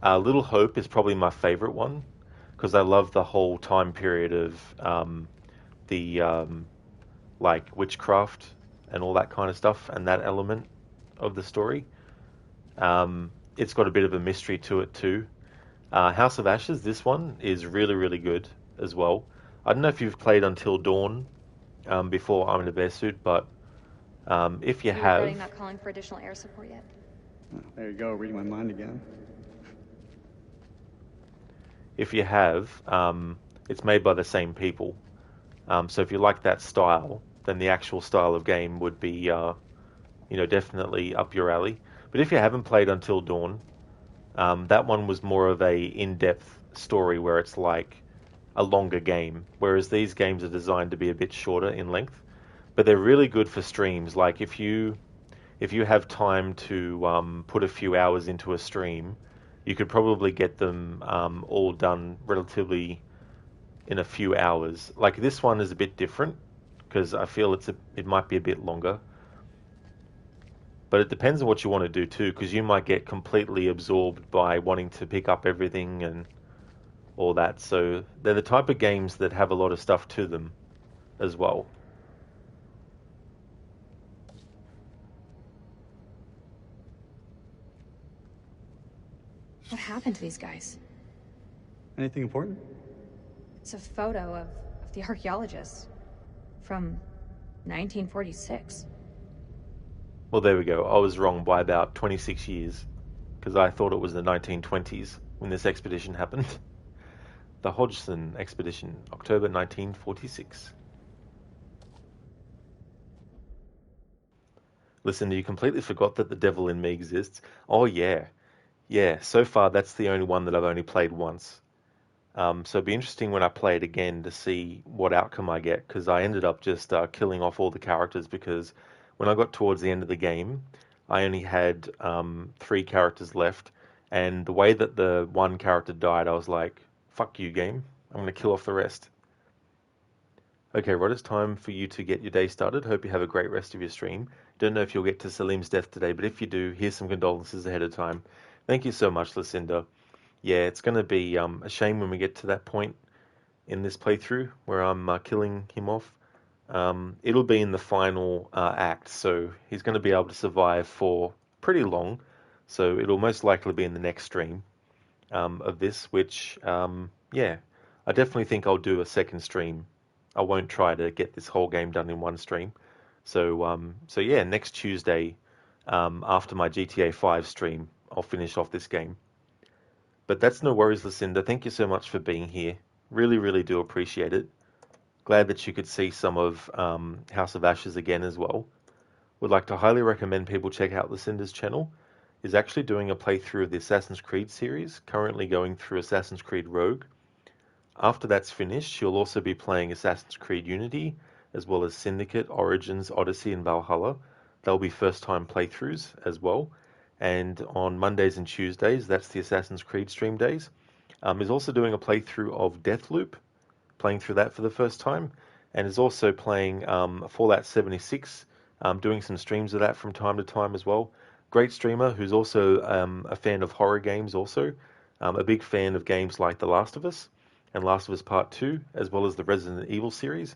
Little Hope is probably my favorite one because I love the whole time period of the like witchcraft and all that kind of stuff and that element of the story. It's got a bit of a mystery to it too. House of Ashes, this one is really, really good as well. I don't know if you've played Until Dawn before I'm in a bear suit, but if you Are you have, regretting not calling for additional air support yet? There you go, reading my mind again. if you have, it's made by the same people. So if you like that style, then the actual style of game would be, definitely up your alley. But if you haven't played Until Dawn, that one was more of a in-depth story where it's like a longer game, whereas these games are designed to be a bit shorter in length. But they're really good for streams. Like if you have time to put a few hours into a stream, you could probably get them all done relatively in a few hours. Like this one is a bit different because I feel it might be a bit longer. But it depends on what you want to do too, because you might get completely absorbed by wanting to pick up everything and all that. So they're the type of games that have a lot of stuff to them as well. What happened to these guys? Anything important? It's a photo of the archaeologists from 1946. Well, there we go. I was wrong by about 26 years because I thought it was the 1920s when this expedition happened. The Hodgson expedition, October 1946. Listen, you completely forgot that the devil in me exists. Oh, yeah. Yeah, so far that's the only one that I've only played once. So it'd be interesting when I play it again to see what outcome I get, because I ended up just killing off all the characters because when I got towards the end of the game, I only had 3 characters left, and the way that the one character died, I was like, fuck you, game. I'm going to kill off the rest. Okay, Rod, it's time for you to get your day started. Hope you have a great rest of your stream. Don't know if you'll get to Salim's death today, but if you do, here's some condolences ahead of time. Thank you so much, Lucinda. Yeah, it's going to be a shame when we get to that point in this playthrough where I'm killing him off. It'll be in the final act, so he's going to be able to survive for pretty long. So it'll most likely be in the next stream of this, which, yeah, I definitely think I'll do a second stream. I won't try to get this whole game done in one stream. So yeah, next Tuesday, after my GTA 5 stream, I'll finish off this game. But that's no worries, Lucinda. Thank you so much for being here. Really, really do appreciate it. Glad that you could see some of House of Ashes again as well. Would like to highly recommend people check out Lucinda's channel. Is actually doing a playthrough of the Assassin's Creed series, currently going through Assassin's Creed Rogue. After that's finished, she'll also be playing Assassin's Creed Unity, as well as Syndicate, Origins, Odyssey, and Valhalla. They'll be first-time playthroughs as well. And on Mondays and Tuesdays, that's the Assassin's Creed stream days, is also doing a playthrough of Deathloop, playing through that for the first time, and is also playing Fallout 76, doing some streams of that from time to time as well. Great streamer who's also a fan of horror games also, a big fan of games like The Last of Us and Last of Us Part 2, as well as the Resident Evil series,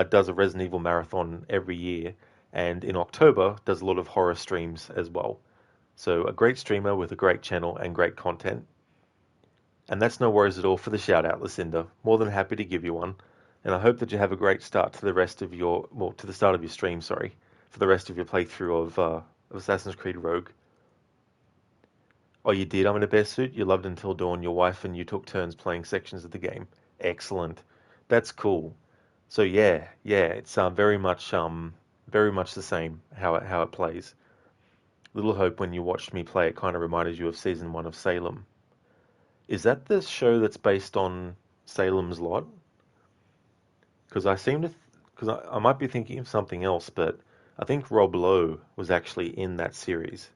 does a Resident Evil marathon every year, and in October does a lot of horror streams as well. So a great streamer with a great channel and great content. And that's no worries at all for the shout out, Lucinda. More than happy to give you one. And I hope that you have a great start to the rest of your, well, to the start of your stream, sorry, for the rest of your playthrough of Assassin's Creed Rogue. Oh, you did? I'm in a bear suit? You loved Until Dawn. Your wife and you took turns playing sections of the game. Excellent. That's cool. So yeah, it's very much the same how it plays. Little Hope, when you watched me play, it kind of reminded you of Season 1 of Salem. Is that the show that's based on Salem's Lot? Because I might be thinking of something else, but I think Rob Lowe was actually in that series.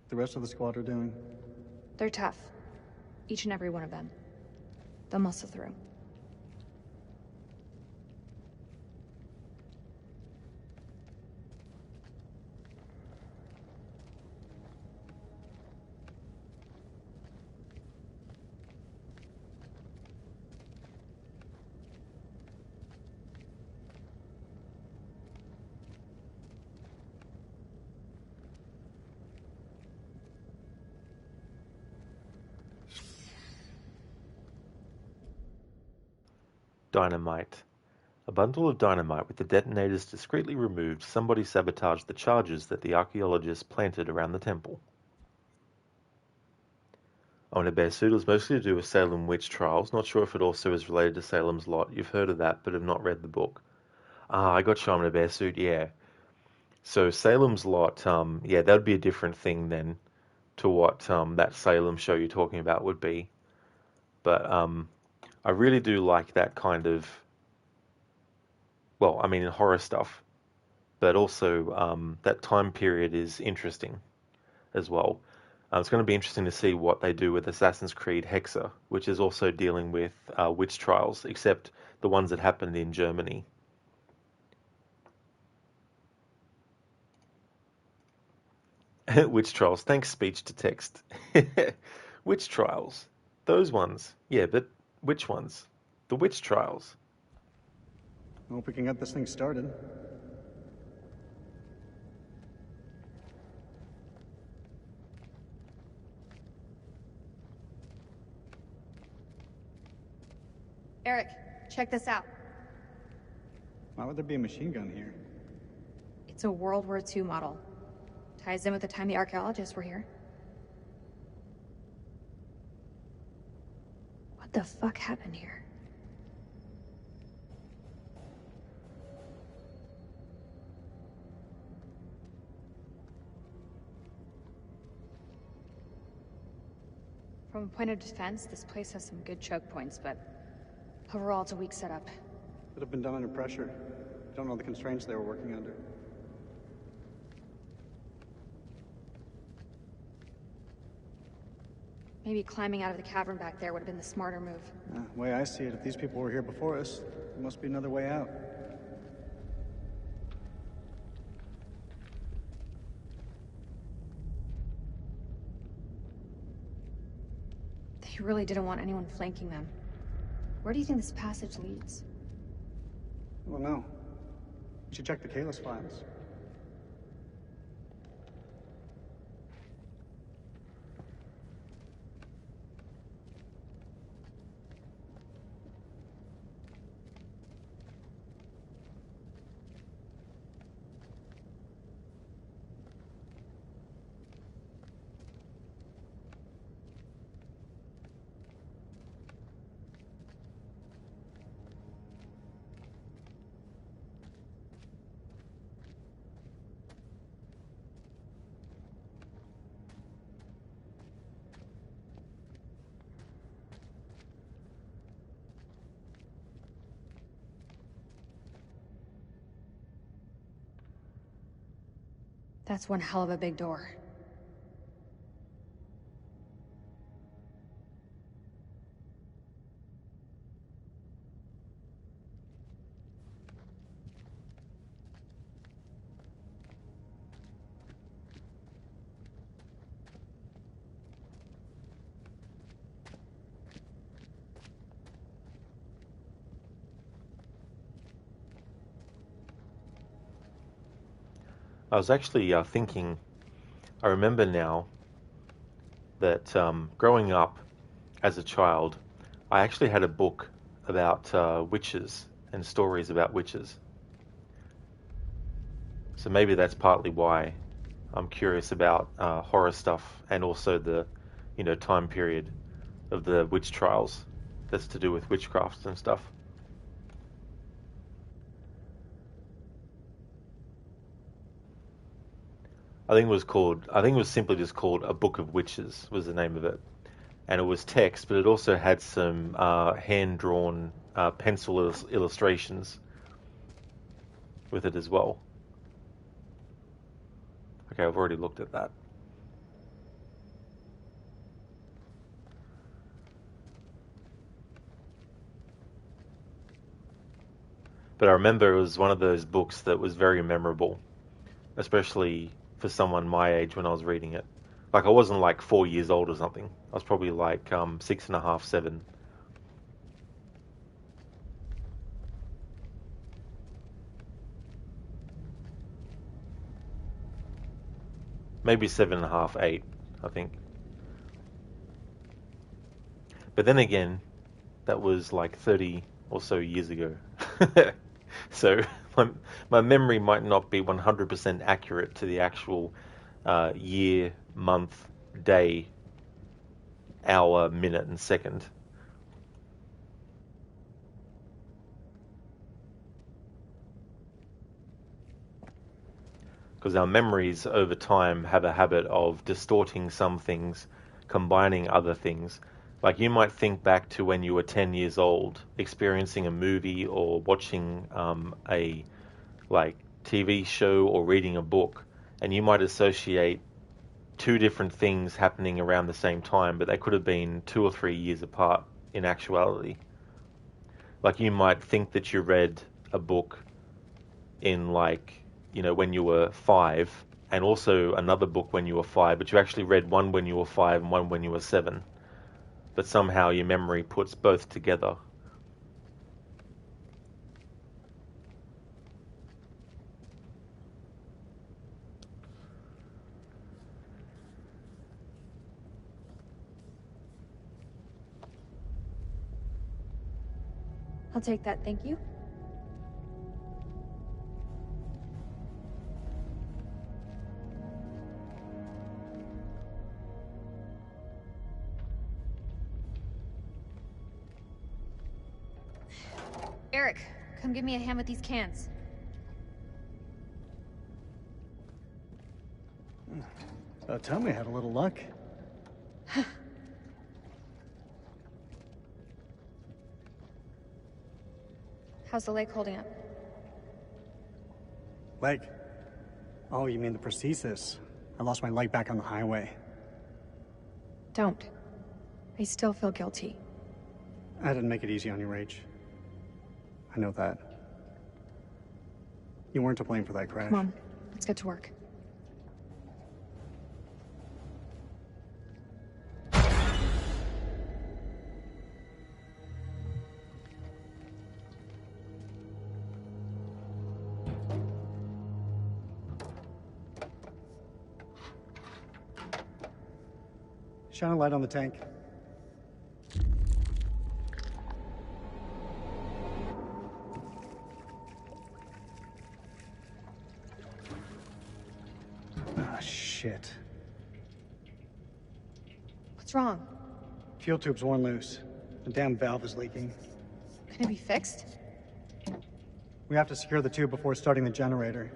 The rest of the squad are doing? They're tough. Each and every one of them. They'll muscle through. dynamite. A bundle of dynamite with the detonators discreetly removed, somebody sabotaged the charges that the archaeologists planted around the temple. I Want a Bear Suit was mostly to do with Salem witch trials. Not sure if it also is related to Salem's Lot. You've heard of that, but have not read the book. Ah, I got Shaman a Bear Suit, yeah. So Salem's Lot, yeah, that would be a different thing then to what that Salem show you're talking about would be. But I really do like that kind of, well, I mean, horror stuff, but also that time period is interesting as well. It's going to be interesting to see what they do with Assassin's Creed Hexa, which is also dealing with witch trials, except the ones that happened in Germany. Witch trials. Thanks, speech to text. Witch trials. Those ones. Yeah, but which ones? The witch trials. I hope we can get this thing started. Eric, check this out. Why would there be a machine gun here? It's a World War II model. Ties in with the time the archaeologists were here. What the fuck happened here? From a point of defense, this place has some good choke points, but overall it's a weak setup. Could have been done under pressure. Don't know the constraints they were working under. Maybe climbing out of the cavern back there would have been the smarter move. The way I see it, if these people were here before us, there must be another way out. They really didn't want anyone flanking them. Where do you think this passage leads? Well, no. We should check the Kalis files. That's one hell of a big door. I was actually thinking, I remember now that growing up as a child, I actually had a book about witches and stories about witches. So maybe that's partly why I'm curious about horror stuff and also the, time period of the witch trials that's to do with witchcraft and stuff. I think it was simply just called A Book of Witches was the name of it. And it was text, but it also had some hand-drawn pencil illustrations with it as well. Okay, I've already looked at that. But I remember it was one of those books that was very memorable, especially for someone my age when I was reading it. Like, I wasn't like 4 years old or something. I was probably like 6.5, 7. Maybe 7.5, 8, I think. But then again, that was like 30 or so years ago. So my memory might not be 100% accurate to the actual year, month, day, hour, minute, and second. Because our memories over time have a habit of distorting some things, combining other things. Like you might think back to when you were 10 years old, experiencing a movie or watching a TV show or reading a book, and you might associate two different things happening around the same time, but they could have been 2 or 3 years apart in actuality. Like you might think that you read a book in when you were 5, and also another book when you were 5, but you actually read one when you were 5 and one when you were 7. But somehow your memory puts both together. I'll take that, thank you. Eric, come give me a hand with these cans. About time we had a little luck. How's the leg holding up? Leg? Oh, you mean the prosthesis. I lost my leg back on the highway. Don't. I still feel guilty. I didn't make it easy on you, Rach. I know that. You weren't to blame for that crash. Come on, let's get to work. Shine a light on the tank. Ah, shit. What's wrong? Fuel tube's worn loose. The damn valve is leaking. Can it be fixed? We have to secure the tube before starting the generator.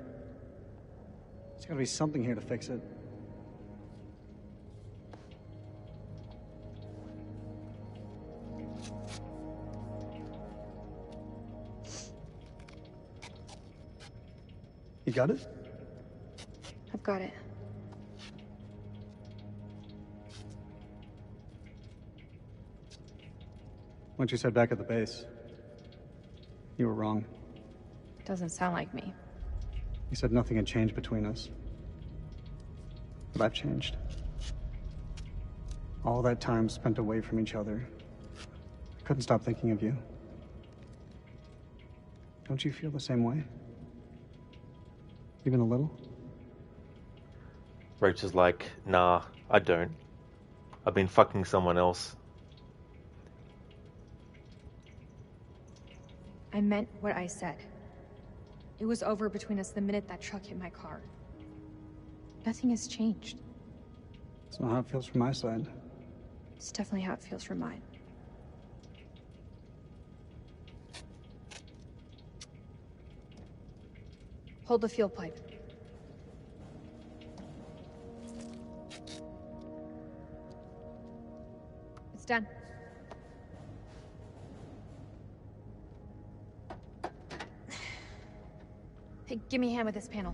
There's gotta be something here to fix it. You got it? I've got it. Once you said back at the base, you were wrong. Doesn't sound like me. You said nothing had changed between us. But I've changed. All that time spent away from each other, I couldn't stop thinking of you. Don't you feel the same way? Even a little? Rach is like, nah, I don't. I've been fucking someone else. I meant what I said. It was over between us the minute that truck hit my car. Nothing has changed. It's not how it feels from my side. It's definitely how it feels from mine. Hold the fuel pipe. It's done. Hey, give me a hand with this panel.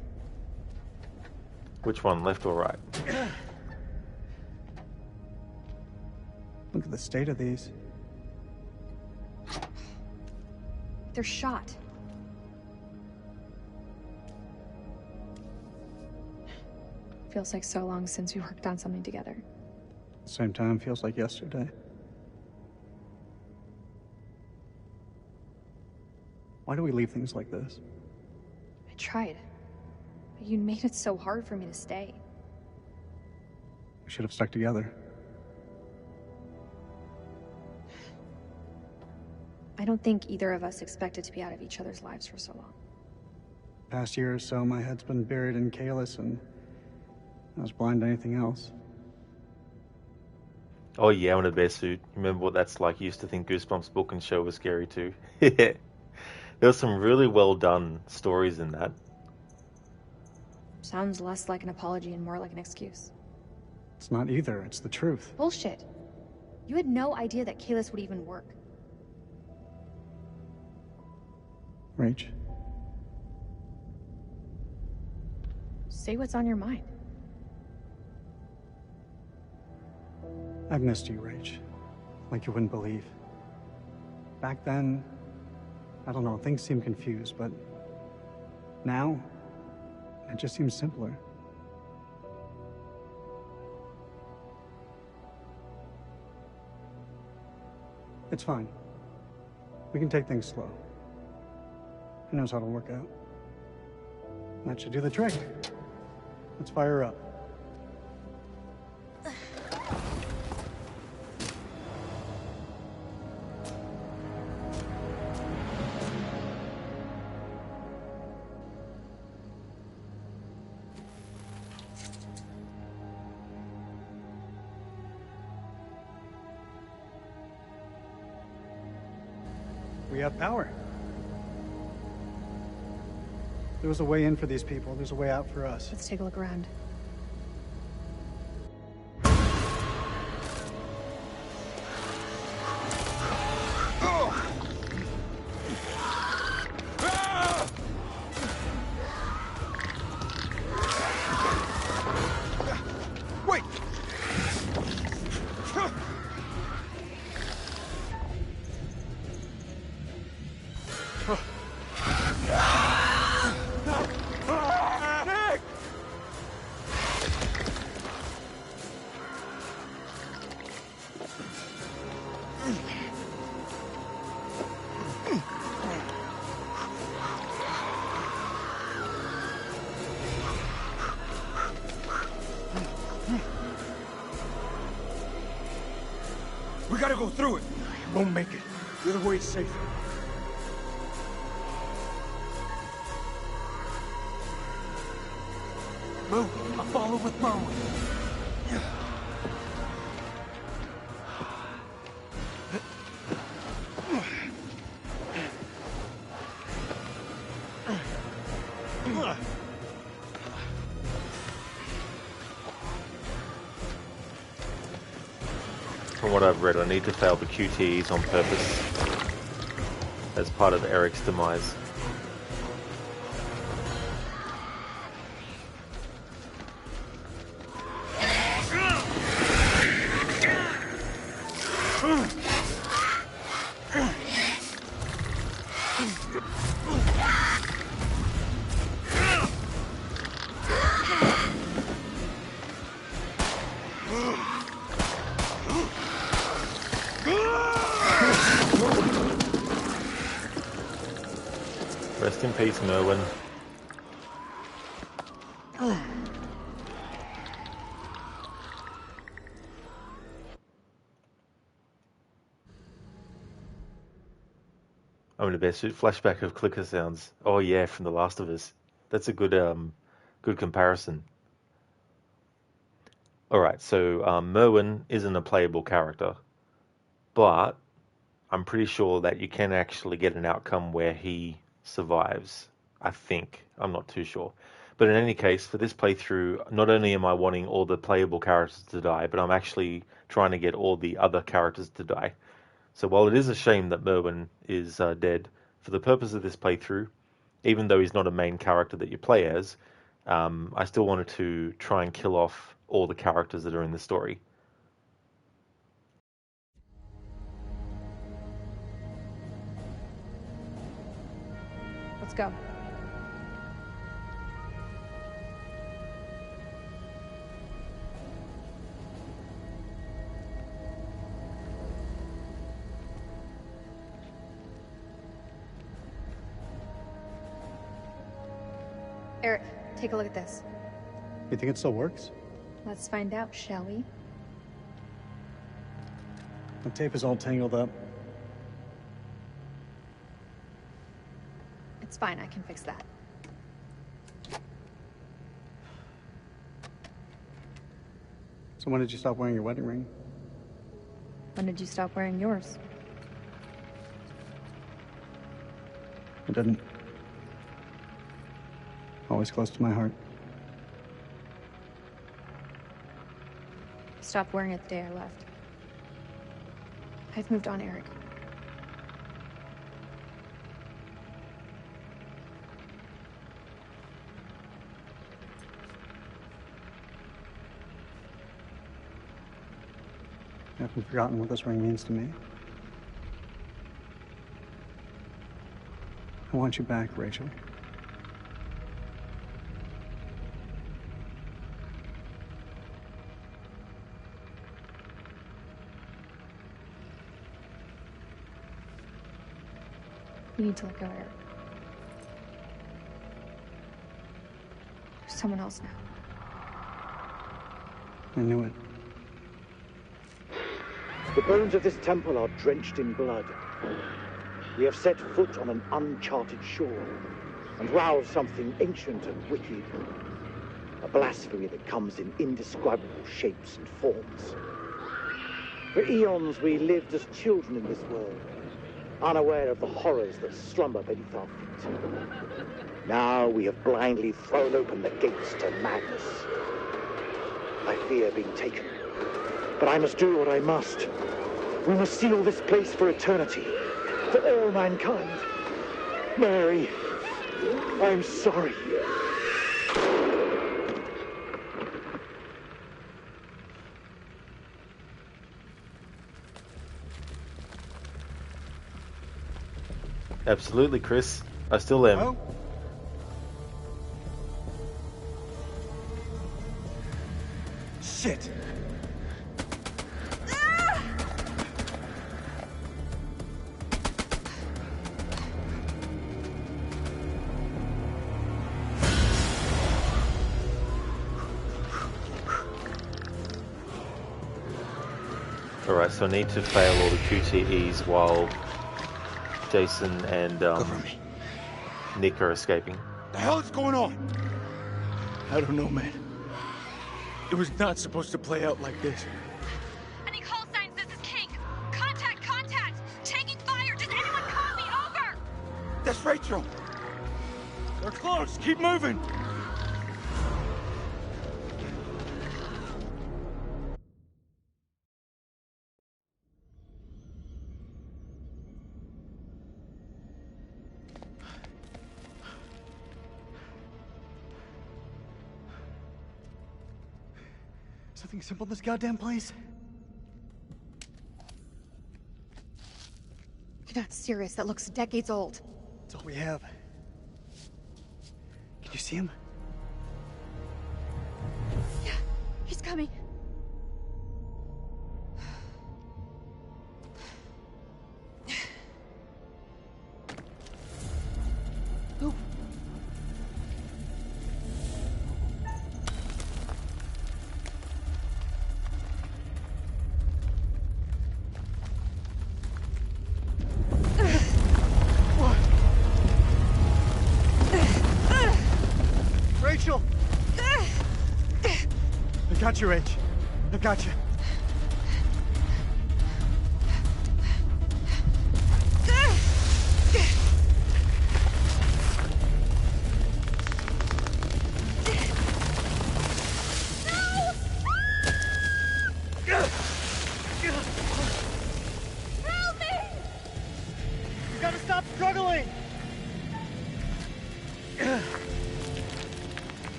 Which one, left or right? Look at the state of these. They're shot. Feels like so long since we worked on something together. Same time, feels like yesterday. Why do we leave things like this? I tried. But you made it so hard for me to stay. We should have stuck together. I don't think either of us expected to be out of each other's lives for so long. Past year or so, my head's been buried in Kalis, and I was blind to anything else. Oh yeah, I'm in a bear suit. Remember what that's like? You used to think Goosebumps book and show was scary too. There were some really well done stories in that. Sounds less like an apology and more like an excuse. It's not either, it's the truth. Bullshit. You had no idea that Kalis would even work. Rach, Say what's on your mind. I've missed you, Rach. Like you wouldn't believe. Back then, I don't know, things seemed confused, but now, it just seems simpler. It's fine. We can take things slow. Who knows how it'll work out? That should do the trick. Let's fire her up. We have power. There was a way in for these people. There's a way out for us. Let's take a look around. Wait! We gotta go through it. Won't make it. The other way is safer. Move. I'll follow with Merwin. From what I've read, I need to fail the QTEs on purpose as part of Eric's demise. Rest in peace, Merwin. I'm in a best suit. Flashback of clicker sounds. Oh yeah, from The Last of Us. That's a good good comparison. Alright, so Merwin isn't a playable character, but I'm pretty sure that you can actually get an outcome where he survives. I think. I'm not too sure. But in any case, for this playthrough, not only am I wanting all the playable characters to die, but I'm actually trying to get all the other characters to die. So while it is a shame that Merwin is dead, for the purpose of this playthrough, even though he's not a main character that you play as, I still wanted to try and kill off all the characters that are in the story. Let's go. Eric, take a look at this. You think it still works? Let's find out, shall we? The tape is all tangled up. It's fine, I can fix that. So when did you stop wearing your wedding ring? When did you stop wearing yours? I didn't. Always close to my heart. I stopped wearing it the day I left. I've moved on, Eric. You haven't forgotten what this ring means to me. I want you back, Rachel. You need to let go, Eric. There's someone else now. I knew it. The bones of this temple are drenched in blood. We have set foot on an uncharted shore and roused something ancient and wicked. A blasphemy that comes in indescribable shapes and forms. For eons we lived as children in this world, unaware of the horrors that slumber beneath our feet. Now we have blindly thrown open the gates to madness. I fear being taken, but I must do what I must. We must seal this place for eternity, for all mankind. Mary, I'm sorry. Absolutely, Chris. I still am. Oh. Shit. Alright, so I need to fail all the QTEs while Jason and Nick are escaping. The hell is going on? I don't know, man. It was not supposed to play out like this. Any call signs? This is King. Contact, contact! Taking fire! Does anyone copy? Over! That's Rachel. They're close. Keep moving. Something simple in this goddamn place? You're not serious. That looks decades old. That's all we have. Can you see him? Yeah, he's coming. Ooh. Rachel! I got you, Rach. I got you. Help me! You gotta stop struggling!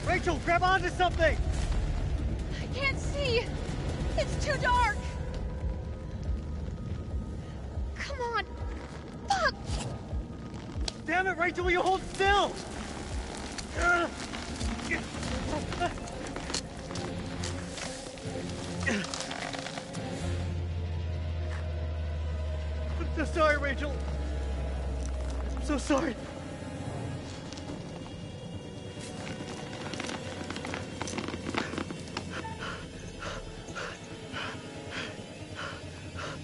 Rachel, grab onto something! I can't see! It's too dark! Come on! Fuck! Damn it, Rachel, will you hold still? I'm so sorry, Rachel. I'm so sorry.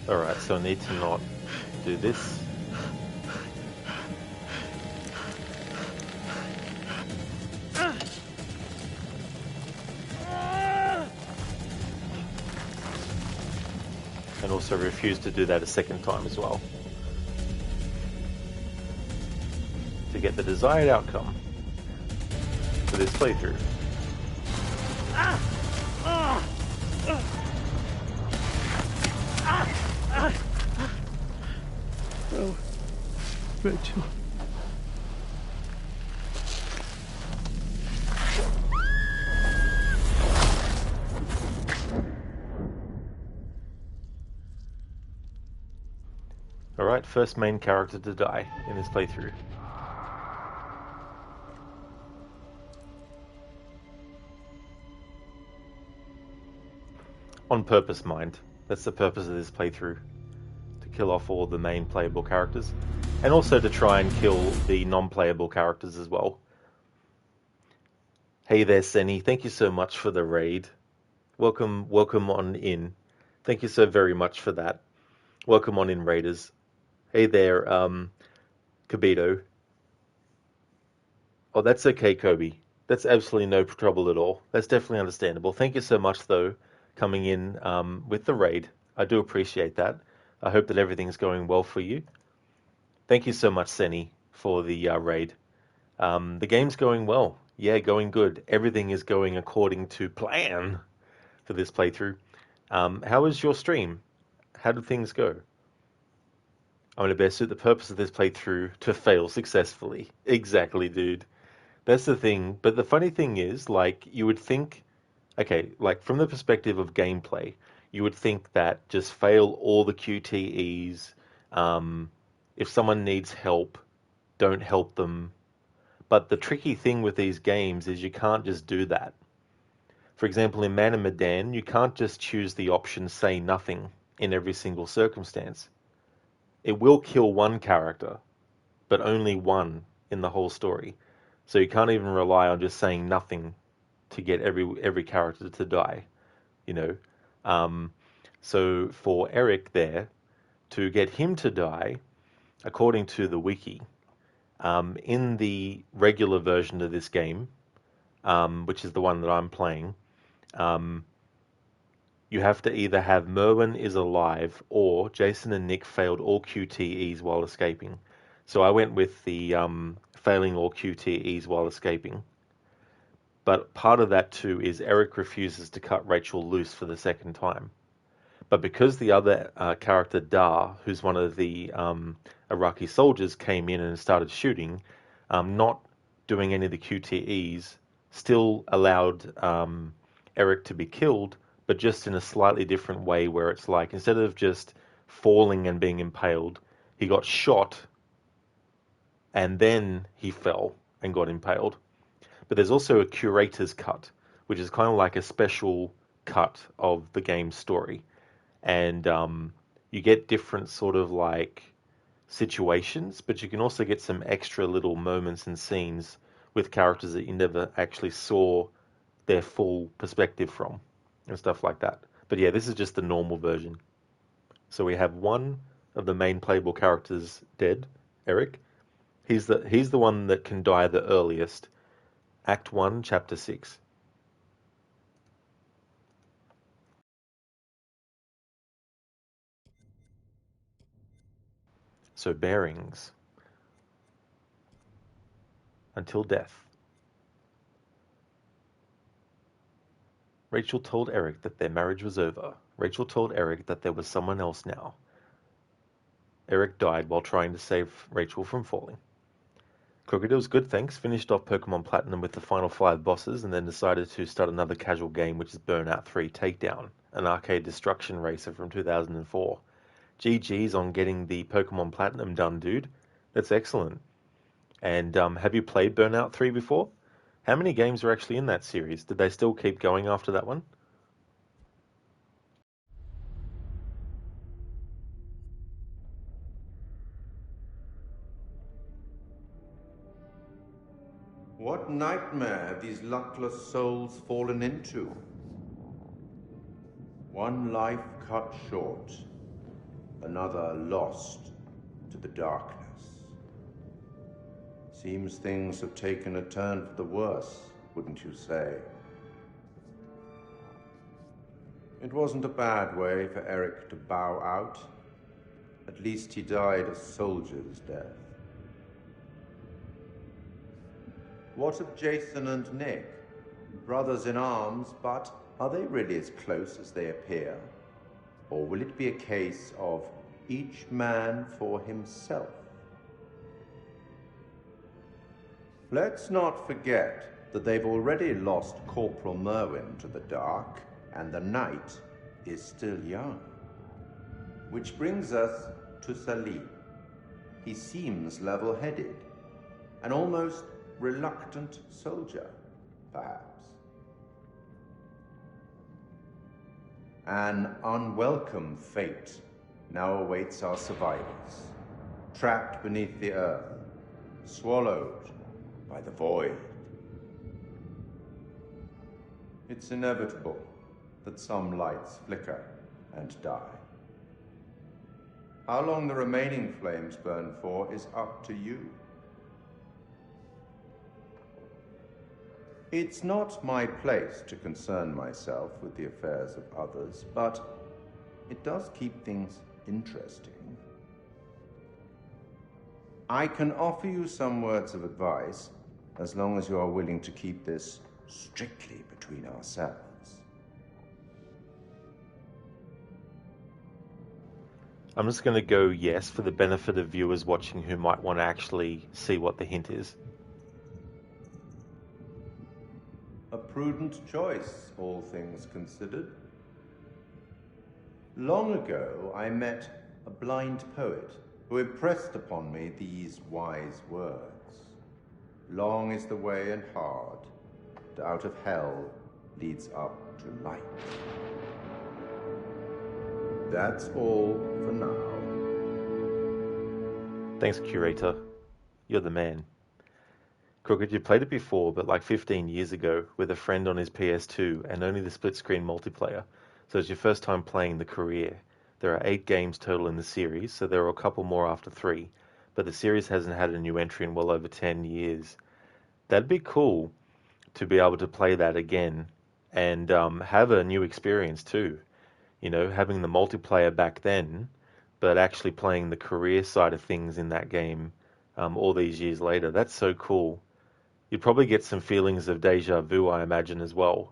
Alright, so I need to not do this. And also refuse to do that a second time as well. To get the desired outcome for this playthrough. Oh, Rachel. Alright, first main character to die in this playthrough. On purpose, mind. That's the purpose of this playthrough. To kill off all the main playable characters. And also to try and kill the non-playable characters as well. Hey there, Senny. Thank you so much for the raid. Welcome on in. Thank you so very much for that. Welcome on in, raiders. Hey there, Kabito. Oh, that's okay, Kobe. That's absolutely no trouble at all. That's definitely understandable. Thank you so much, though, coming in with the raid. I do appreciate that. I hope that everything's going well for you. Thank you so much, Senny, for the raid. The game's going well. Yeah, going good. Everything is going according to plan for this playthrough. How was your stream? How did things go? I'm going to best suit the purpose of this playthrough to fail successfully. Exactly, dude. That's the thing. But the funny thing is, like, you would think, okay, like from the perspective of gameplay, you would think that just fail all the QTEs. If someone needs help, don't help them. But the tricky thing with these games is you can't just do that. For example, in Man and Medan, you can't just choose the option say nothing in every single circumstance. It will kill one character, but only one in the whole story. So you can't even rely on just saying nothing to get every character to die, you know. So for Eric there, to get him to die, according to the wiki, in the regular version of this game, which is the one that I'm playing, you have to either have Merwin is alive or Jason and Nick failed all QTEs while escaping. So I went with the failing all QTEs while escaping. But part of that too is Eric refuses to cut Rachel loose for the second time. But because the other character, Dar, who's one of the Iraqi soldiers, came in and started shooting, not doing any of the QTEs, still allowed Eric to be killed, but just in a slightly different way where it's like, instead of just falling and being impaled, he got shot and then he fell and got impaled. But there's also a curator's cut, which is kind of like a special cut of the game's story. And you get different sort of like situations, but you can also get some extra little moments and scenes with characters that you never actually saw their full perspective from and stuff like that. But yeah, this is just the normal version. So we have one of the main playable characters dead, Eric. He's the one that can die the earliest. Act 1, Chapter 6. So bearings. Until death. Rachel told Eric that their marriage was over. Rachel told Eric that there was someone else now. Eric died while trying to save Rachel from falling. Crooked, it was good, thanks. Finished off Pokemon Platinum with the final 5 bosses and then decided to start another casual game, which is Burnout 3 Takedown, an arcade destruction racer from 2004. GG's on getting the Pokemon Platinum done, dude. That's excellent. And have you played Burnout 3 before? How many games were actually in that series? Did they still keep going after that one? What nightmare have these luckless souls fallen into? One life cut short. another lost to the darkness. Seems things have taken a turn for the worse, wouldn't you say? It wasn't a bad way for Eric to bow out. At least he died a soldier's death. What of Jason and Nick? Brothers in arms, but are they really as close as they appear? Or will it be a case of each man for himself? Let's not forget that they've already lost Corporal Merwin to the dark, and the night is still young. Which brings us to Salim. He seems level-headed, an almost reluctant soldier, perhaps. An unwelcome fate now awaits our survivors, trapped beneath the earth, swallowed by the void. It's inevitable that some lights flicker and die. How long the remaining flames burn for is up to you. It's not my place to concern myself with the affairs of others, but it does keep things interesting. I can offer you some words of advice, as long as you are willing to keep this strictly between ourselves. I'm just going to go yes for the benefit of viewers watching who might want to actually see what the hint is. A prudent choice, all things considered. Long ago, I met a blind poet who impressed upon me these wise words. Long is the way and hard, and out of hell leads up to light. That's all for now. Thanks, Curator. You're the man. Crooked, you played it before, but like 15 years ago, with a friend on his PS2 and only the split-screen multiplayer. So it's your first time playing the career. There are 8 games total in the series, so there are a couple more after 3. But the series hasn't had a new entry in well over 10 years. That'd be cool to be able to play that again and have a new experience too. You know, having the multiplayer back then, but actually playing the career side of things in that game all these years later. That's so cool. You'd probably get some feelings of deja vu, I imagine, as well.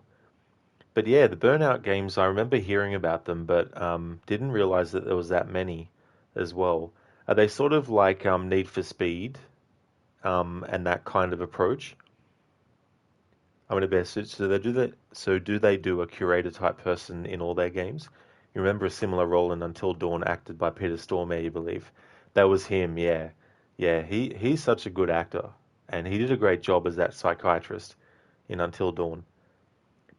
But yeah, the Burnout games, I remember hearing about them, but didn't realize that there was that many as well. Are they sort of like Need for Speed and that kind of approach? I'm going to bet. So they do that. So do they do a curator type person in all their games? You remember a similar role in Until Dawn, acted by Peter Stormare, you believe? That was him. Yeah, yeah. He's such a good actor, and he did a great job as that psychiatrist in Until Dawn.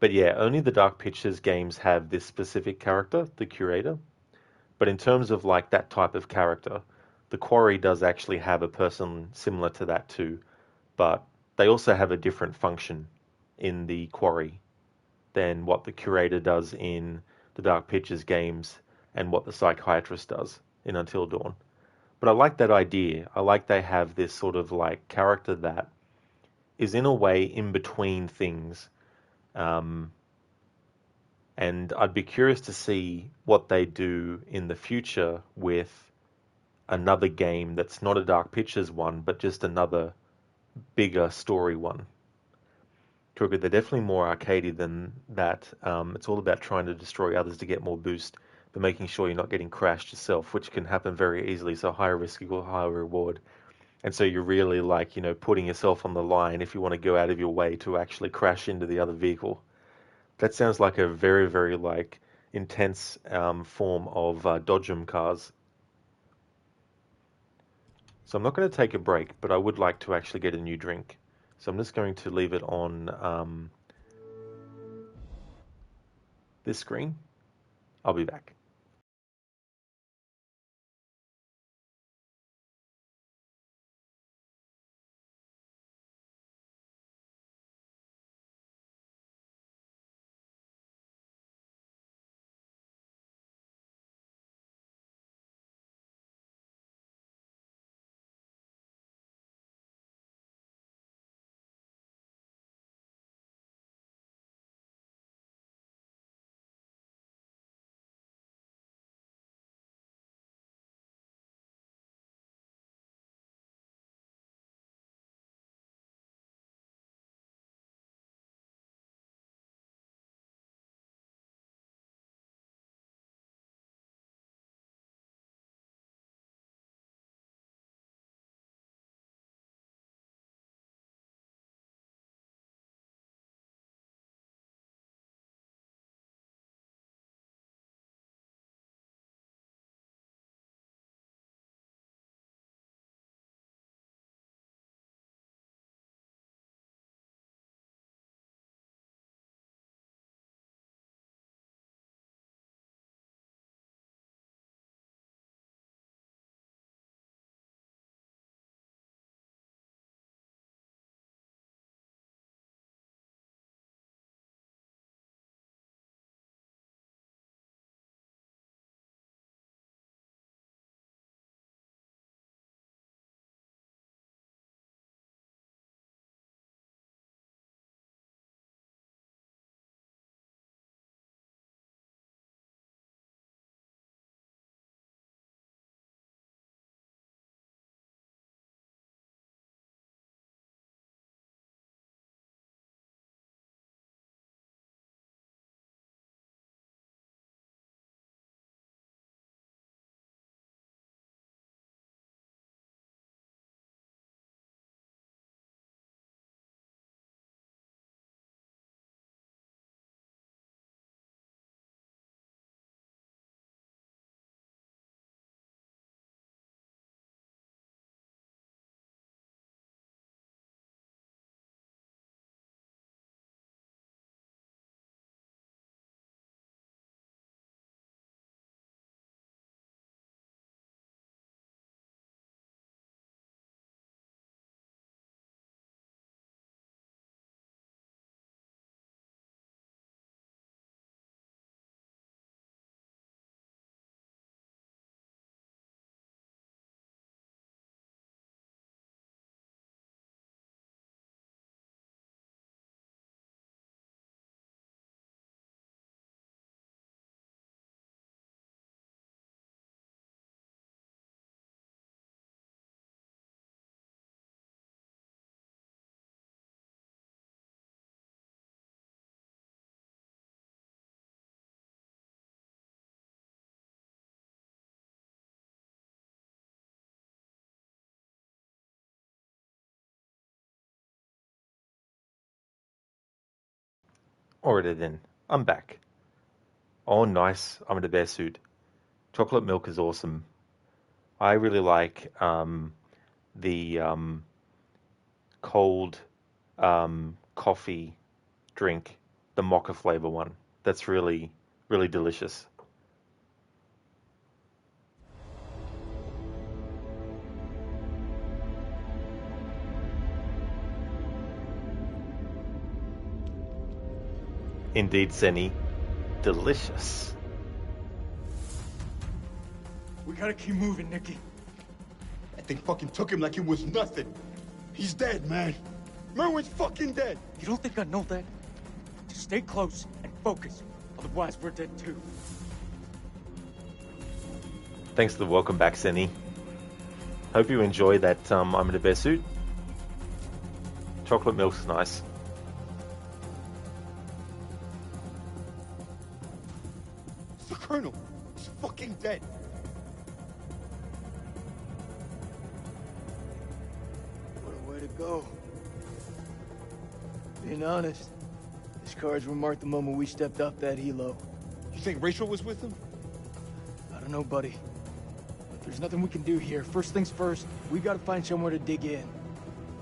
But yeah, only the Dark Pictures games have this specific character, the curator. But in terms of like that type of character, the Quarry does actually have a person similar to that too, but they also have a different function in the Quarry than what the curator does in the Dark Pictures games and what the psychiatrist does in Until Dawn. But I like that idea. I like they have this sort of like character that is in a way in between things. And I'd be curious to see what they do in the future with another game that's not a Dark Pictures one, but just another bigger story one. They're definitely more arcadey than that. It's all about trying to destroy others to get more boost, but making sure you're not getting crashed yourself, which can happen very easily. So higher risk equal higher reward. And so you're really like, you know, putting yourself on the line if you want to go out of your way to actually crash into the other vehicle. That sounds like a very, very like intense form of dodgem cars. So I'm not going to take a break, but I would like to actually get a new drink. So I'm just going to leave it on this screen. I'll be back. Alrighty then, I'm back. Oh, nice. I'm in a bear suit. Chocolate milk is awesome. I really like the cold coffee drink, the mocha flavor one. That's really, really delicious. Indeed, Senny. Delicious. We gotta keep moving, Nicky. That thing fucking took him like it was nothing. He's dead, man. Merwin's fucking dead. You don't think I know that? Just stay close and focus. Otherwise, we're dead too. Thanks for the welcome back, Senny. Hope you enjoy that I'm in a bear suit. Chocolate milk's nice. The Colonel. He's fucking dead. What a way to go. Being honest, these cards were marked the moment we stepped off that helo. You think Rachel was with him? I don't know, buddy. But there's nothing we can do here. First things first, we gotta find somewhere to dig in.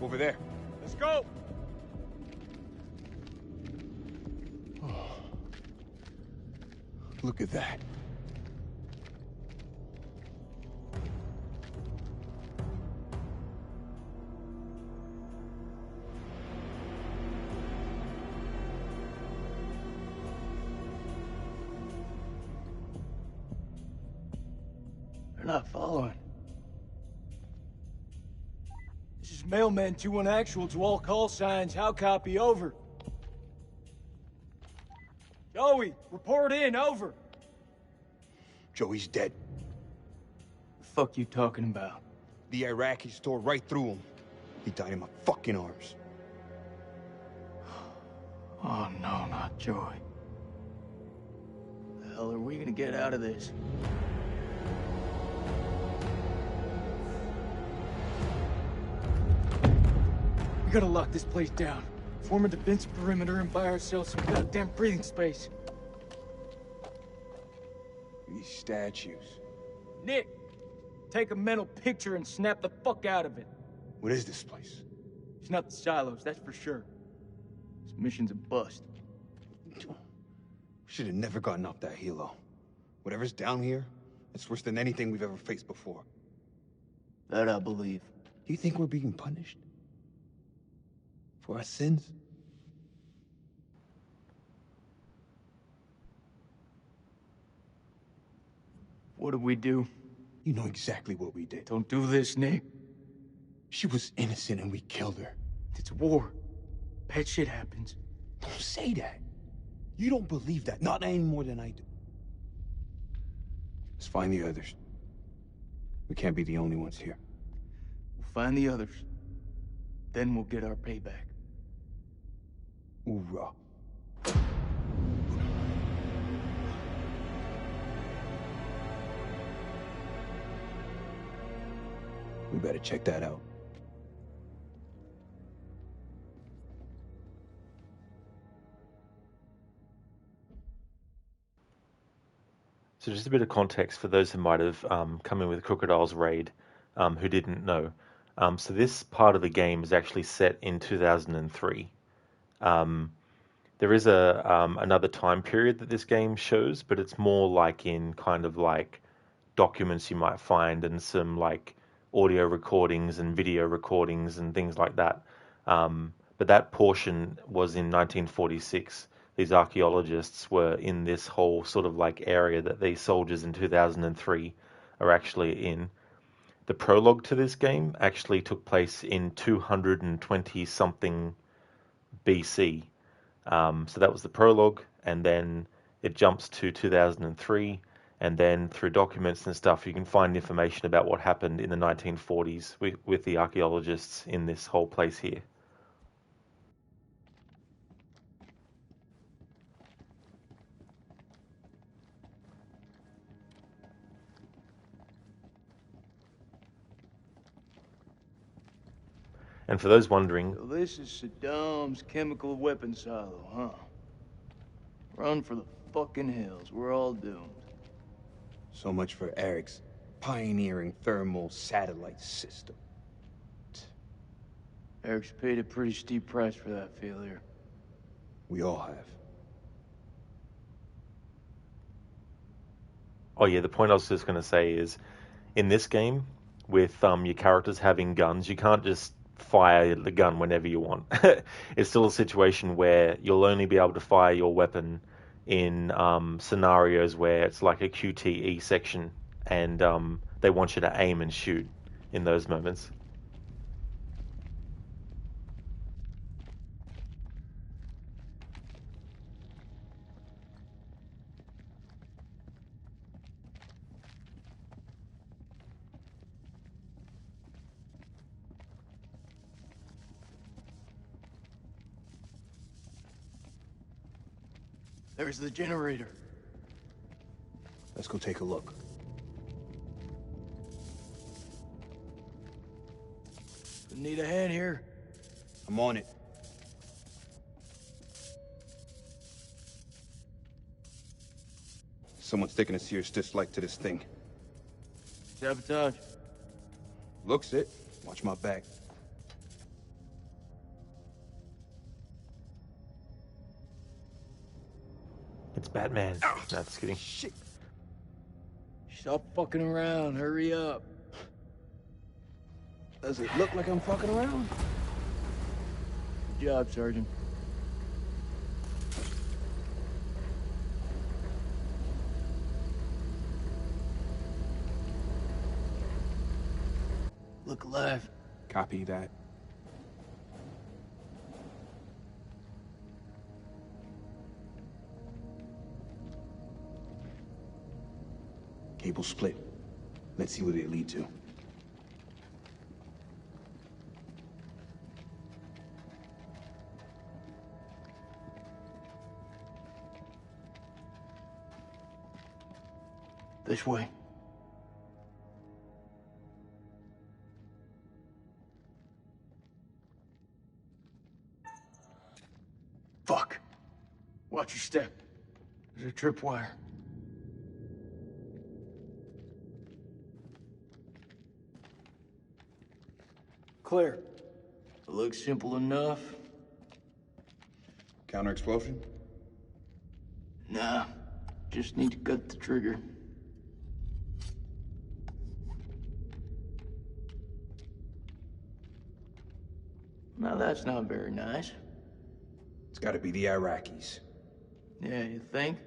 Over there. Let's go! Look at that. They're not following. This is Mailman 2-1 actual to all call signs. How copy? Over. Joey, report in. Over. Joey's dead. The fuck you talking about? The Iraqis tore right through him. He died in my fucking arms. Oh, no, not Joey. The hell are we gonna get out of this? We gotta lock this place down. Form a defensive perimeter and buy ourselves some goddamn breathing space. These statues. Nick, take a mental picture and snap the fuck out of it. What is this place? It's not the silos, that's for sure. This mission's a bust. Should have never gotten up that helo. Whatever's down here, it's worse than anything we've ever faced before. That I believe. Do you think we're being punished? For our sins? What did we do? You know exactly what we did. Don't do this, Nick. She was innocent and we killed her. It's war. Bad shit happens. Don't say that. You don't believe that, not any more than I do. Let's find the others. We can't be the only ones here. We'll find the others. Then we'll get our payback. Hoorah. We better check that out. So just a bit of context for those who might have come in with Crocodile's Raid who didn't know. So this part of the game is actually set in 2003. There is another time period that this game shows, but it's more like in kind of like documents you might find and some like audio recordings and video recordings and things like that. But that portion was in 1946. These archaeologists were in this whole sort of like area that these soldiers in 2003 are actually in. The prologue to this game actually took place in 220 something BC. So that was the prologue, and then it jumps to 2003, and then through documents and stuff you can find information about what happened in the 1940s with the archaeologists in this whole place here. And for those wondering... So this is Saddam's chemical weapon silo, huh? Run for the fucking hills. We're all doomed. So much for Eric's pioneering thermal satellite system. Eric's paid a pretty steep price for that failure. We all have. Oh yeah, the point I was just going to say is, in this game, with your characters having guns, you can't just fire the gun whenever you want. It's still a situation where you'll only be able to fire your weapon in scenarios where it's like a QTE section, and they want you to aim and shoot in those moments. There's the generator. Let's go take a look. Need a hand here. I'm on it. Someone's taking a serious dislike to this thing. Sabotage. Looks it. Watch my back. It's Batman. No, just kidding. Shit. Stop fucking around. Hurry up. Does it look like I'm fucking around? Good job, Sergeant. Look alive. Copy that. Cable split. Let's see what they lead to. This way. Fuck. Watch your step. There's a tripwire. Clear. It looks simple enough. Counter explosion? Nah. Just need to cut the trigger. Now that's not very nice. It's gotta be the Iraqis. Yeah, you think?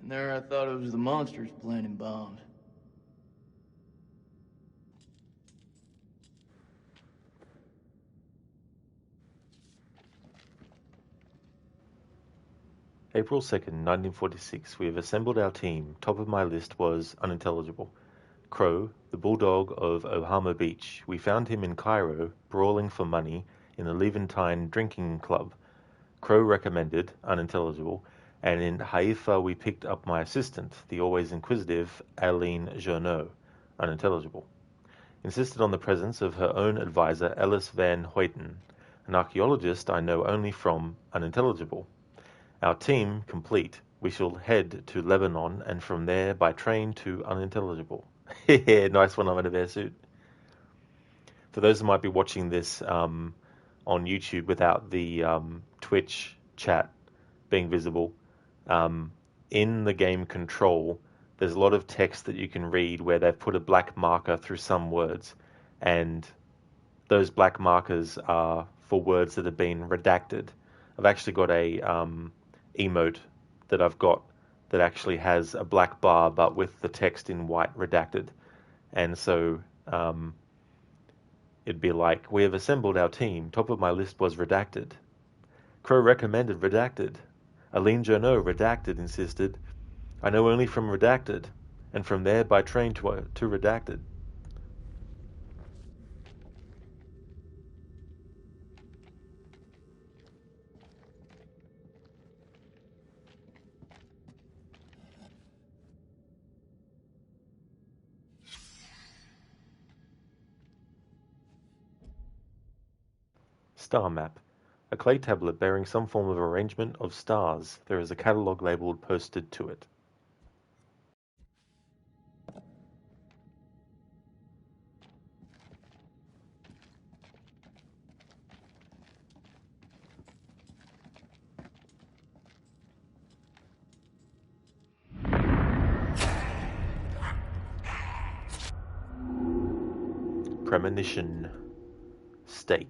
And there I thought it was the monsters planting bombs. April 2nd, 1946. We have assembled our team. Top of my list was unintelligible. Crow, the bulldog of Ohama Beach. We found him in Cairo, brawling for money in the Levantine drinking club. Crow recommended, unintelligible, and in Haifa we picked up my assistant, the always inquisitive Aline Journeau, unintelligible. Insisted on the presence of her own advisor Ellis Van Hoyten, an archaeologist I know only from unintelligible. Our team complete. We shall head to Lebanon and from there by train to unintelligible. Nice one, I'm in a bear suit. For those who might be watching this on YouTube without the Twitch chat being visible, in the game Control, there's a lot of text that you can read where they've put a black marker through some words, and those black markers are for words that have been redacted. I've actually got a emote that I've got that actually has a black bar but with the text in white redacted, and so it'd be like, we have assembled our team. Top of my list was redacted. Crow recommended redacted. Aline Journeau redacted insisted. I know only from redacted, and from there by train to redacted. Star map. A clay tablet bearing some form of arrangement of stars. There is a catalogue labelled posted to it. Premonition. State.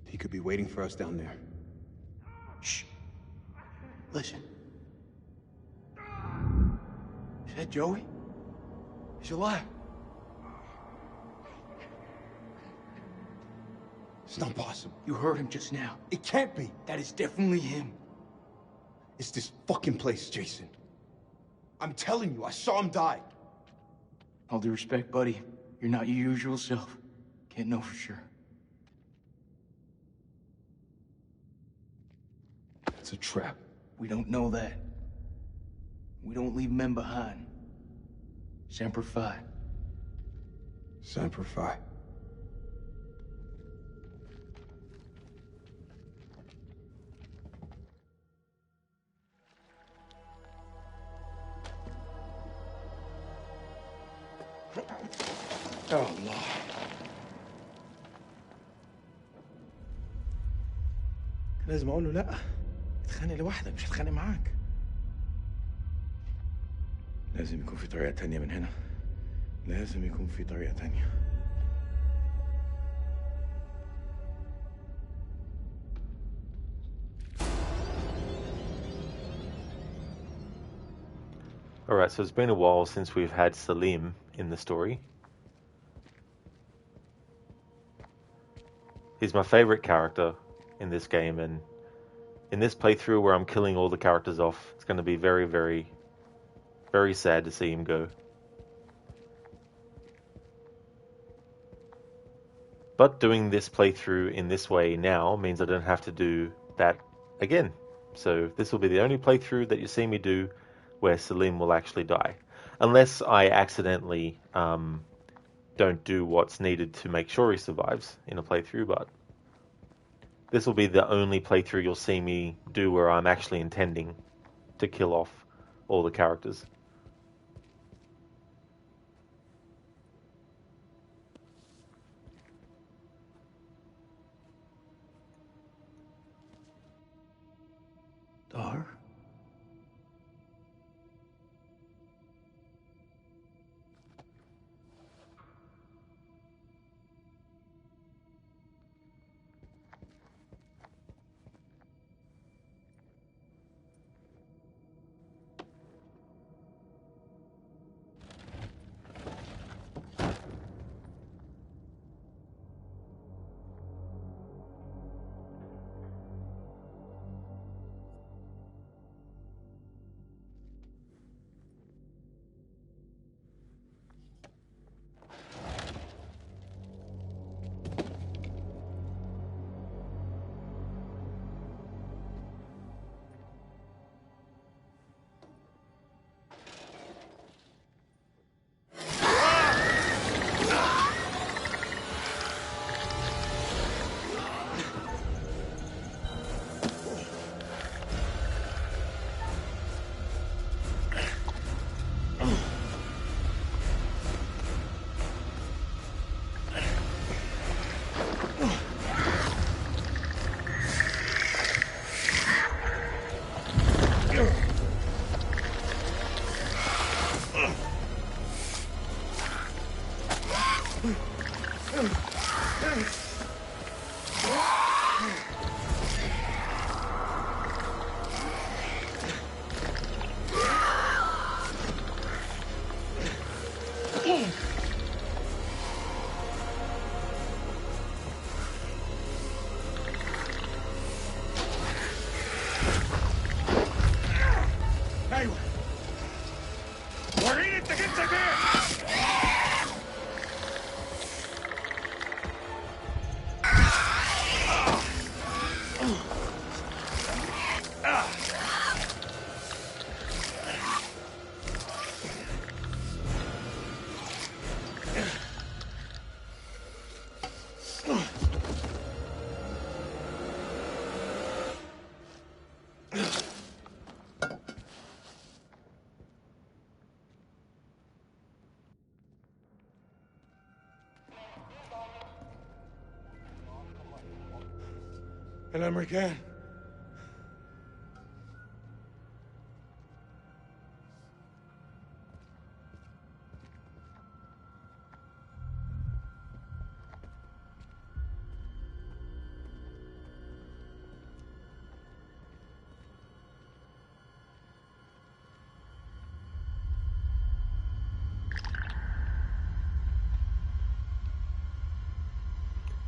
He could be waiting for us down there. Shh. Listen. Is that Joey? He's alive. It's not possible. You heard him just now. It can't be. That is definitely him. It's this fucking place, Jason. I'm telling you, I saw him die. All due respect, buddy, you're not your usual self. Can't know for sure. It's a trap. We don't know that. We don't leave men behind. Semper Fi. Semper Fi. Oh, الله. كان لازم اقول له لا. اتخانق لوحدك، مش هتخانق معاك. لازم يكون في طريقة تانية من هنا. لازم يكون في طريقة تانية. Alright, so it's been a while since we've had Salim in the story. He's my favourite character in this game, and in this playthrough where I'm killing all the characters off, it's going to be very, very, very sad to see him go. But doing this playthrough in this way now means I don't have to do that again. So this will be the only playthrough that you see me do where Salim will actually die. Unless I accidentally don't do what's needed to make sure he survives in a playthrough, but this will be the only playthrough you'll see me do where I'm actually intending to kill off all the characters. Dar? الأمريكان.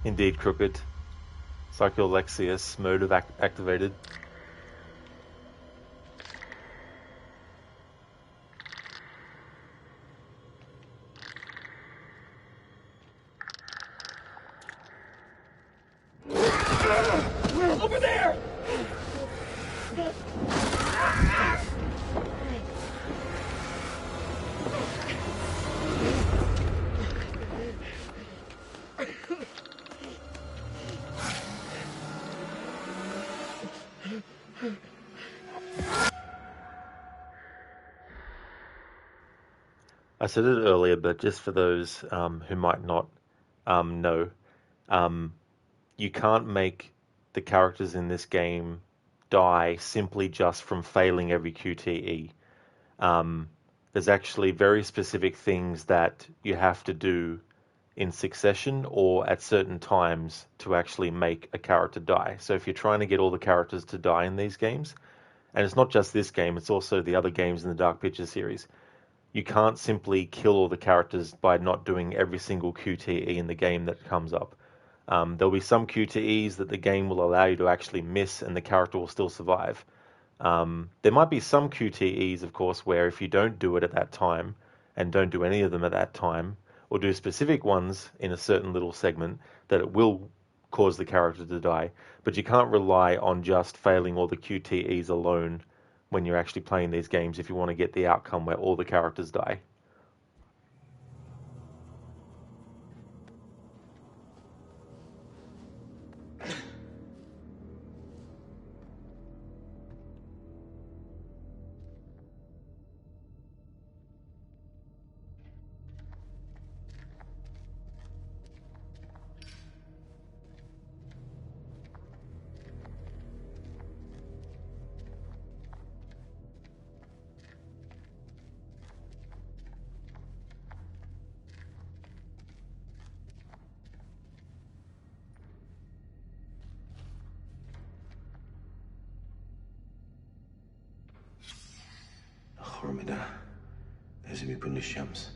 Indeed, Crooked. Psycholexius mode of activated. Over there! I said it earlier, but just for those who might not know, you can't make the characters in this game die simply just from failing every QTE. There's actually very specific things that you have to do in succession or at certain times to actually make a character die. So if you're trying to get all the characters to die in these games, and it's not just this game, it's also the other games in the Dark Pictures series, you can't simply kill all the characters by not doing every single QTE in the game that comes up. There'll be some QTEs that the game will allow you to actually miss and the character will still survive. There might be some QTEs, of course, where if you don't do it at that time, and don't do any of them at that time, or do specific ones in a certain little segment, that it will cause the character to die. But you can't rely on just failing all the QTEs alone when you're actually playing these games if you want to get the outcome where all the characters die. الخرم ده لازم يكون للشمس،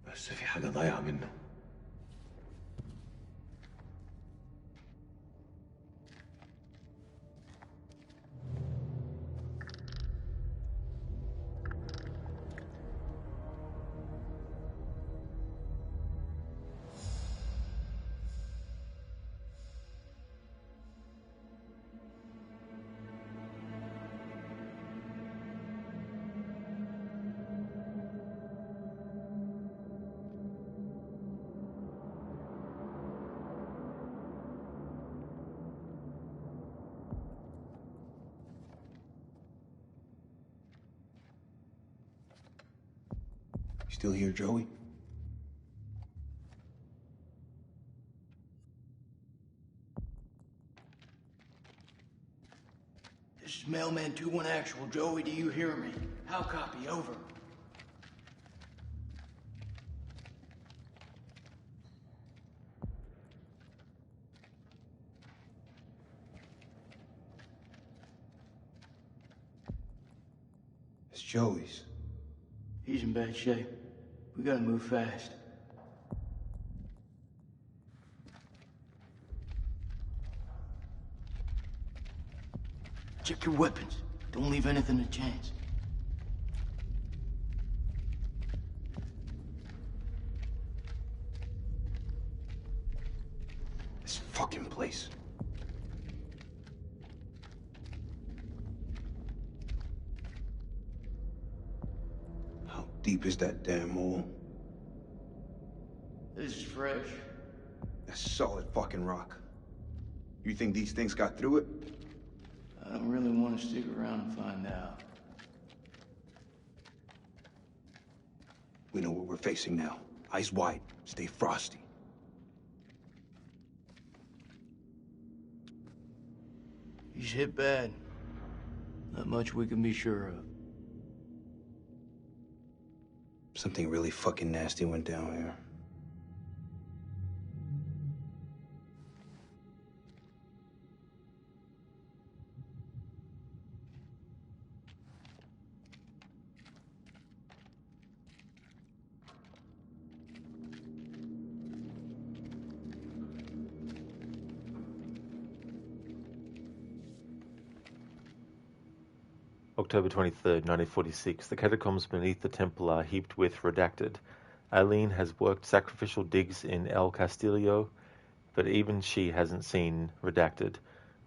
بس في حاجة ضايعة منه. Still here, Joey? This is Mailman 2-1 Actual. Joey, do you hear me? How copy? Over. It's Joey's. He's in bad shape. We gotta move fast. Check your weapons. Don't leave anything to chance. This fucking place. How deep is that damn hole? This is fresh. That's solid fucking rock. You think these things got through it? I don't really want to stick around and find out. We know what we're facing now. Eyes wide. Stay frosty. He's hit bad. Not much we can be sure of. Something really fucking nasty went down here. October 23rd, 1946. The catacombs beneath the temple are heaped with redacted. Eileen has worked sacrificial digs in El Castillo, but even she hasn't seen redacted.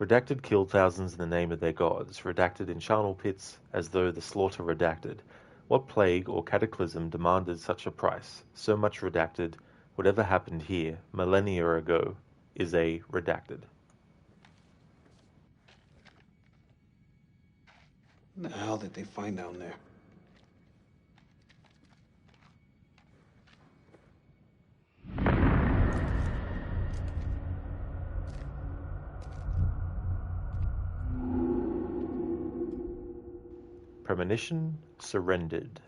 Redacted killed thousands in the name of their gods. Redacted in charnel pits, as though the slaughter redacted. What plague or cataclysm demanded such a price? So much redacted. Whatever happened here, millennia ago, is a redacted. What the hell did they find down there? Premonition surrendered.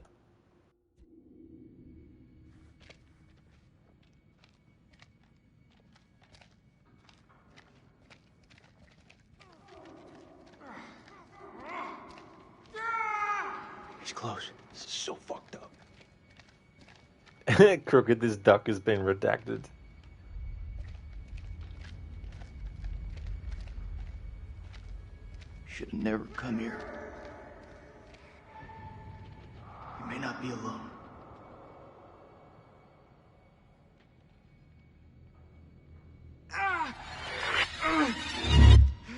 He's close. This is so fucked up. Crooked, this duck has been redacted. Should have never come here. You may not be alone.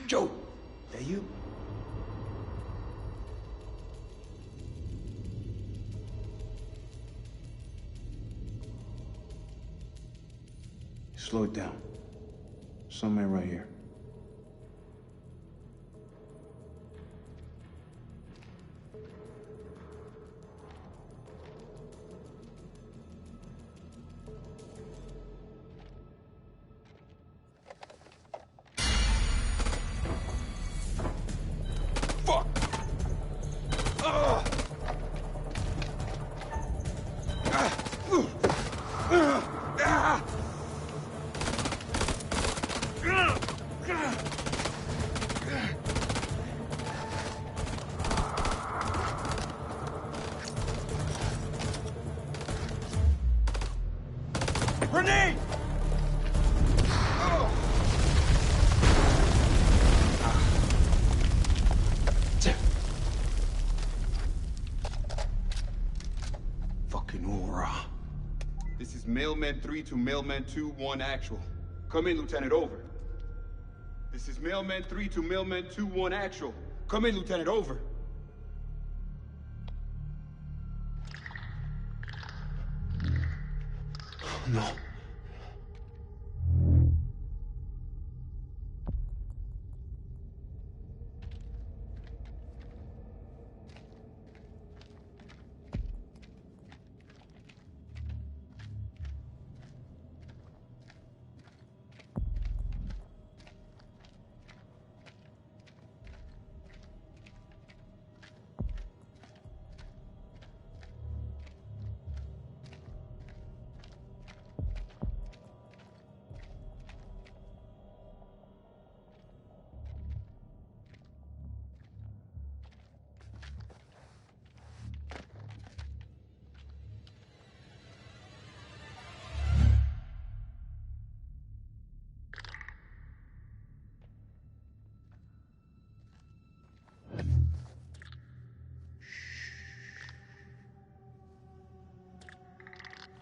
Joe, that you? Slow it down. Somewhere right here. Grenade! Fucking hoorah. This is Mailman 3 to Mailman 2-1 actual. Come in, Lieutenant, over. This is Mailman 3 to Mailman 2-1 actual. Come in, Lieutenant, over. No.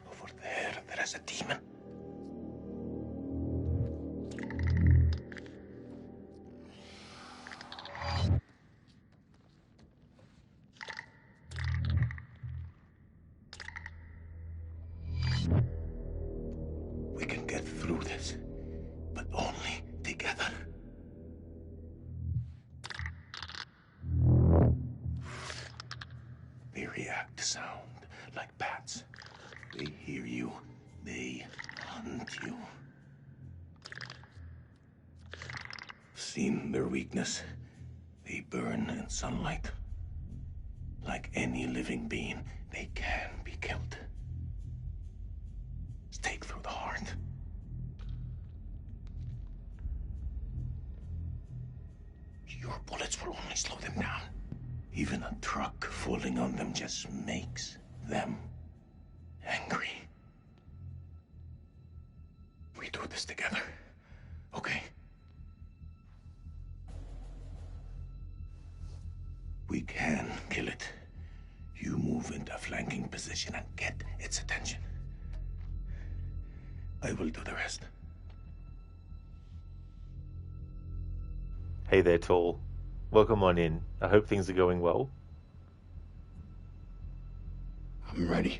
Over there is a demon. We can get through this, but only together. They react to sound like bats. They hear you, they hunt you. seen their weakness. They burn in sunlight. Like any living being, they can be killed. Stake through the heart. Your bullets will only slow them down. Even a truck falling on them just makes them angry. We do this together, okay? We can kill it. You move into a flanking position and get its attention. I will do the rest. Hey there, Tall. Welcome on in. I hope things are going well. I'm ready.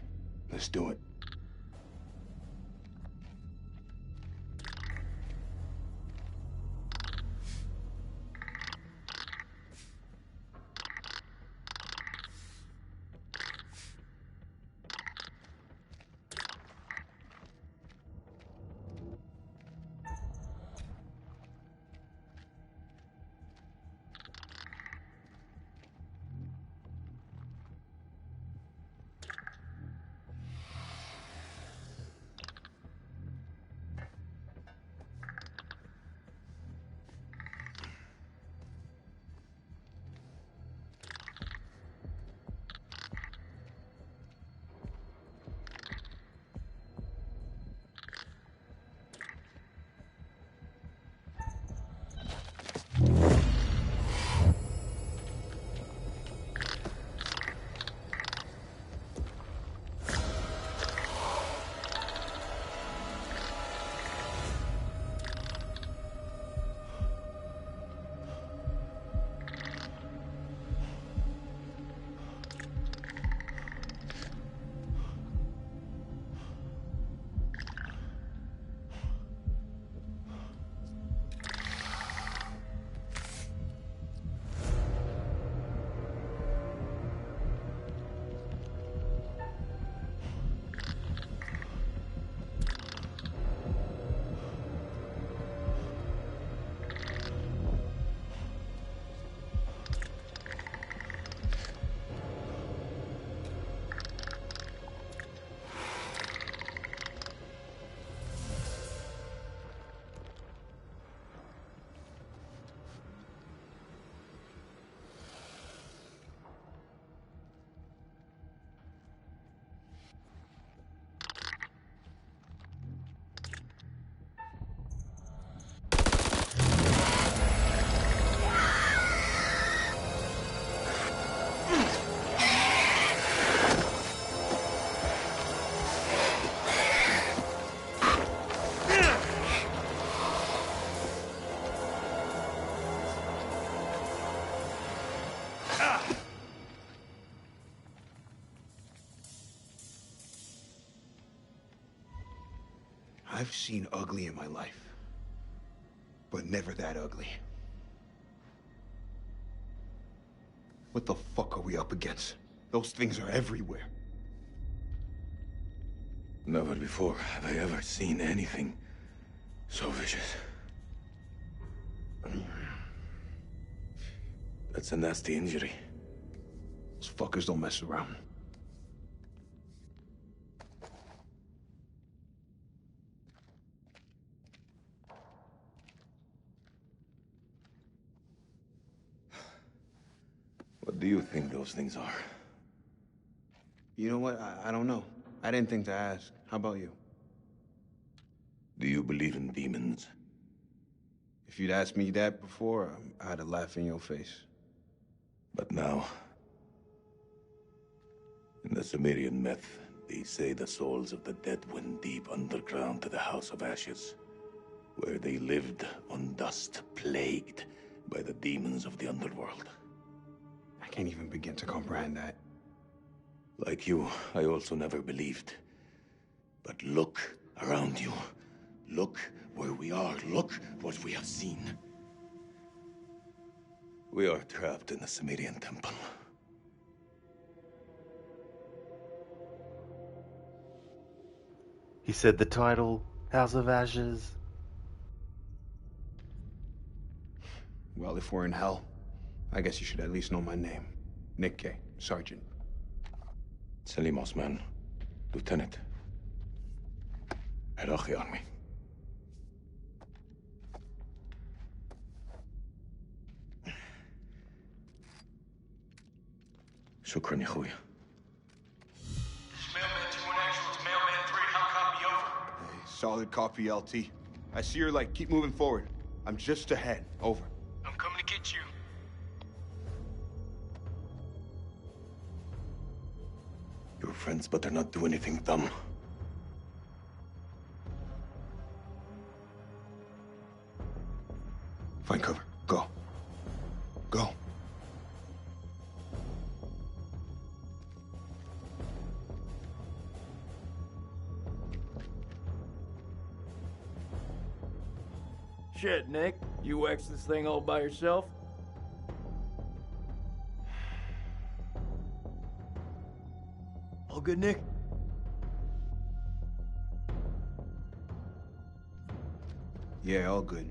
Let's do it. I've seen ugly in my life, but never that ugly. What the fuck are we up against? Those things are everywhere. Never before have I ever seen anything so vicious. That's a nasty injury. Those fuckers don't mess around. What do you think those things are? You know what? I don't know. I didn't think to ask. How about you? Do you believe in demons? If you'd asked me that before, I'd have laughed in your face. But now, in the Sumerian myth, they say the souls of the dead went deep underground to the House of Ashes, where they lived on dust, plagued by the demons of the underworld. I can't even begin to comprehend that. Like you, I also never believed. But look around you. Look where we are. Look what we have seen. We are trapped in the Sumerian temple. He said the title, House of Ashes. Well, if we're in hell, I guess you should at least know my name. Nick K, Sergeant. سليم عثمان. Lieutenant. Iraqi Army. شكرا يا اخويا. Solid copy, LT. I see your light. Keep moving forward. I'm just ahead. Over. I'm coming to get you. You're friends, but they're not doing anything dumb. Find cover. Go. Go. Shit, Nick. You waxed this thing all by yourself? All good, Nick? Yeah, all good.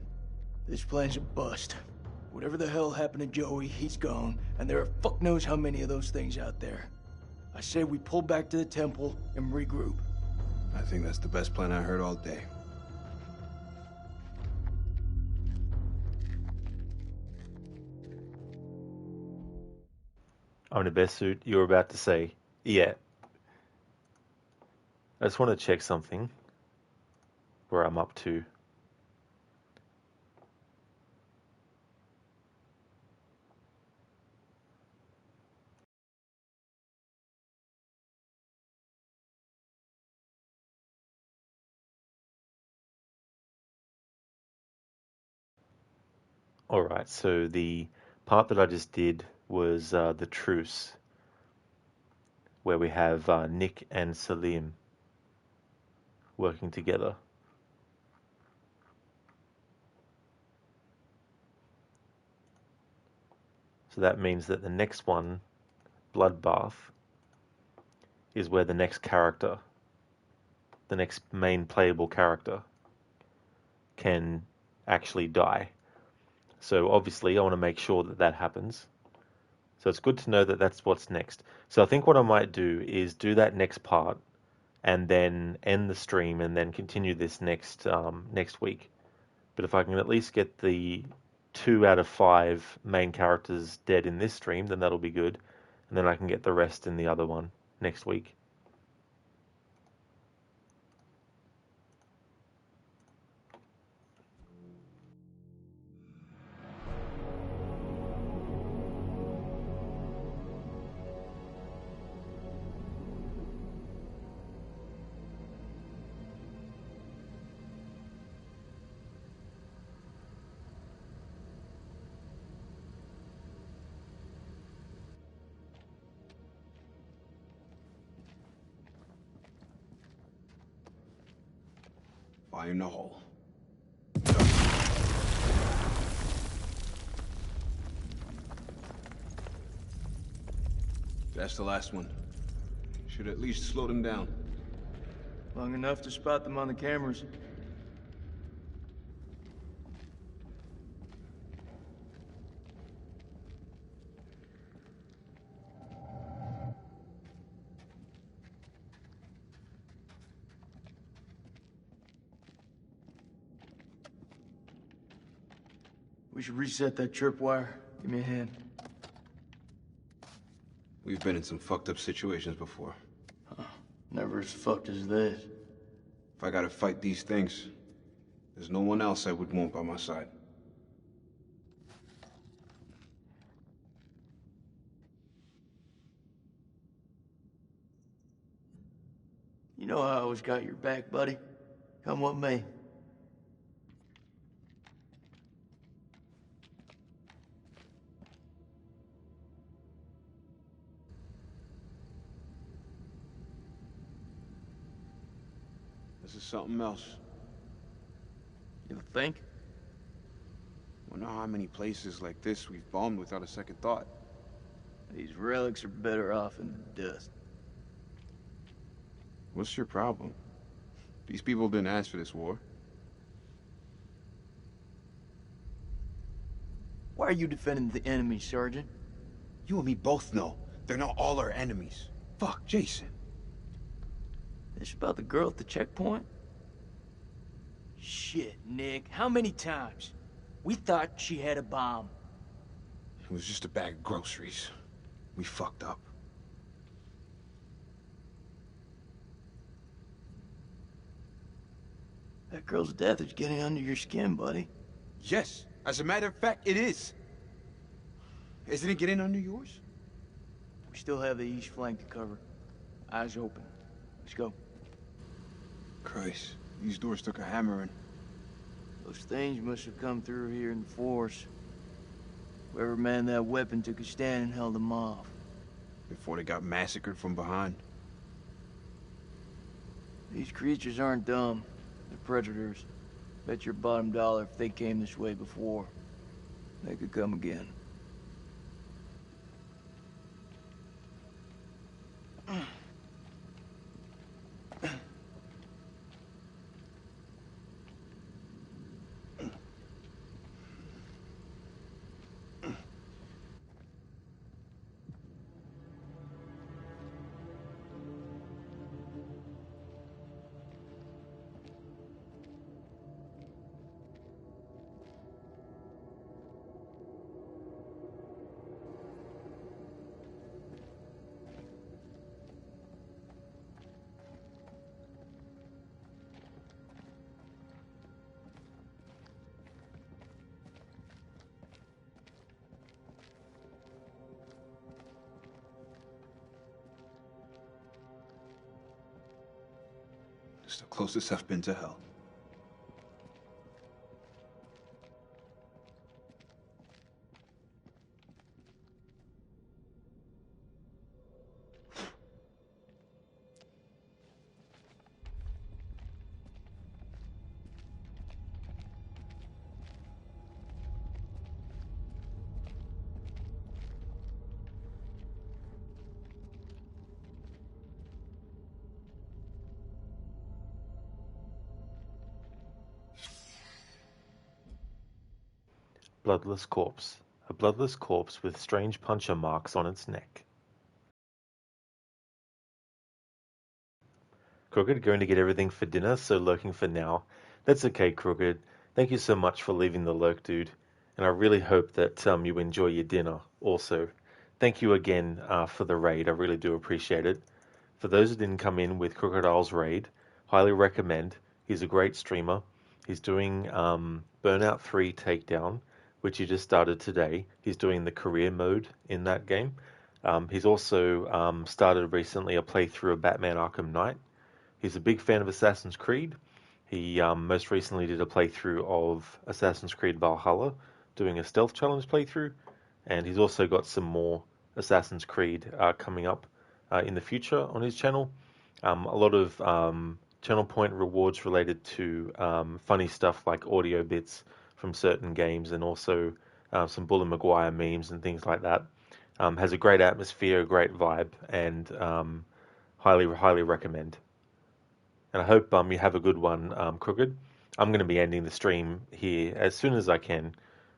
This plan's a bust. Whatever the hell happened to Joey, he's gone, and there are fuck knows how many of those things out there. I say we pull back to the temple and regroup. I think that's the best plan I heard all day. I'm in the best suit. You were about to say, yeah. I just want to check something. Where I'm up to. Alright, so the part that I just did was the truce, where we have Nick and Salim working together. So that means that the next one, Bloodbath, is where the next character, the next main playable character, can actually die. So obviously I want to make sure that that happens. So it's good to know that that's what's next. So I think what I might do is do that next part and then end the stream and then continue this next week. But if I can at least get the 2 out of 5 main characters dead in this stream, then that'll be good. And then I can get the rest in the other one next week. Fire in the hole. That's the last one. Should at least slow them down. Long enough to spot them on the cameras. We should reset that tripwire. Give me a hand. We've been in some fucked up situations before. Never as fucked as this. If I gotta fight these things, there's no one else I would want by my side. You know I always got your back, buddy. Come with me. This is something else. You think? Wonder how many places like this we've bombed without a second thought. These relics are better off in the dust. What's your problem? These people didn't ask for this war. are you defending the enemy, Sergeant? You and me both know they're not all our enemies. Fuck, Jason. This about the girl at the checkpoint? Shit, Nick. How many times? We thought she had a bomb. It was just a bag of groceries. We fucked up. That girl's death is getting under your skin, buddy. Yes, as a matter of fact, it is. Isn't it getting under yours? We still have the east flank to cover. Eyes open. Let's go. Christ, these doors took a hammering. Those things must have come through here in force. Whoever manned that weapon took a stand and held them off. Before they got massacred from behind. These creatures aren't dumb. They're predators. Bet your bottom dollar if they came this way before, they could come again. It's the closest I've been to hell. Bloodless corpse. A bloodless corpse with strange puncture marks on its neck. Crooked, going to get everything for dinner, so lurking for now. That's okay, Crooked. Thank you so much for leaving the lurk, dude. And I really hope that you enjoy your dinner also. Thank you again for the raid. I really do appreciate it. For those who didn't come in with Crocodile's raid, highly recommend. He's a great streamer. He's doing Burnout 3 Takedown, which he just started today. He's doing the career mode in that game. He's also started recently a playthrough of Batman Arkham Knight. He's a big fan of Assassin's Creed. He most recently did a playthrough of Assassin's Creed Valhalla, doing a stealth challenge playthrough. And he's also got some more Assassin's Creed coming up in the future on his channel. A lot of channel point rewards related to funny stuff like audio bits from certain games, and also some Bully Maguire memes and things like that. Has a great atmosphere, a great vibe, and highly recommend. And I hope you have a good one, Crooked. I'm going to be ending the stream here as soon as I can.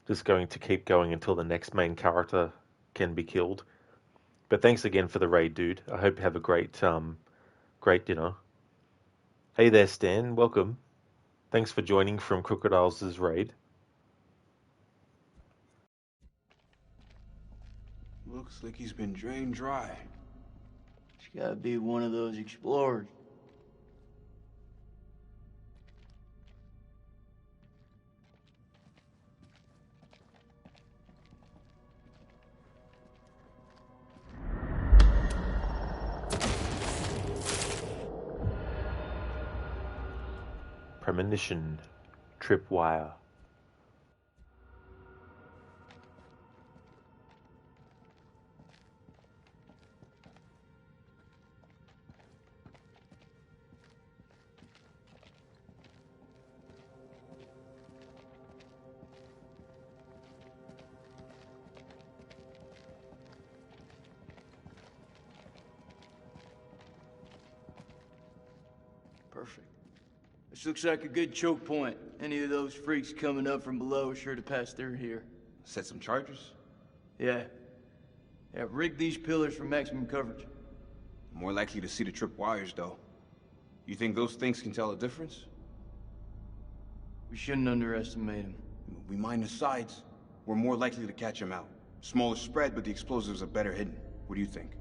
Just going to keep going until the next main character can be killed. But thanks again for the raid, dude. I hope you have a great dinner. Hey there, Stan. Welcome. Thanks for joining from Crocodile's raid. Looks like he's been drained dry. It's gotta be one of those explorers. Premonition. Tripwire. Perfect. This looks like a good choke point. Any of those freaks coming up from below are sure to pass through here. Set some charges? Yeah. Yeah, rig these pillars for maximum coverage. More likely to see the trip wires, though. You think those things can tell a difference? We shouldn't underestimate them. We mine the sides. We're more likely to catch them out. Smaller spread, but the explosives are better hidden. What do you think?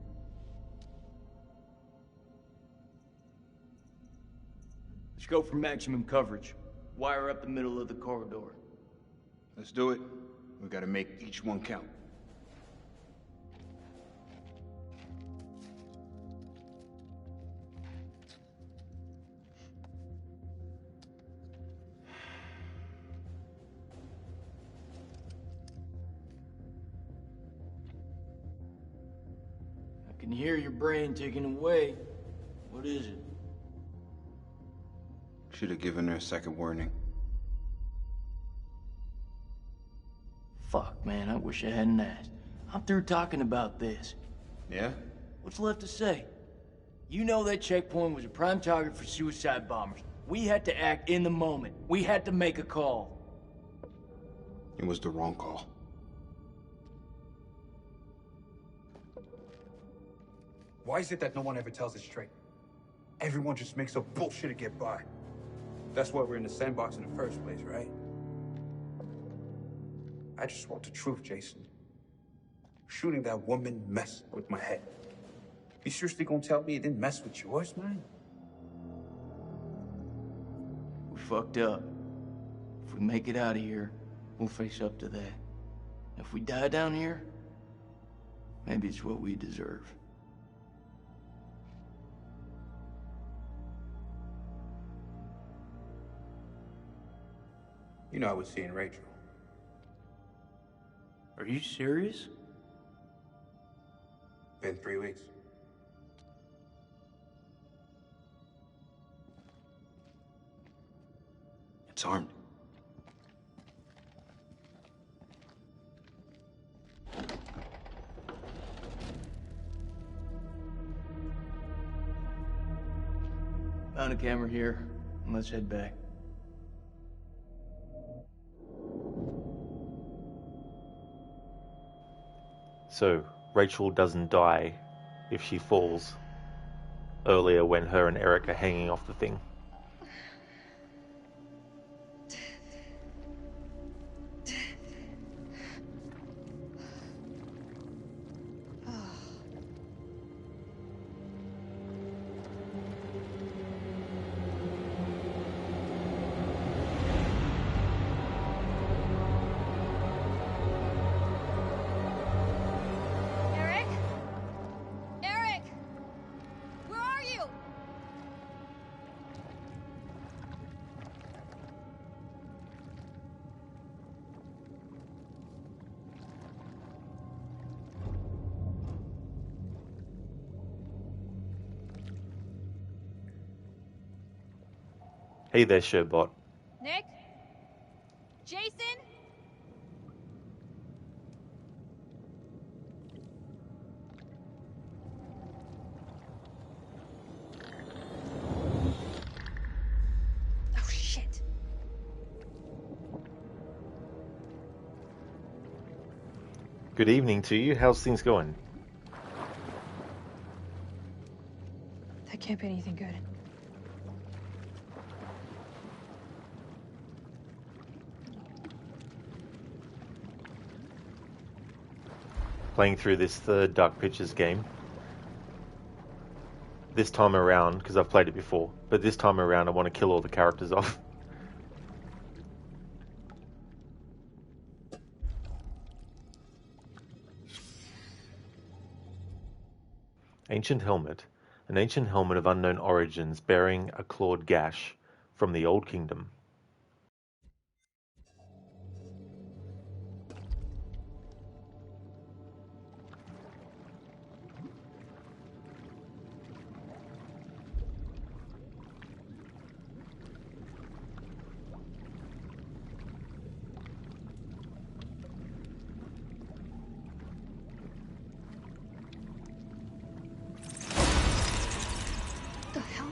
Let's go for maximum coverage. Wire up the middle of the corridor. Let's do it. We gotta make each one count. I can hear your brain ticking away. What is it? Should have given her a second warning. Fuck, man, I wish I hadn't asked. I'm through talking about this. Yeah? What's left to say? You know that checkpoint was a prime target for suicide bombers. We had to act in the moment. We had to make a call. It was the wrong call. Why is it that no one ever tells it straight? Everyone just makes up bullshit to get by. That's why we're in the sandbox in the first place, right? I just want the truth, Jason. Shooting that woman messed with my head. You seriously gonna tell me it didn't mess with yours, man? We fucked up. If we make it out of here, we'll face up to that. If we die down here, maybe it's what we deserve. You know I was seeing Rachel. Are you serious? Been 3 weeks. It's armed. Found a camera here. Let's head back. So, Rachel doesn't die if she falls earlier when her and Eric are hanging off the thing. Eric? Eric! Where are you? Hey there, Sherbot. Nick? Jason? Oh, shit. Good evening to you. How's things going? That can't be anything good. Playing through this third Dark Pictures game. This time around, because I've played it before, but this time around I want to kill all the characters off. Ancient helmet. An ancient helmet of unknown origins bearing a clawed gash from the Old Kingdom. What the hell?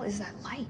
is that light?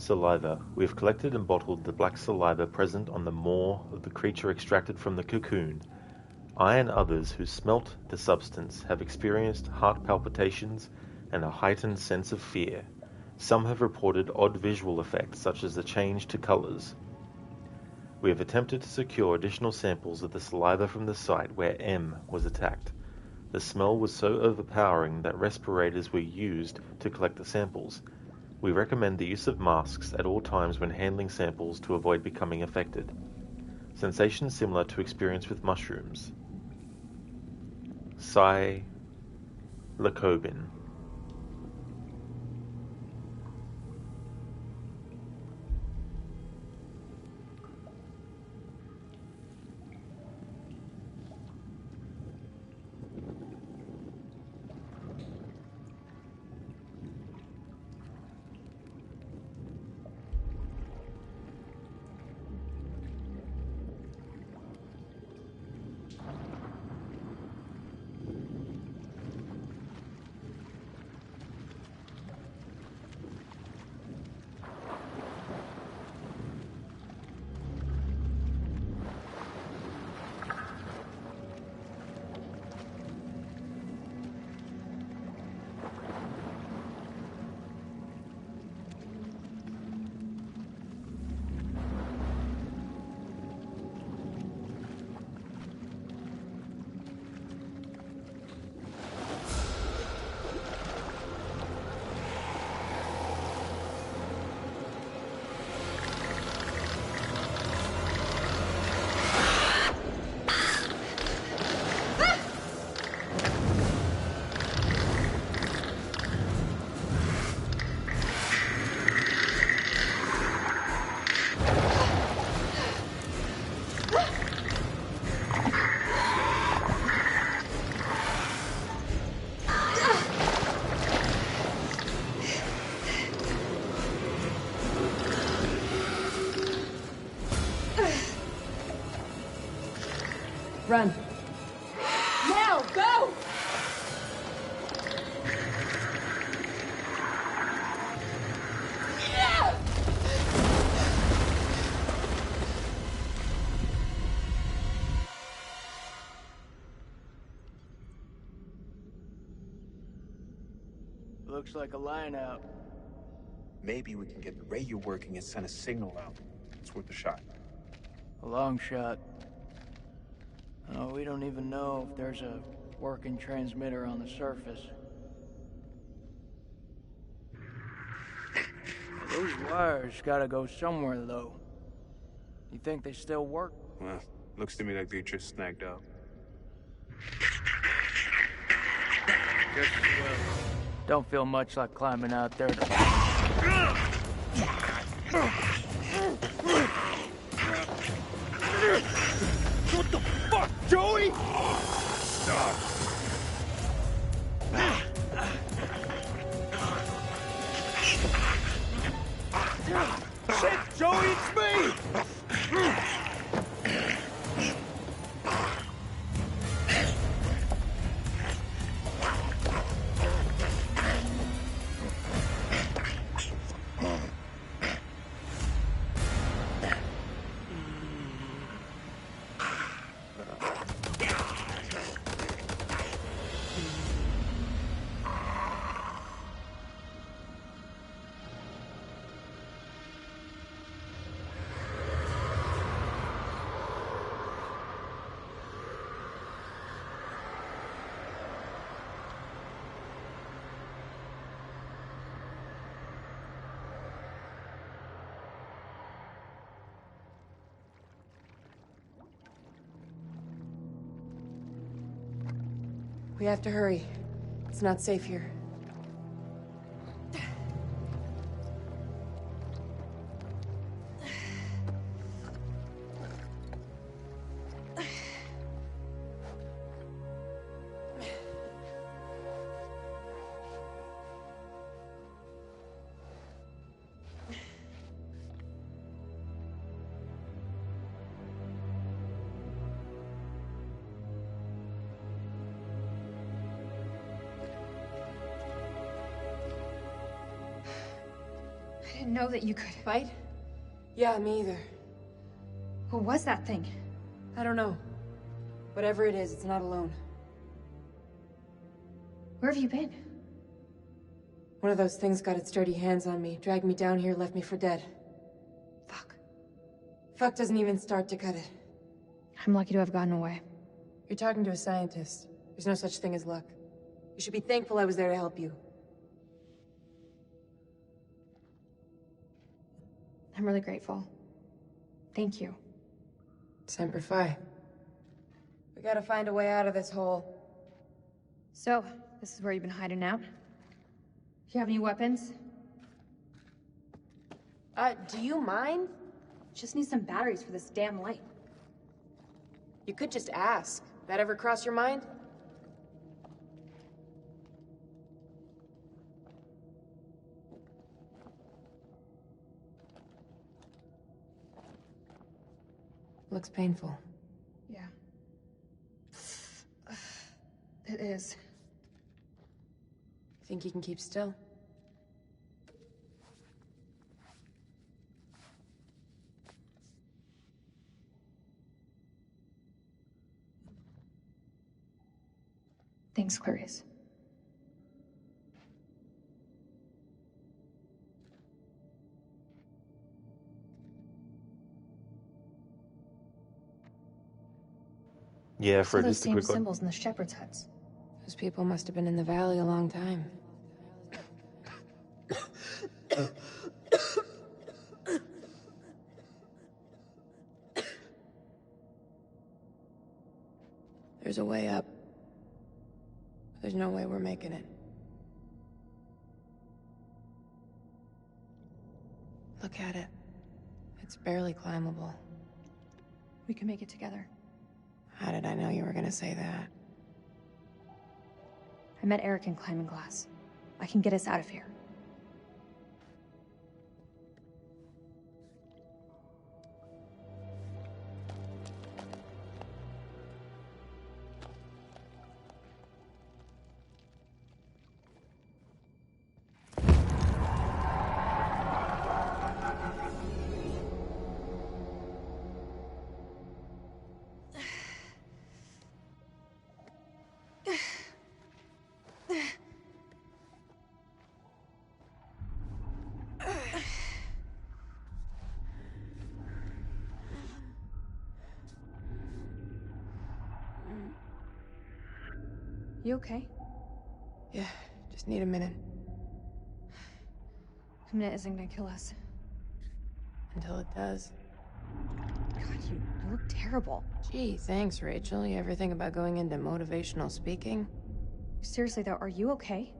Saliva. We have collected and bottled the black saliva present on the maw of the creature extracted from the cocoon. I and others who smelt the substance have experienced heart palpitations and a heightened sense of fear. Some have reported odd visual effects, such as the change to colors. We have attempted to secure additional samples of the saliva from the site where M was attacked. The smell was so overpowering that respirators were used to collect the samples. We recommend the use of masks at all times when handling samples to avoid becoming affected. Sensations similar to experience with mushrooms. Psilocybin. Run. Now, go! Yeah! Looks like a line out. Maybe we can get the radio working and send a signal out. It's worth a shot. A long shot. Oh, we don't even know if there's a working transmitter on the surface. Those wires gotta go somewhere, though. You think they still work? Well, looks to me like they just snagged up. Just as well. Don't feel much like climbing out there to... What the fuck, Joey? Shit, Joey, it's me! We have to hurry. It's not safe here. I didn't know that you could. Fight? Yeah, me either. What was that thing? I don't know. Whatever it is, it's not alone. Where have you been? One of those things got its dirty hands on me, dragged me down here, left me for dead. Fuck. Fuck doesn't even start to cut it. I'm lucky to have gotten away. You're talking to a scientist. There's no such thing as luck. You should be thankful I was there to help you. I'm really grateful. Thank you. Semper Fi. We gotta find a way out of this hole. So, this is where you've been hiding out? Do you have any weapons? Do you mind? Just need some batteries for this damn light. You could just ask. That ever cross your mind? Looks painful. Yeah. It is. Think you can keep still? Thanks, Clarice. Yeah, for Saw those just a same quick one. symbols in the shepherd's huts. Those people must have been in the valley a long time. There's a way up. There's no way we're making it. Look at it. It's barely climbable. We can make it together. How did I know you were gonna say that? I met Eric in climbing class. I can get us out of here. You okay? Yeah, just need a minute. A minute isn't gonna kill us. Until it does. God, you look terrible. Gee, thanks, Rachel. You ever think about going into motivational speaking? Seriously though, are you okay?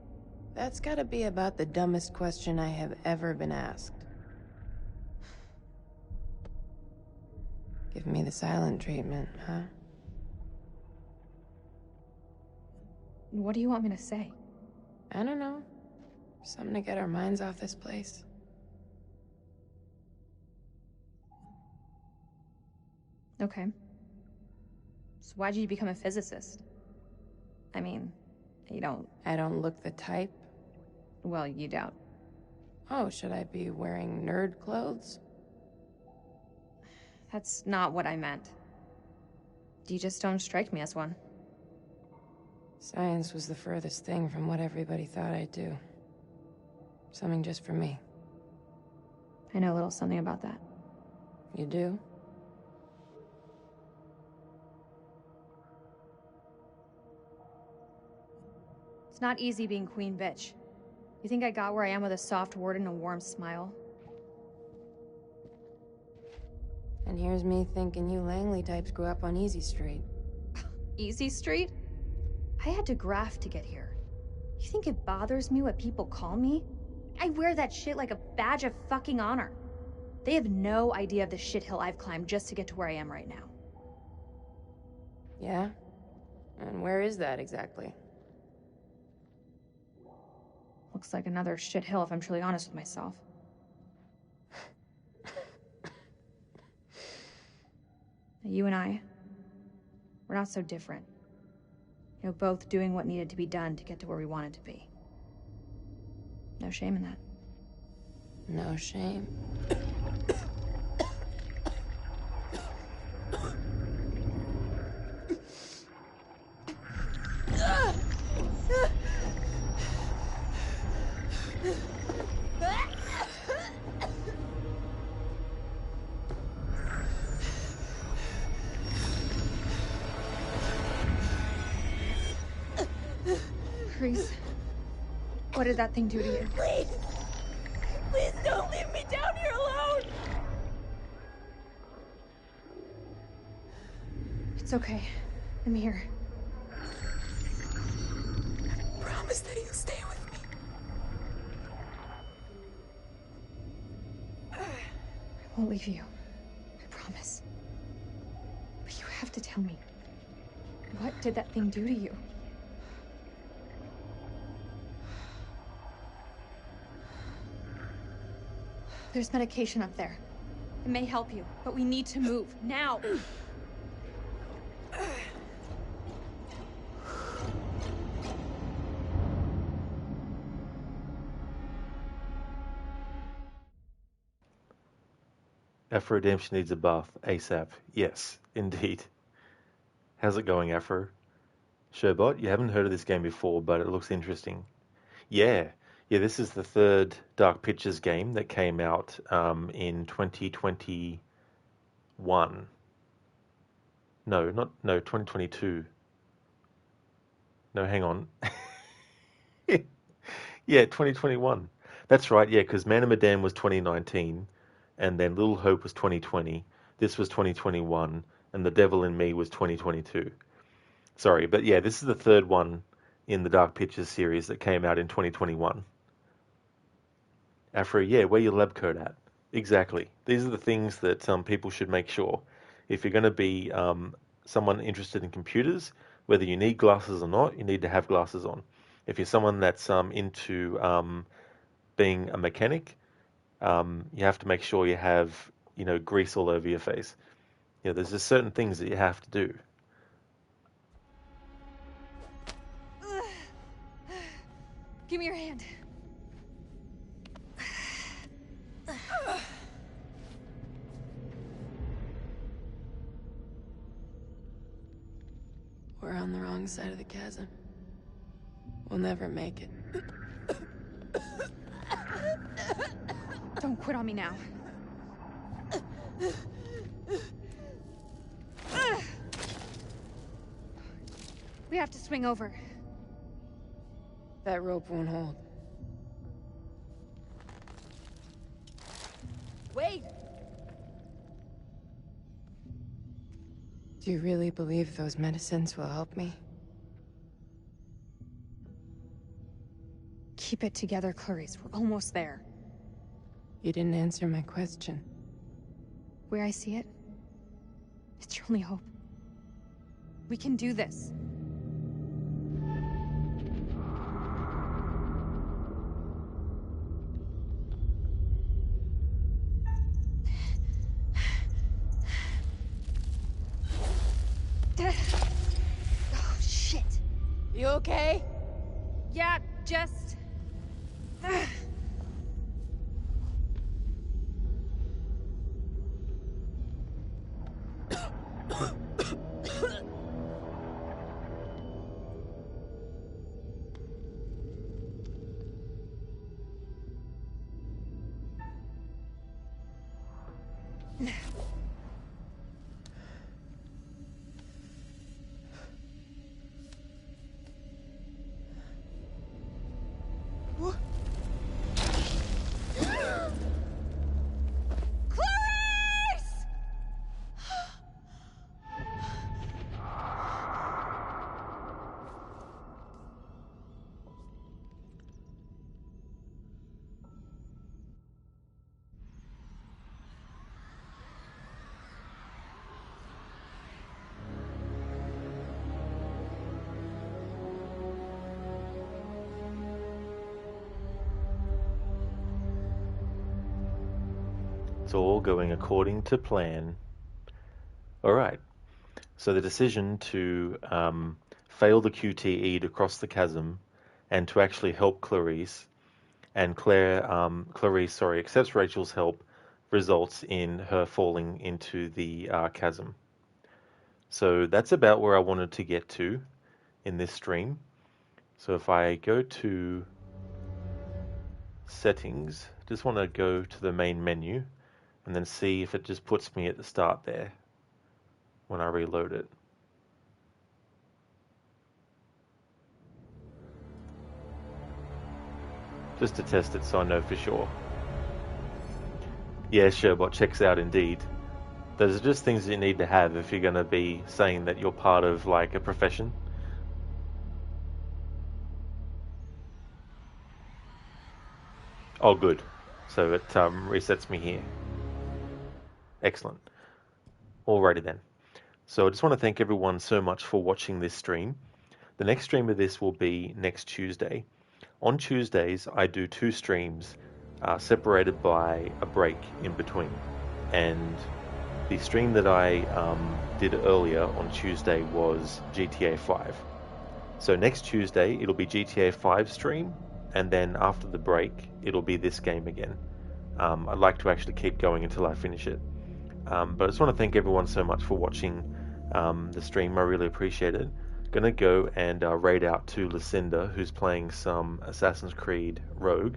That's gotta be about the dumbest question I have ever been asked. Give me the silent treatment, huh? What do you want me to say? I don't know. Something to get our minds off this place. Okay. So why'd you become a physicist? I mean, you don't... I don't look the type. Well, you don't. Oh, should I be wearing nerd clothes? That's not what I meant. You just don't strike me as one. Science was the furthest thing from what everybody thought I'd do. Something just for me. I know a little something about that. You do? It's not easy being queen bitch. You think I got where I am with a soft word and a warm smile? And here's me thinking you Langley types grew up on Easy Street. Easy Street? I had to graft to get here. You think it bothers me what people call me? I wear that shit like a badge of fucking honor. They have no idea of the shithill I've climbed just to get to where I am right now. Yeah? And where is that exactly? Looks like another shithill if I'm truly honest with myself. You and I, we're not so different. You know, both doing what needed to be done to get to where we wanted to be. No shame in that. No shame. Reese, what did that thing do to you? Please! Please don't leave me down here alone! It's okay. I'm here. Promise that you'll stay with me. I won't leave you. I promise. But you have to tell me. What did that thing do to you? There's medication up there. It may help you, but we need to move, now! Afro Redemption needs a buff ASAP. Yes, indeed. How's it going, Afro? Sherbot, you haven't heard of this game before, but it looks interesting. Yeah, this is the third Dark Pictures game that came out in 2021. No, 2022. No, hang on. Yeah, 2021. That's right, yeah, because Man of Medan was 2019, and then Little Hope was 2020. This was 2021, and The Devil in Me was 2022. Sorry, but yeah, this is the third one in the Dark Pictures series that came out in 2021. Afro, yeah, where your lab coat at? Exactly. These are the things that people should make sure. If you're going to be someone interested in computers, whether you need glasses or not, you need to have glasses on. If you're someone that's into being a mechanic, you have to make sure you have, grease all over your face. There's just certain things that you have to do. Give me your hand. We're on the wrong side of the chasm. We'll never make it. Don't quit on me now. We have to swing over. That rope won't hold. Wait! Do you really believe those medicines will help me? Keep it together, Clarice. We're almost there. You didn't answer my question. Where I see it, it's your only hope. We can do this. Oh, shit. You okay? Yeah, just... It's all going according to plan. Alright, so the decision to fail the QTE to cross the chasm and to actually help Clarice, and Clarice accepts Rachel's help, results in her falling into the chasm. So that's about where I wanted to get to in this stream. So if I go to settings, just want to go to the main menu and then see if it just puts me at the start there when I reload it. Just to test it so I know for sure. Yeah, Sherbot checks out indeed. Those are just things that you need to have if you're going to be saying that you're part of like a profession. Oh, good. So it resets me here. Excellent. Alrighty then. So I just want to thank everyone so much for watching this stream. The next stream of this will be next Tuesday. On Tuesdays, I do 2 streams separated by a break in between. And the stream that I did earlier on Tuesday was GTA 5. So next Tuesday, it'll be GTA 5 stream, and then after the break, it'll be this game again. I'd like to actually keep going until I finish it. But I just want to thank everyone so much for watching the stream. I really appreciate it. Gonna go and raid out to Lucinda, who's playing some Assassin's Creed Rogue.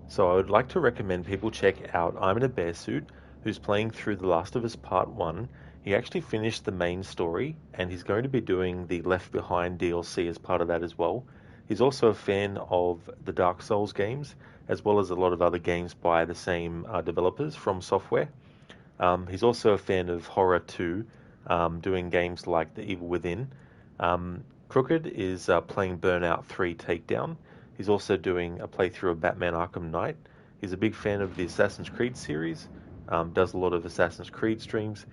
So I would like to recommend people check out I'm in a Bear Suit, who's playing through The Last of Us Part 1. He actually finished the main story, and he's going to be doing the Left Behind DLC as part of that as well. He's also a fan of the Dark Souls games, as well as a lot of other games by the same developers from Software. He's also a fan of horror too, doing games like The Evil Within. Crooked is playing Burnout 3 Takedown. He's also doing a playthrough of Batman Arkham Knight. He's a big fan of the Assassin's Creed series, does a lot of Assassin's Creed streams.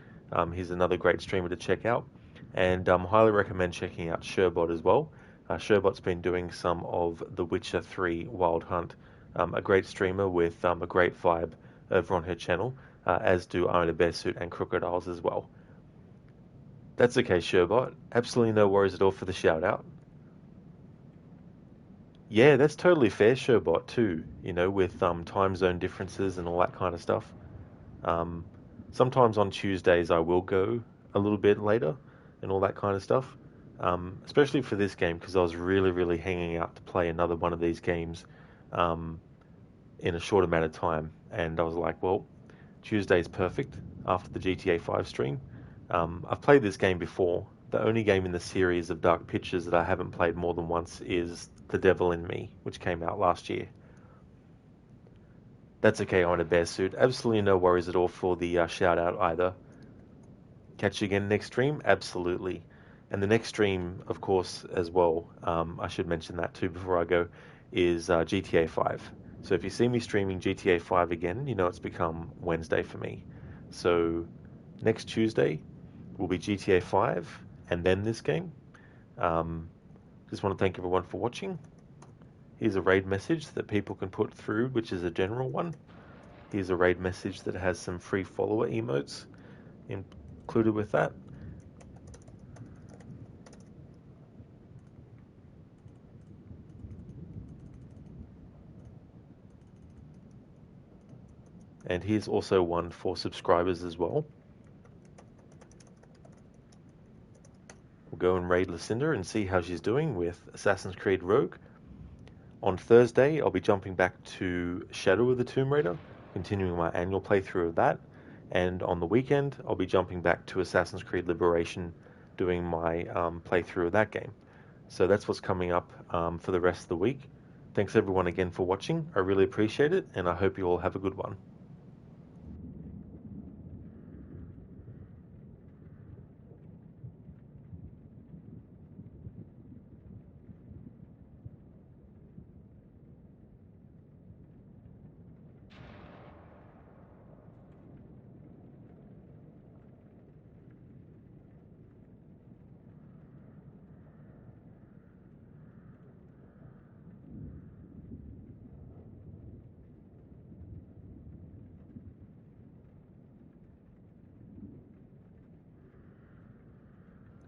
He's another great streamer to check out, and highly recommend checking out Sherbot as well. Sherbot's been doing some of The Witcher 3 Wild Hunt, a great streamer with a great vibe over on her channel, as do Own a Bear Suit and Crocodiles as well. That's okay, Sherbot. Absolutely no worries at all for the shout out. Yeah, that's totally fair, Sherbot, too, you know, with time zone differences and all that kind of stuff. Sometimes on Tuesdays I will go a little bit later and all that kind of stuff, especially for this game, because I was really hanging out to play another one of these games in a short amount of time, and I was like, well, Tuesday's perfect after the GTA 5 stream. I've played this game before. The only game in the series of Dark Pictures that I haven't played more than once is The Devil in Me, which came out last year. That's okay, I'm in a Bear Suit. Absolutely no worries at all for the shout out either. Catch you again next stream? Absolutely. And the next stream, of course, as well, I should mention that too before I go, is GTA 5. So if you see me streaming GTA 5 again, you know it's become Wednesday for me. So next Tuesday will be GTA 5 and then this game. Just want to thank everyone for watching. Here's a raid message that people can put through, which is a general one. Here's a raid message that has some free follower emotes included with that. And here's also one for subscribers as well. We'll go and raid Lucinda and see how she's doing with Assassin's Creed Rogue. On Thursday, I'll be jumping back to Shadow of the Tomb Raider, continuing my annual playthrough of that. And on the weekend, I'll be jumping back to Assassin's Creed Liberation, doing my playthrough of that game. So that's what's coming up for the rest of the week. Thanks everyone again for watching. I really appreciate it, and I hope you all have a good one.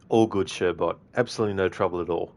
All good, Sherbot. Absolutely no trouble at all.